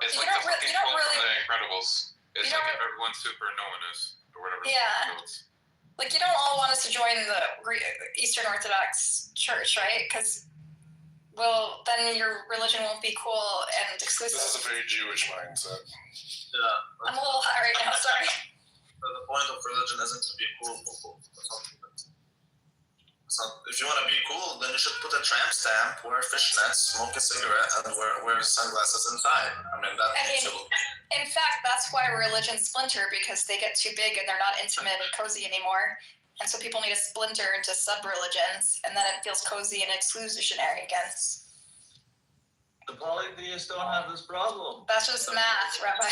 S15: It's
S11: you
S15: like
S11: don't
S15: the fucking
S11: really-
S15: quote from The Incredibles. It's
S11: you
S15: like
S11: don't-
S15: if everyone's super, no one is, or whatever.
S11: Yeah. Like you don't all want us to join the Eastern Orthodox Church, right? Because then your religion won't be cool and exclusive.
S4: This is a very Jewish mindset.
S3: Yeah.
S11: I'm a little high right now. Sorry.
S3: The point of religion isn't to be cool, Bobo. If you want to be cool, then you should put a tramp stamp, wear fishnets, smoke a cigarette, and wear sunglasses inside. I mean, that makes you look.
S11: In fact, that's why religions splinter, because they get too big and they're not intimate and cozy anymore. And so people need to splinter into sub-religions, and then it feels cozy and exclusionary again.
S7: The polytheists don't have this problem.
S11: That's just math, Rabbi.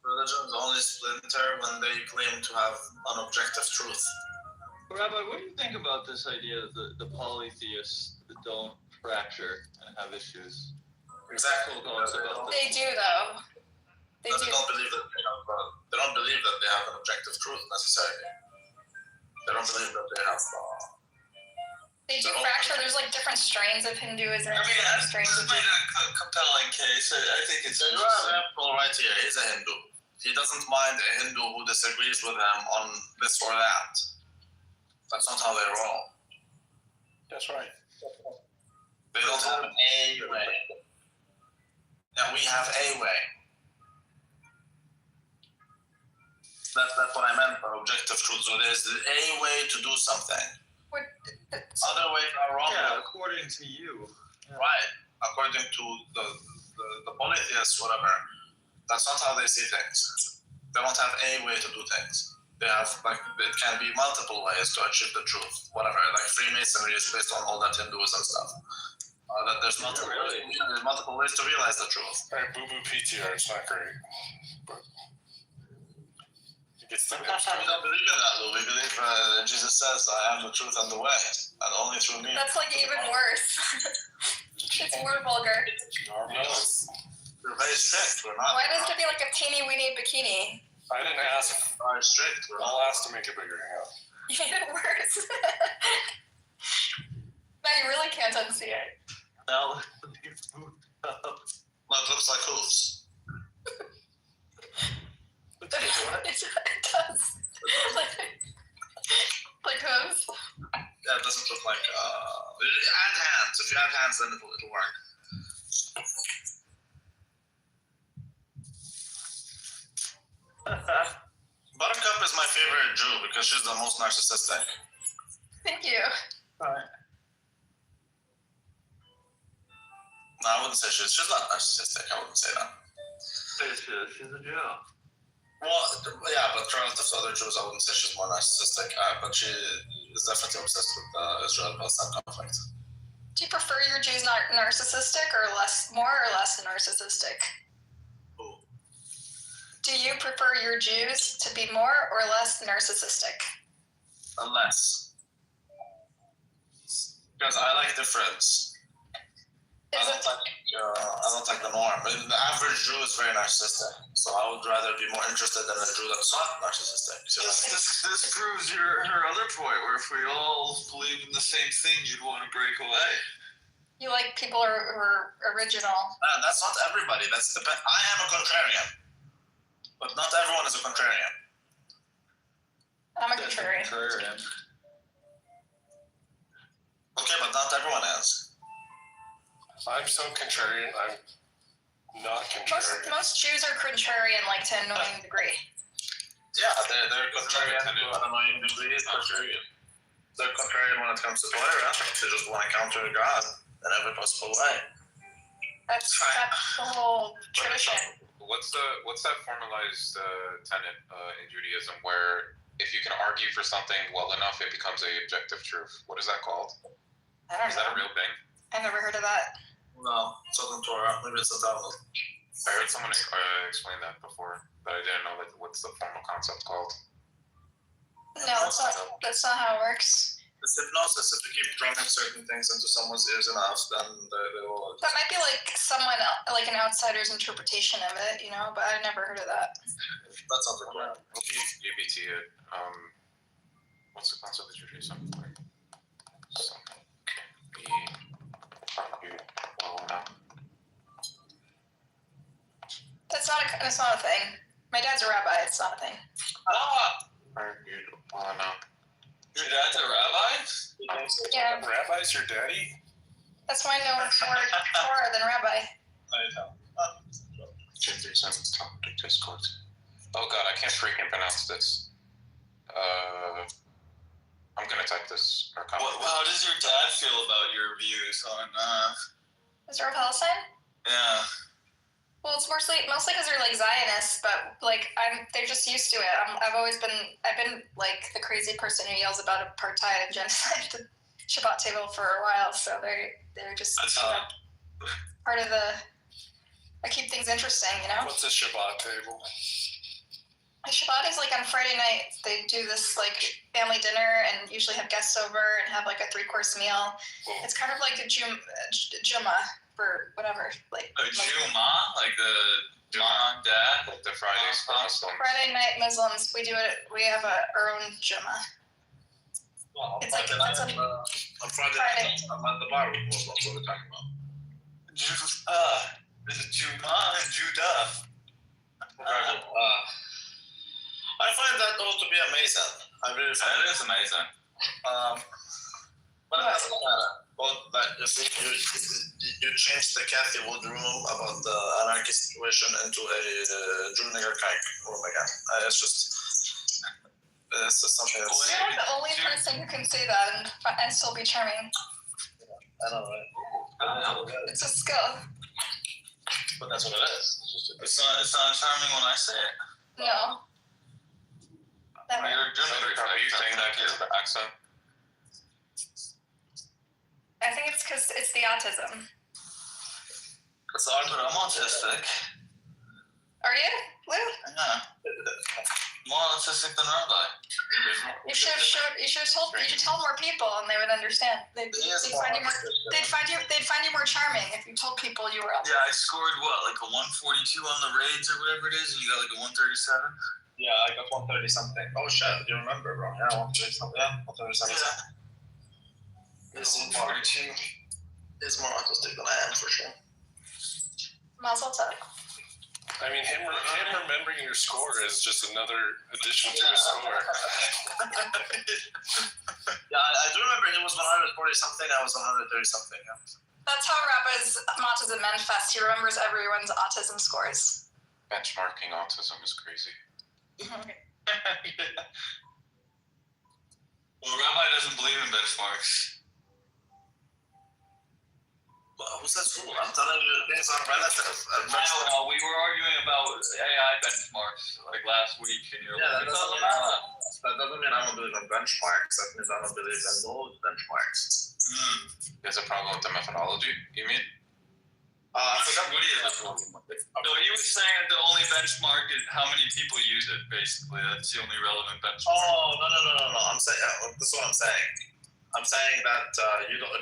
S3: Religions only splinter when they claim to have an objective truth.
S7: Rabbi, what do you think about this idea that the polytheists don't fracture and have issues?
S3: Exactly.
S11: They do, though. They do.
S3: They don't believe that they don't believe that they have an objective truth necessarily. They don't believe that they have.
S11: They do fracture. There's like different strains of Hinduism.
S7: I mean,
S11: different strains of
S7: a compelling case. I think it's
S3: You have Apple right here. He's a Hindu. He doesn't mind a Hindu who disagrees with him on this or that. That's not how they roll.
S4: That's right.
S3: They don't have a way. Yeah, we have a way. That's what I meant by objective truth. So there's a way to do something. Other ways are wrong.
S7: Yeah, according to you.
S3: Right. According to the polytheists, whatever. That's not how they see things. They don't have a way to do things. They have, like, it can be multiple ways to achieve the truth. Whatever, like Freemasonry is based on all that Hinduism stuff. That there's multiple ways to realize the truth.
S4: All right, Boo Boo PTR, it's not great. But it gets the
S3: We don't believe in that, Lou. We believe Jesus says, I am the truth and the way, and only through me.
S11: That's like even worse. It's more vulgar.
S3: We're very strict. We're not.
S11: Why does it be like a teeny weeny bikini?
S4: I didn't ask.
S3: We're strict.
S4: I'll ask to make it bigger.
S11: You made it worse. Now you really can't unsee it.
S3: Now, it looks like hooves.
S11: It does. Like hooves?
S3: Yeah, it doesn't look like. Add hands. If you add hands, then it'll work. Buttercup is my favorite Jew because she's the most narcissistic.
S11: Thank you.
S3: Alright. No, I wouldn't say she's not narcissistic. I wouldn't say that.
S1: She's a Jew.
S3: Well, yeah, but relative to other Jews, I wouldn't say she's more narcissistic. But she is definitely obsessed with the Israel-Palestine conflict.
S11: Do you prefer your Jews narcissistic or more or less narcissistic?
S3: Ooh.
S11: Do you prefer your Jews to be more or less narcissistic?
S3: Less. Because I like difference. I don't like the norm. The average Jew is very narcissistic, so I would rather be more interested in a Jew that's not narcissistic. So
S1: This proves her other point, where if we all believe in the same thing, you'd want to break away.
S11: You like people who are original.
S3: That's not everybody. I am a contrarian, but not everyone is a contrarian.
S11: I'm a contrarian.
S3: Okay, but not everyone is.
S4: I'm so contrarian. I'm not contrarian.
S11: Most Jews are contrarian, like to an annoying degree.
S3: Yeah, they're contrarian to an annoying degree. They're contrarian when it comes to Torah. They just want to counter God in every possible way.
S11: That's the whole tradition.
S15: What's that formalized tenet in Judaism where if you can argue for something well enough, it becomes a objective truth? What is that called?
S11: I don't know.
S15: Is that a real thing?
S11: I've never heard of that.
S3: No, it's not in Torah. Maybe it's a Talmud.
S15: I heard someone explain that before, but I didn't know what's the formal concept called.
S11: No, that's not how it works.
S3: It's hypnosis. If you keep drumming certain things into someone's ears enough, then they will.
S11: That might be like like an outsider's interpretation of it, but I've never heard of that.
S3: That's not the Torah.
S15: UBT it. What's the concept of Judaism?
S11: That's not a thing. My dad's a rabbi. It's not a thing.
S1: Your dad's a rabbi?
S11: Yeah.
S4: Rabbi's your daddy?
S11: That's why I know more Torah than rabbi.
S15: Oh god, I can't freaking pronounce this. I'm gonna type this.
S1: How does your dad feel about your views on
S11: Israel Palestine?
S1: Yeah.
S11: Well, it's mostly because they're like Zionists, but like they're just used to it. I've been like the crazy person who yells about apartheid and genocide at the Shabbat table for a while, so they're just part of the. I keep things interesting,
S4: What's a Shabbat table?
S11: The Shabbat is like on Friday night. They do this like family dinner and usually have guests over and have like a 3-course meal. It's kind of like a Jummah for whatever. Like
S1: a Jummah? Like the mom and dad?
S15: Like the Fridays for Muslims.
S11: Friday night Muslims, we do it. We have our own Jummah. It's like
S3: on Friday night, I'm at the bar with Muslims. What are we talking about?
S1: There's a Jummah and Judah.
S3: I find that all to be amazing. I really find
S1: it is amazing.
S3: But it doesn't matter. But if you change the Kathy Wood room about the anarchy situation into a Jew nigger kike room again, it's just something else.
S11: You're like the only person who can say that and still be charming.
S3: I know, right?
S11: It's a skill.
S3: But that's what it is.
S7: It's not charming when I say it.
S11: No.
S7: Are you
S15: saying that because of the accent?
S11: I think it's because it's the autism.
S3: It's hard, but I'm autistic.
S11: Are you, Lou?
S7: Yeah. More autistic than Rabbi.
S11: You should tell more people, and they would understand. They'd find you more charming if you told people you were autistic.
S7: Yeah, I scored like a 142 on the raids or whatever it is, and you got like a 137.
S3: Yeah, I got 130 something. Oh shit, you remember, bro? Yeah, 130 something. Yeah, 130 something. This 142 is more autistic than I am for sure.
S11: Mazel tov.
S16: I mean, him remembering your score is just another addition to his score.
S3: Yeah, I do remember he was 140 something. I was 130 something. Yeah.
S11: That's how Rabbi's autism manifests. He remembers everyone's autism scores.
S15: Benchmarking autism is crazy.
S7: Well, Rabbi doesn't believe in benchmarks.
S3: Who's that fool? I'm telling you, things are relative.
S7: We were arguing about AI benchmarks like last week, and you're
S3: yeah,
S7: like,
S3: that doesn't mean I don't believe in benchmarks. That means I don't believe in those benchmarks.
S15: There's a problem with the methodology, you mean?
S3: I forgot
S7: what he is. No, he was saying that the only benchmark is how many people use it, basically. That's the only relevant benchmark.
S3: Oh, no. I'm saying, this is what I'm saying. I'm saying that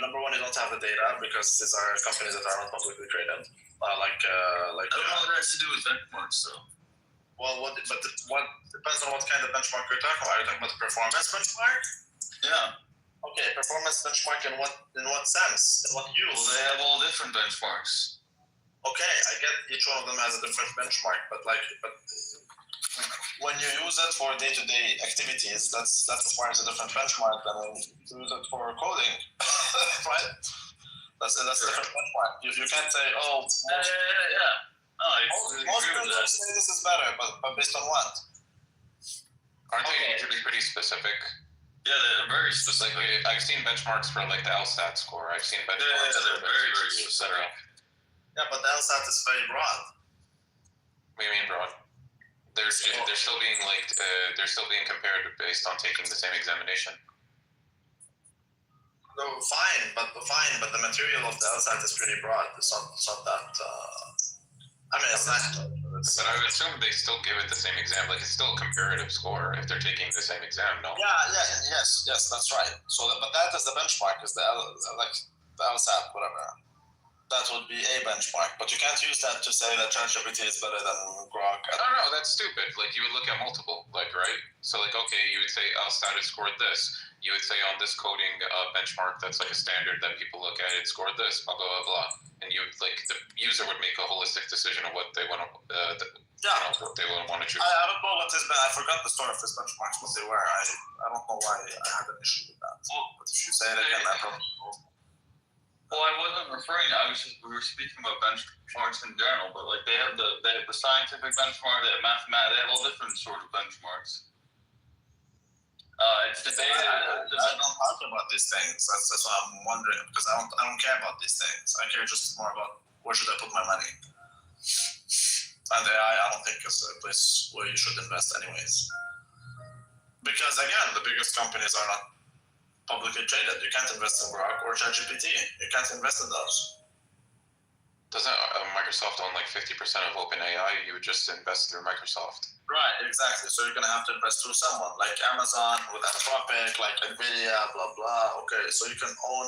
S3: number one, you don't have the data because these are companies that are not publicly traded.
S7: I don't know what that has to do with benchmarks, though.
S3: Well, what depends on what kind of benchmark you're talking about. Are you talking about the performance benchmark?
S7: Yeah.
S3: Okay, performance benchmark in what sense? In what use?
S7: Well, they have all different benchmarks.
S3: Okay, I get each one of them has a different benchmark, but when you use it for day-to-day activities, that's as far as a different benchmark than when you use it for coding, right? That's a different benchmark. You can't say, oh, most people say this is better, but based on what?
S15: Aren't they usually pretty specific?
S7: Yeah, they're very specific.
S15: I've seen benchmarks for like the LSAT score. I've seen benchmarks
S7: they're very, very specific.
S3: Yeah, but the LSAT is very broad.
S15: What do you mean broad? They're still being compared based on taking the same examination.
S3: No, fine, but the material of the LSAT is pretty broad. It's not that. It's not.
S15: But I would assume they still give it the same exam. Like it's still a comparative score if they're taking the same exam. No.
S3: Yes, that's right. So, but that is the benchmark. Is the LSAT, whatever. That would be a benchmark, but you can't use that to say that ChatGPT is better than Grok.
S15: No, that's stupid. Like you would look at multiple, right? So like, okay, you would say LSAT has scored this. You would say on this coding benchmark that's like a standard that people look at, it scored this, blah, blah, blah, blah. And you the user would make a holistic decision of what they want to, what they want to choose.
S3: I don't know what this, I forgot the story of this benchmarks, what they were. I don't know why I had an issue with that. But if you say it again, I probably know.
S7: Well, I wasn't referring to. We were speaking about benchmarks in general, but like they have the scientific benchmark, they have mathematics, they have all different sort of benchmarks. It's debated.
S3: I don't talk about these things. That's what I'm wondering because I don't care about these things. I care just more about where should I put my money. And AI, I don't think is a place where you should invest, anyways. Because again, the biggest companies are not publicly traded. You can't invest in Grok or ChatGPT. You can't invest in those.
S15: Doesn't Microsoft own like 50% of OpenAI? You would just invest through Microsoft.
S3: Right, exactly. So you're going to have to invest through someone like Amazon with Anthropic, like NVIDIA, blah, blah. Okay, so you can own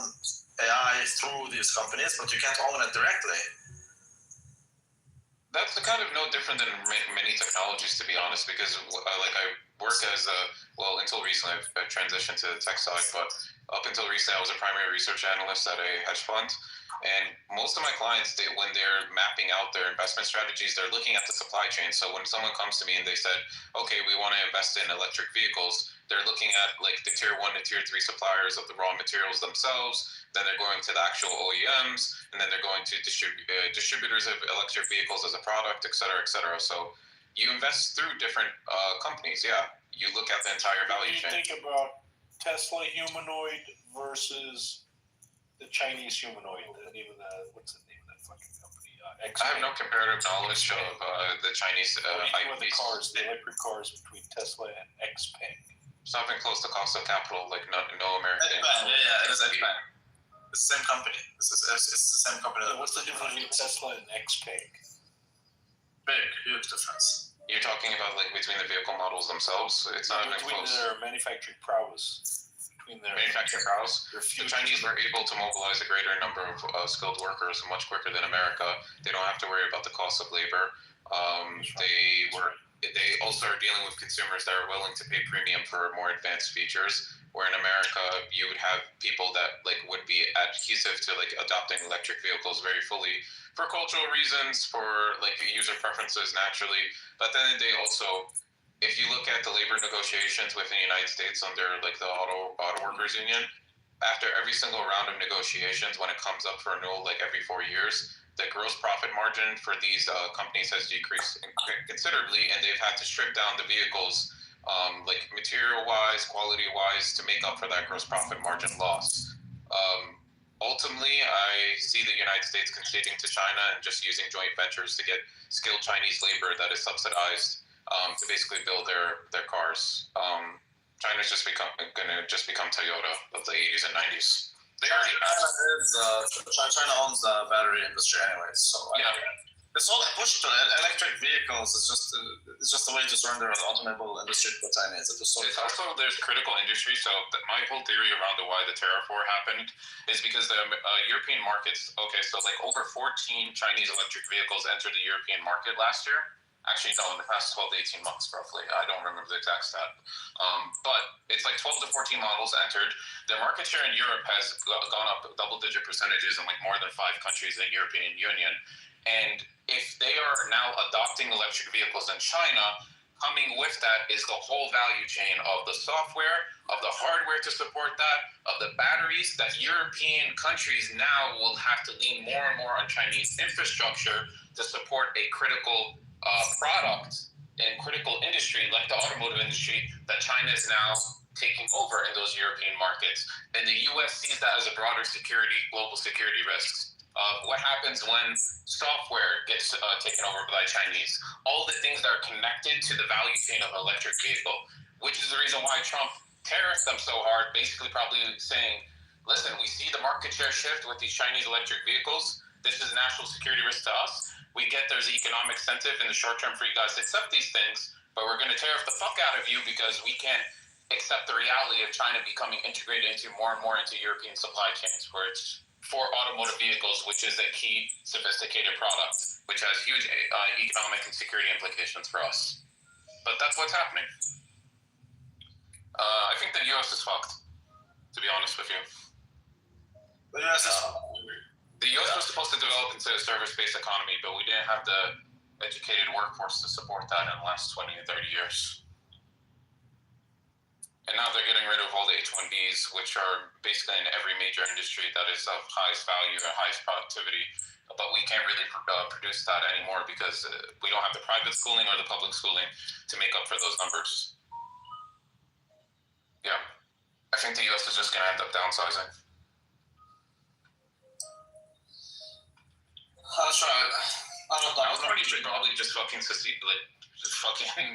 S3: AI through these companies, but you can't own it directly.
S15: That's kind of no different than many technologies, to be honest, because I work as until recently I've transitioned to the tech side, but up until recently I was a primary research analyst at a hedge fund. And most of my clients, when they're mapping out their investment strategies, they're looking at the supply chain. So when someone comes to me and they said, okay, we want to invest in electric vehicles, they're looking at like the tier 1 to tier 3 suppliers of the raw materials themselves. Then they're going to the actual OEMs, and then they're going to distributors of electric vehicles as a product, et cetera, et cetera. So you invest through different companies, yeah. You look at the entire value chain.
S4: You think about Tesla humanoid versus the Chinese humanoid. What's the name of that fucking company? X.
S15: I have no comparative knowledge of the Chinese
S4: What do you do with the
S15: hypebeast.
S4: cars, the electric cars between Tesla and Xpeng?
S15: Something close to cost of capital, like no American.
S3: Xpeng, yeah, it is Xpeng. It's the same company. It's the same company.
S4: Yeah, what's the difference between Tesla and Xpeng?
S3: Big, huge difference.
S15: You're talking about like between the vehicle models themselves. It's not even
S4: Between
S15: close.
S4: their manufacturing prowess. Between their
S15: Manufacturing prowess.
S4: their
S15: The
S4: future.
S15: Chinese were able to mobilize a greater number of skilled workers much quicker than America. They don't have to worry about the cost of labor. They also are dealing with consumers that are willing to pay premium for more advanced features. Where in America, you would have people that like would be adhesive to like adopting electric vehicles very fully for cultural reasons, for like user preferences naturally. But then they also, if you look at the labor negotiations within the United States under like the auto workers union, after every single round of negotiations, when it comes up for renewal, like every 4 years, the gross profit margin for these companies has decreased considerably, and they've had to strip down the vehicles, like material-wise, quality-wise, to make up for that gross profit margin loss. Ultimately, I see the United States conceding to China and just using joint ventures to get skilled Chinese labor that is subsidized to basically build their cars. China's gonna just become Toyota of the 80s and 90s. They already
S3: China owns the battery industry anyway, so
S15: yeah.
S3: This whole push to electric vehicles is just a way to surrender the automobile industry to the Chinese.
S15: It's also there's critical industry. So my whole theory around why the tariff war happened is because the European markets. Okay, so like over 14 Chinese electric vehicles entered the European market last year. Actually, no, in the past 12 to 18 months, roughly. I don't remember the exact stat. But it's like 12 to 14 models entered. Their market share in Europe has gone up double-digit percentages in like more than 5 countries in the European Union. And if they are now adopting electric vehicles in China, coming with that is the whole value chain of the software, of the hardware to support that, of the batteries, that European countries now will have to lean more and more on Chinese infrastructure to support a critical product and critical industry like the automotive industry that China is now taking over in those European markets. And the U.S. sees that as a broader global security risk. What happens when software gets taken over by Chinese? All the things that are connected to the value chain of an electric vehicle, which is the reason why Trump tariffed them so hard, basically probably saying, listen, we see the market share shift with these Chinese electric vehicles. This is a national security risk to us. We get there's economic incentive in the short term for you guys to accept these things, but we're going to tariff the fuck out of you because we can't accept the reality of China becoming integrated into more and more into European supply chains, where it's for automotive vehicles, which is a key sophisticated product, which has huge economic and security implications for us. But that's what's happening. I think the U.S. is fucked, to be honest with you.
S3: The U.S. is
S15: The U.S. was supposed to develop into a service-based economy, but we didn't have the educated workforce to support that in the last 20 and 30 years. And now they're getting rid of all the H-1Bs, which are basically in every major industry that is of highest value and highest productivity. But we can't really produce that anymore because we don't have the private schooling or the public schooling to make up for those numbers. Yeah. I think the U.S. is just going to end up downsizing. I was pretty sure probably just fucking secede, like,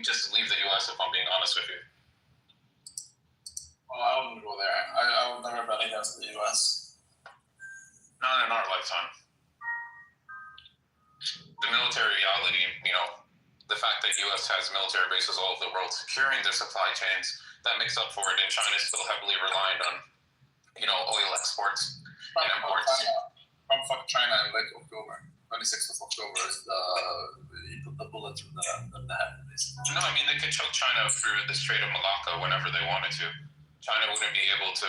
S15: just leave the U.S. if I'm being honest with you.
S3: Well, I wouldn't go there. I would never bet against the U.S.
S15: Not in our lifetime. The military reality, the fact that U.S. has military bases all over the world securing their supply chains, that makes up for it. And China is still heavily reliant on, oil exports and imports.
S3: From China in late October. 26th of October is he put the bullet through the head.
S15: No, I mean, they could choke China through the Strait of Malacca whenever they wanted to. China wouldn't be able to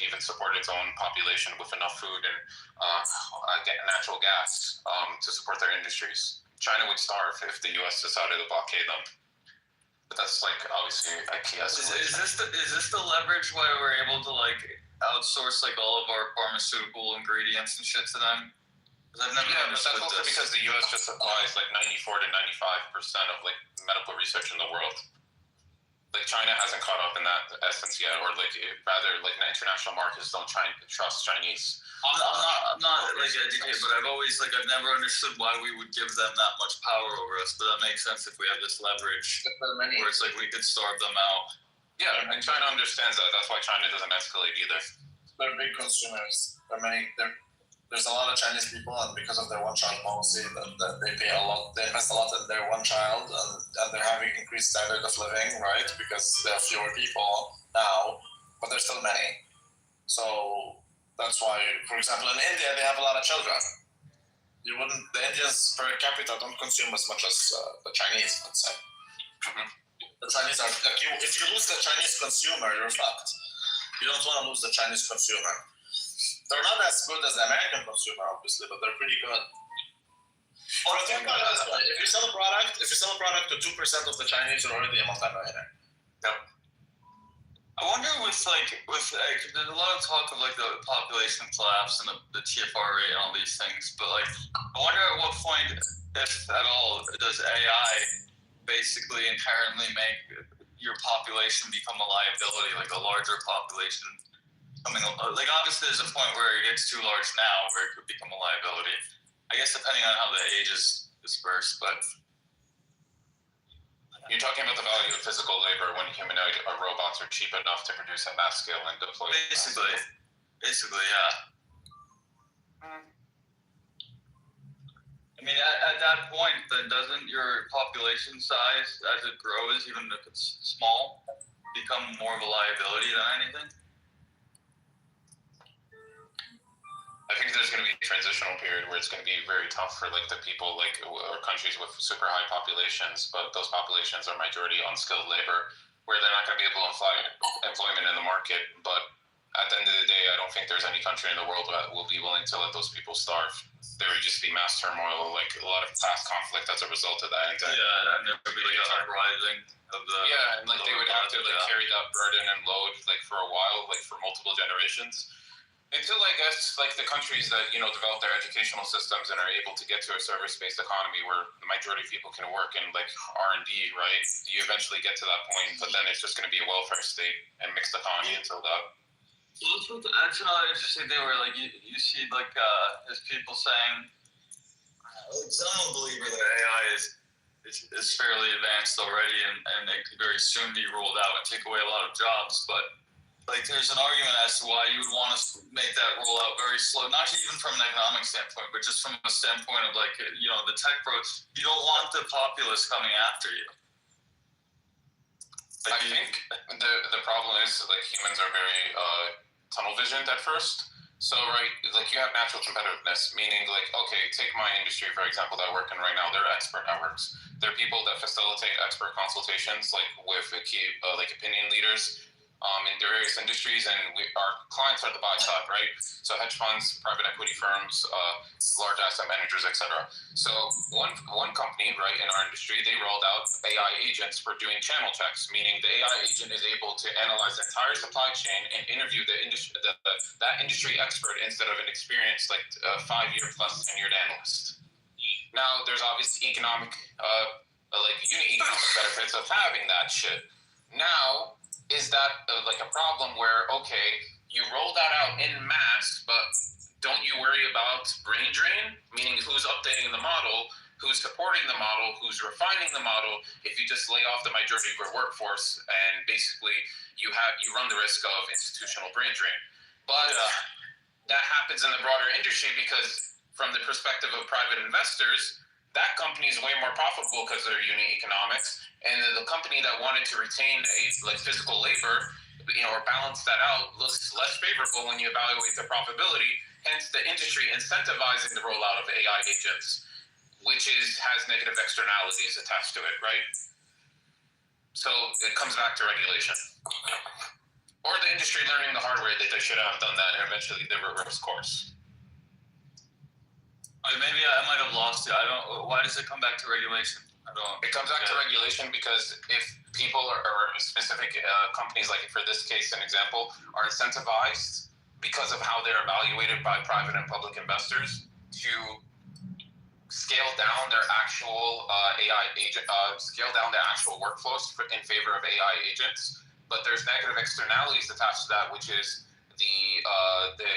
S15: even support its own population with enough food and get natural gas to support their industries. China would starve if the U.S. decided to blockade them. But that's obviously a key escalation.
S7: Is this the leverage why we're able to outsource all of our pharmaceutical ingredients and shit to them? I've never understood
S15: that's also
S7: this.
S15: because the U.S. just supplies 94 to 95% of medical research in the world. like China hasn't caught up in that essence yet, or like rather like international markets don't trust Chinese.
S7: I'm not like educated, but I've never understood why we would give them that much power over us. But that makes sense if we have this leverage, where it's like we could starve them out.
S15: Yeah, and China understands that. That's why China doesn't escalate either.
S3: They're big consumers. There's a lot of Chinese people, and because of their one-child policy, that they pay a lot. They invest a lot in their one child, and they're having increased standard of living, right? Because there are fewer people now, but there's still many. So that's why, for example, in India, they have a lot of children. The Indians per capita don't consume as much as the Chinese, let's say.
S15: Mm-hmm.
S3: The Chinese are like if you lose the Chinese consumer, you're fucked. You don't want to lose the Chinese consumer. They're not as good as the American consumer, obviously, but they're pretty good. Well, think about it this way: if you sell a product to 2% of the Chinese, you're already a multimillionaire.
S15: Yep.
S7: I wonder there's a lot of talk of like the population collapse and the TFR rate and all these things, but like I wonder at what point, if at all, does AI basically inherently make your population become a liability, like a larger population? Like obviously there's a point where it gets too large now where it could become a liability. I guess depending on how the age is dispersed, but
S15: you're talking about the value of physical labor when humanoid robots are cheap enough to produce at mass scale and deploy.
S7: Basically, yeah. I mean, at that point, then doesn't your population size, as it grows, even if it's small, become more of a liability than anything?
S15: I think there's going to be a transitional period where it's going to be very tough for like the people like or countries with super high populations, but those populations are majority unskilled labor, where they're not going to be able to find employment in the market. But at the end of the day, I don't think there's any country in the world that will be willing to let those people starve. There would just be mass turmoil, like a lot of class conflict as a result of that. And
S7: there would be like a uprising of the.
S15: Yeah, and like they would have to like carry that burden and load like for a while, like for multiple generations. Until I guess like the countries that develop their educational systems and are able to get to a service-based economy where the majority of people can work in like R&D, right? You eventually get to that point, but then it's just going to be a welfare state and mixed economy until that.
S7: So that's another interesting thing where like you see like there's people saying like some believer that AI is fairly advanced already and it could very soon be rolled out and take away a lot of jobs, but like there's an argument as to why you would want to make that rollout very slow, not even from an economic standpoint, but just from a standpoint of like, the tech growth. You don't want the populace coming after you.
S15: I think the problem is like humans are very tunnel visioned at first. So right, like you have natural competitiveness, meaning like, okay, take my industry for example that I work in right now. They're expert networks. They're people that facilitate expert consultations, like with key like opinion leaders. In various industries, and our clients are the buy side, right? So hedge funds, private equity firms, large asset managers, etc. So one company, right, in our industry, they rolled out AI agents for doing channel checks, meaning the AI agent is able to analyze the entire supply chain and interview that industry expert instead of an experienced 5-year plus tenured analyst. Now, there's obviously economic, unit economic benefits of having that shit. Now, is that like a problem where, okay, you roll that out in mass, but don't you worry about brain drain? Meaning who's updating the model, who's supporting the model, who's refining the model, if you just lay off the majority of your workforce and basically you run the risk of institutional brain drain. But that happens in the broader industry because from the perspective of private investors, that company is way more profitable because of their unit economics. And the company that wanted to retain a physical labor, or balance that out, looks less favorable when you evaluate the profitability. Hence, the industry incentivizing the rollout of AI agents, which has negative externalities attached to it, right? So it comes back to regulation, or the industry learning the hard way that they should have done that, and eventually they reverse course.
S7: Maybe I might have lost it. I don't. Why does it come back to regulation?
S15: It comes back to regulation because if people or specific companies, like for this case, an example, are incentivized because of how they're evaluated by private and public investors to scale down their actual AI agent, scale down their actual workflows in favor of AI agents. But there's negative externalities attached to that, which is the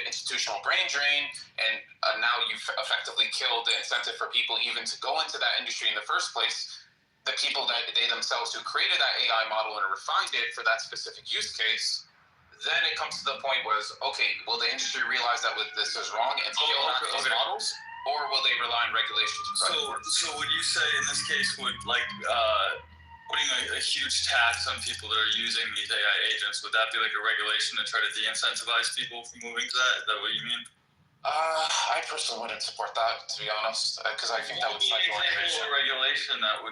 S15: institutional brain drain, and now you've effectively killed the incentive for people even to go into that industry in the first place. The people that they themselves who created that AI model and refined it for that specific use case, then it comes to the point where, okay, will the industry realize that this is wrong and scale back those models, or will they rely on regulation to try to work?
S7: So would you say in this case would putting a huge tax on people that are using these AI agents, would that be like a regulation to try to de-incentivize people from moving to that? Is that what you mean?
S15: I personally wouldn't support that, to be honest, because I think that would stifle innovation.
S7: A regulation that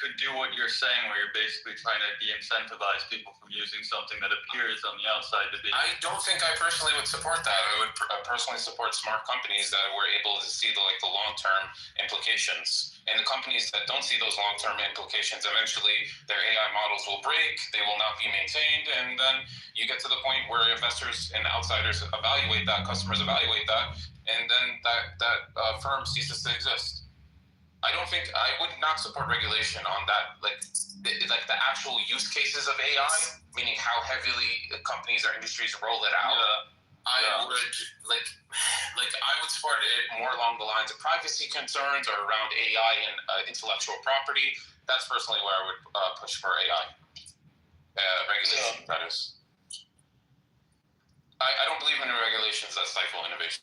S7: could do what you're saying, where you're basically trying to de-incentivize people from using something that appears on the outside to be.
S15: I don't think I personally would support that. I would personally support smart companies that were able to see the long-term implications. And the companies that don't see those long-term implications, eventually their AI models will break, they will not be maintained, and then you get to the point where investors and outsiders evaluate that, customers evaluate that, and then that firm ceases to exist. I would not support regulation on that, like the actual use cases of AI, meaning how heavily companies or industries roll it out. I would support it more along the lines of privacy concerns or around AI and intellectual property. That's personally where I would push for AI regulation. That is. I don't believe in regulations that stifle innovation.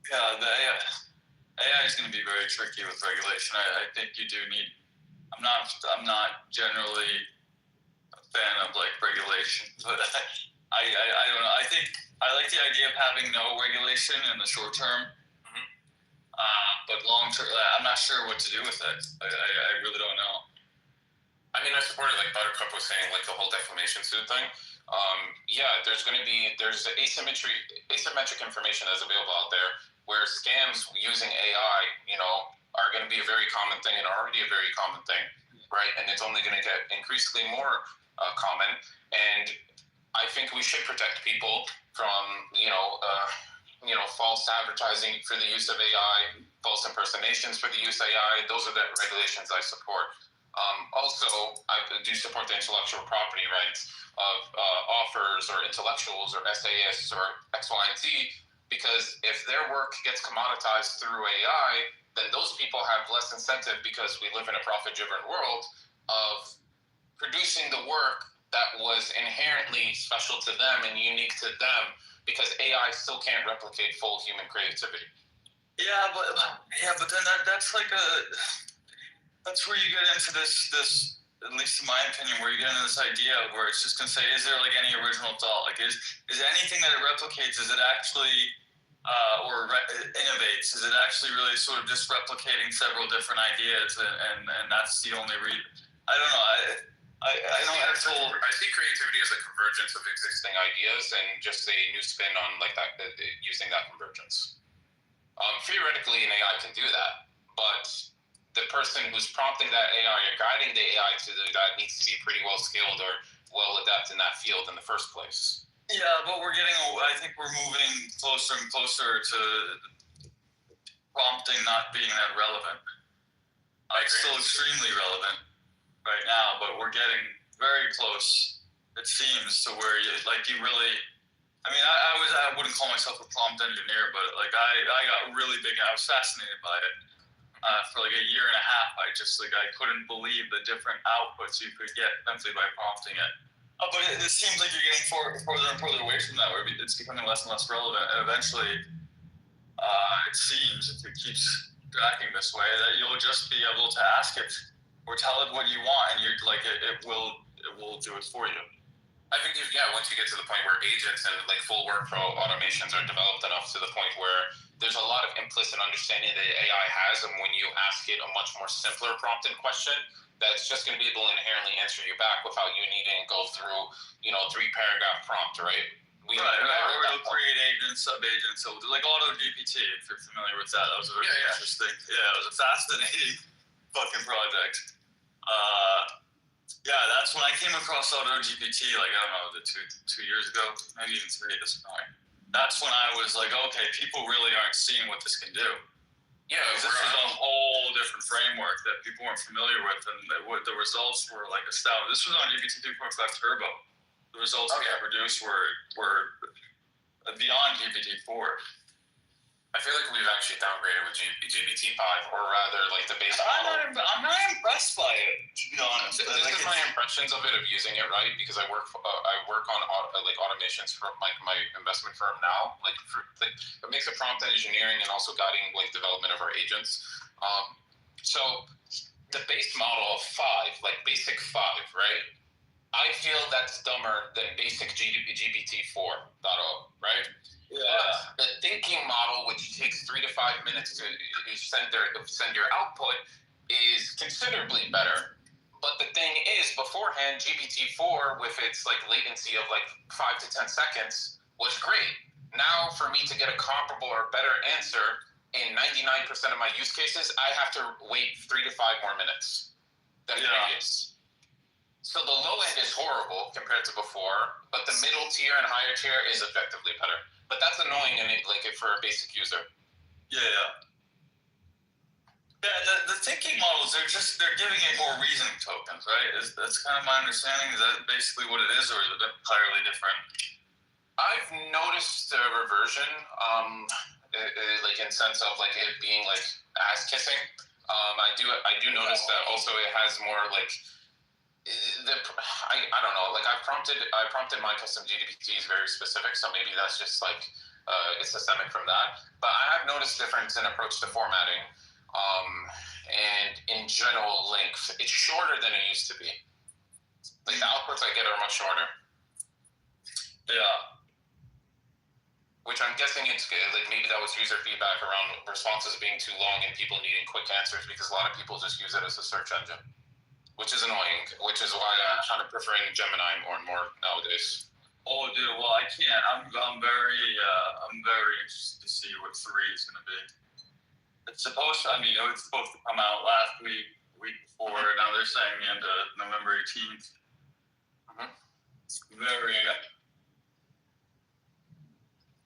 S7: The AI is going to be very tricky with regulation. I think you do need. I'm not generally a fan of regulation, but I don't know. I think I like the idea of having no regulation in the short term, but long term, I'm not sure what to do with it. I really don't know.
S15: I mean, I support it, like Buttercup was saying, like the whole defamation suit thing. There's asymmetric information that's available out there, where scams using AI, are going to be a very common thing and already a very common thing, right? And it's only going to get increasingly more common. And I think we should protect people from, false advertising for the use of AI, false impersonations for the use of AI. Those are the regulations I support. Also, I do support the intellectual property rights of authors or intellectuals or essayists or X, Y, and Z, because if their work gets commoditized through AI, then those people have less incentive, because we live in a profit-driven world, of producing the work that was inherently special to them and unique to them, because AI still can't replicate full human creativity.
S7: Yeah, but then that's that's where you get into this, at least in my opinion, where you get into this idea where it's just going to say, is there any original thought? Is anything that it replicates, is it actually, innovates, is it actually really sort of just replicating several different ideas, and that's the only reason? I don't know.
S15: I see creativity as a convergence of existing ideas and just a new spin on that, using that convergence. Theoretically, an AI can do that, but the person who's prompting that AI or guiding the AI to do that needs to be pretty well skilled or well adapted in that field in the first place.
S7: Yeah, but I think we're moving closer and closer to prompting not being that relevant. It's still extremely relevant right now, but we're getting very close, it seems, to where you really. I mean, I wouldn't call myself a prompt engineer, but I got really big. I was fascinated by it for a year and a half. I couldn't believe the different outputs you could get simply by prompting it. But it seems like you're getting further and further away from that, where it's becoming less and less relevant. And eventually, it seems, if it keeps tracking this way, that you'll just be able to ask it or tell it what you want, and it will do it for you.
S15: I think, once you get to the point where agents and full workflow automations are developed enough to the point where there's a lot of implicit understanding that AI has, and when you ask it a much more simpler prompted question, that's just going to be able to inherently answer you back without you needing to go through, 3-paragraph prompt, right?
S7: Or it'll create agents, sub-agents, so Auto GPT, if you're familiar with that. That was a very interesting. Yeah, it was a fascinating fucking project. That's when I came across Auto GPT, I don't know, 2 years ago, maybe even 3 at this point. that's when I was like, okay, people really aren't seeing what this can do.
S15: Yeah,
S7: This was a whole different framework that people weren't familiar with, and the results were like astounding. This was on GPT 2.5 Turbo. The results we produced were beyond GPT-4.
S15: I feel like we've actually downgraded with GPT-5, or rather, like the base model.
S7: I'm not impressed by it, to be honest.
S15: This is my impressions of it, of using it, right? Because I work on like automations for my investment firm now. Like it makes a prompt engineering and also guiding like development of our agents. So the base model of 5, like basic 5, right? I feel that's dumber than basic GPT 4.0, right?
S7: Yeah.
S15: The thinking model, which takes 3 to 5 minutes to send your output, is considerably better. But the thing is, beforehand, GPT-4 with its like latency of like 5 to 10 seconds was great. Now, for me to get a comparable or better answer in 99% of my use cases, I have to wait 3 to 5 more minutes than previous. So the low end is horrible compared to before, but the middle tier and higher tier is objectively better. But that's annoying for a basic user.
S7: Yeah. The thinking models, they're giving it more reasoning tokens, right? That's kind of my understanding. Is that basically what it is, or is it entirely different?
S15: I've noticed a reversion, like in sense of like it being like ass kissing. I do notice that also it has more like. I don't know. Like I prompted my custom GPTs very specific, so maybe that's just like it's systemic from that. But I have noticed difference in approach to formatting, and in general length. It's shorter than it used to be. Like the outputs I get are much shorter.
S7: Yeah.
S15: Which I'm guessing it's good. Like maybe that was user feedback around responses being too long and people needing quick answers, because a lot of people just use it as a search engine. Which is annoying, which is why I'm kind of preferring Gemini more and more nowadays.
S7: Oh, dude, well, I can't. I'm very interested to see what 3 is going to be. It's supposed to come out last week before. Now they're saying the end of November 18th. Very.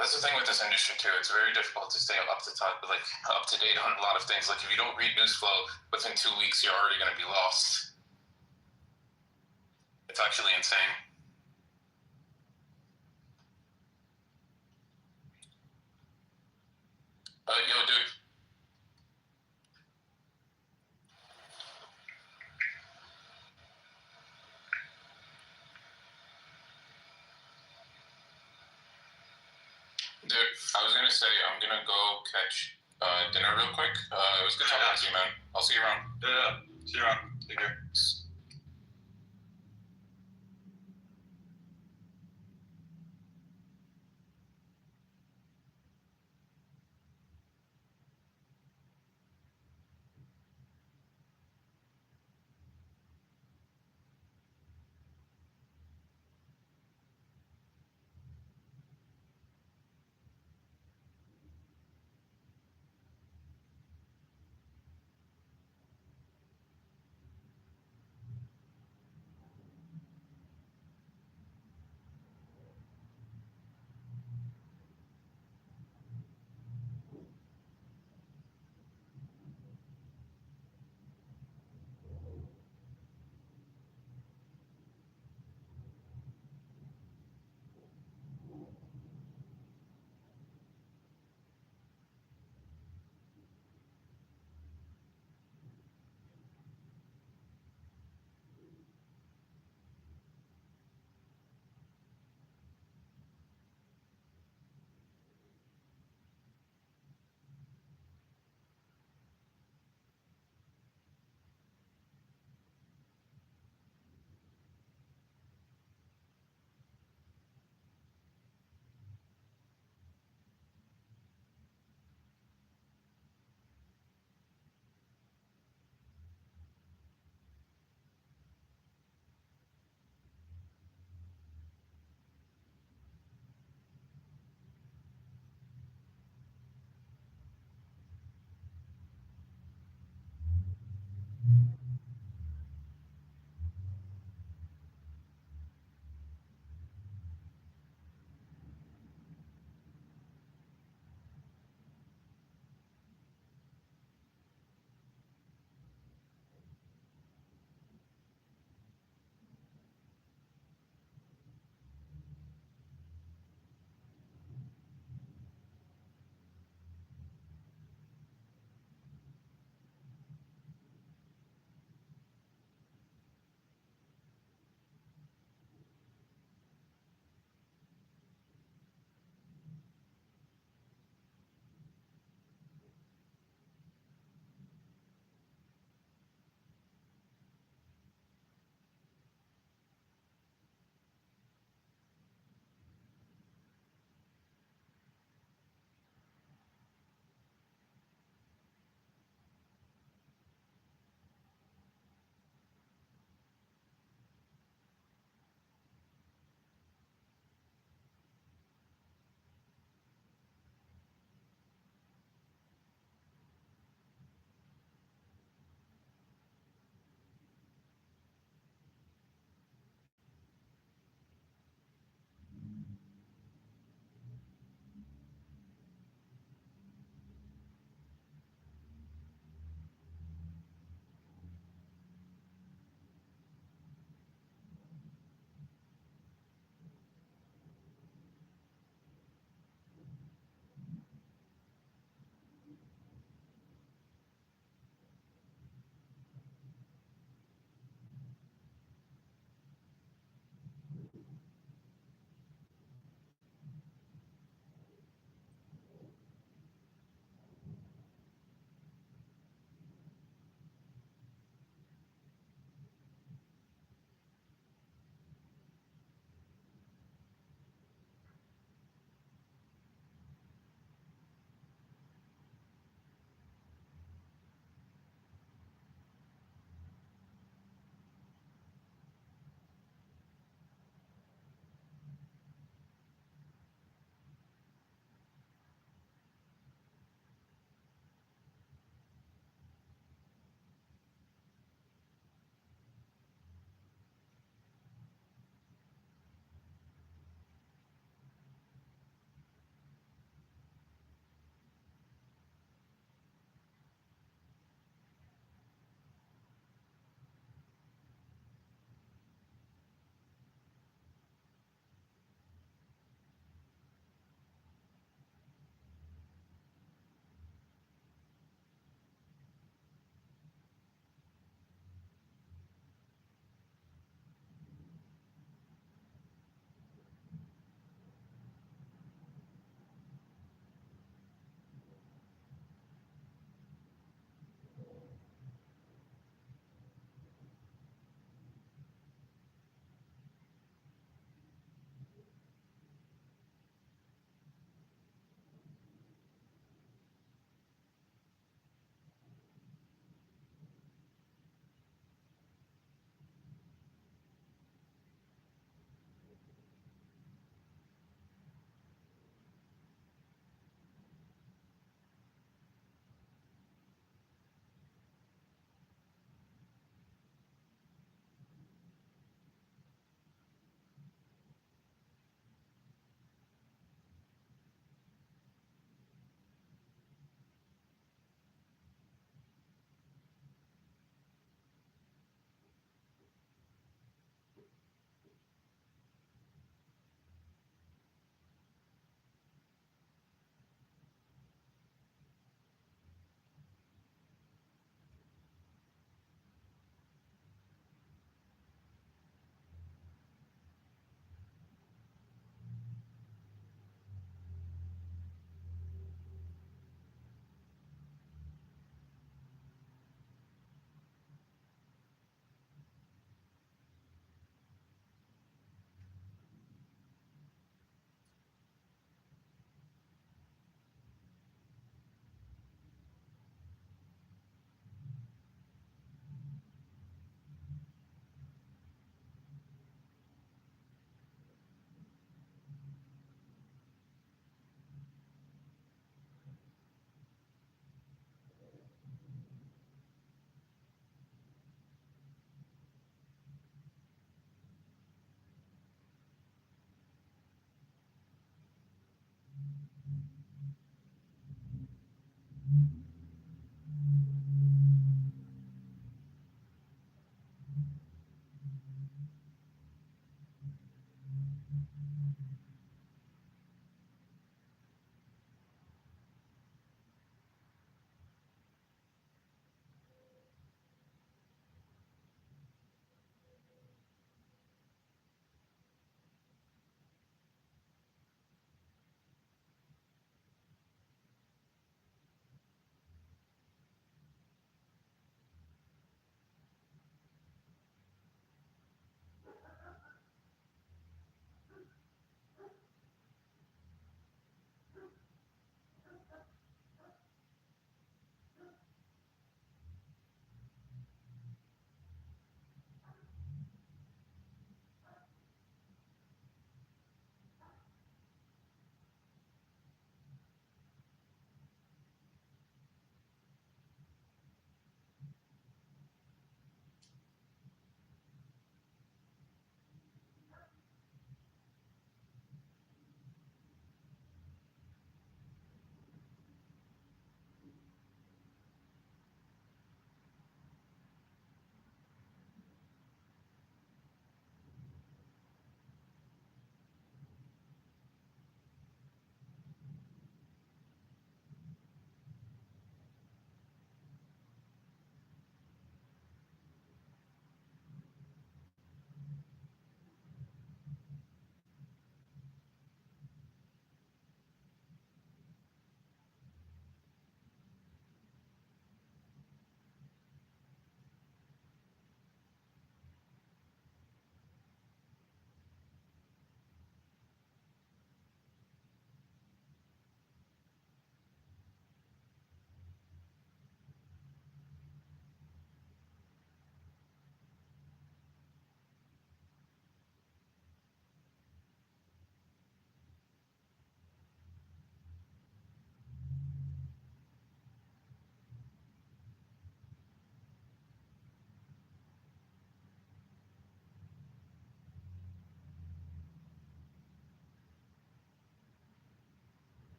S15: That's the thing with this industry too. It's very difficult to stay up to date on a lot of things. Like if you don't read news flow within 2 weeks, you're already going to be lost. It's actually insane. Yo, dude. Dude, I was gonna say I'm gonna go catch dinner real quick. It was good talking to you, man. I'll see you around.
S7: Yeah. See you around. Take care.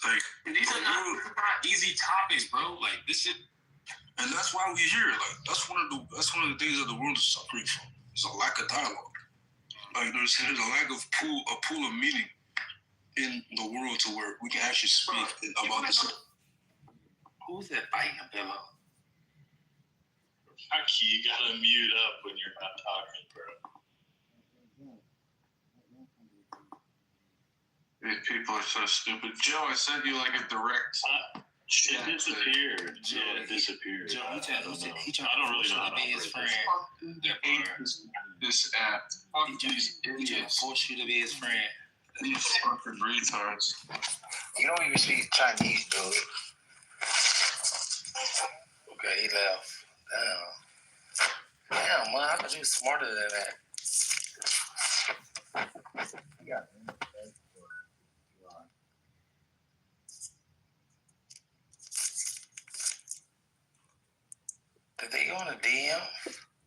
S17: Like,
S18: these are not easy topics, bro. Like this shit.
S17: And that's why we're here. Like, that's one of the things that the world is suffering from. There's a lack of dialogue. Like, there's a lack of pool of meaning in the world to where we can actually speak about this.
S18: Who's that fighting up there, Lo?
S19: Aki, you gotta mute up when you're not talking, bro.
S18: These people are so stupid. Joe, I sent you like a direct.
S19: It disappeared. Yeah, it disappeared.
S18: Joe,
S19: I don't really know how to
S18: be his
S19: operate
S18: friend. This app. He just forced you to be his friend. These fucking retards.
S13: You don't even speak Chinese, dude. Okay, he left. Damn, man, I thought you was smarter than that. Yeah. Did they go on a DM?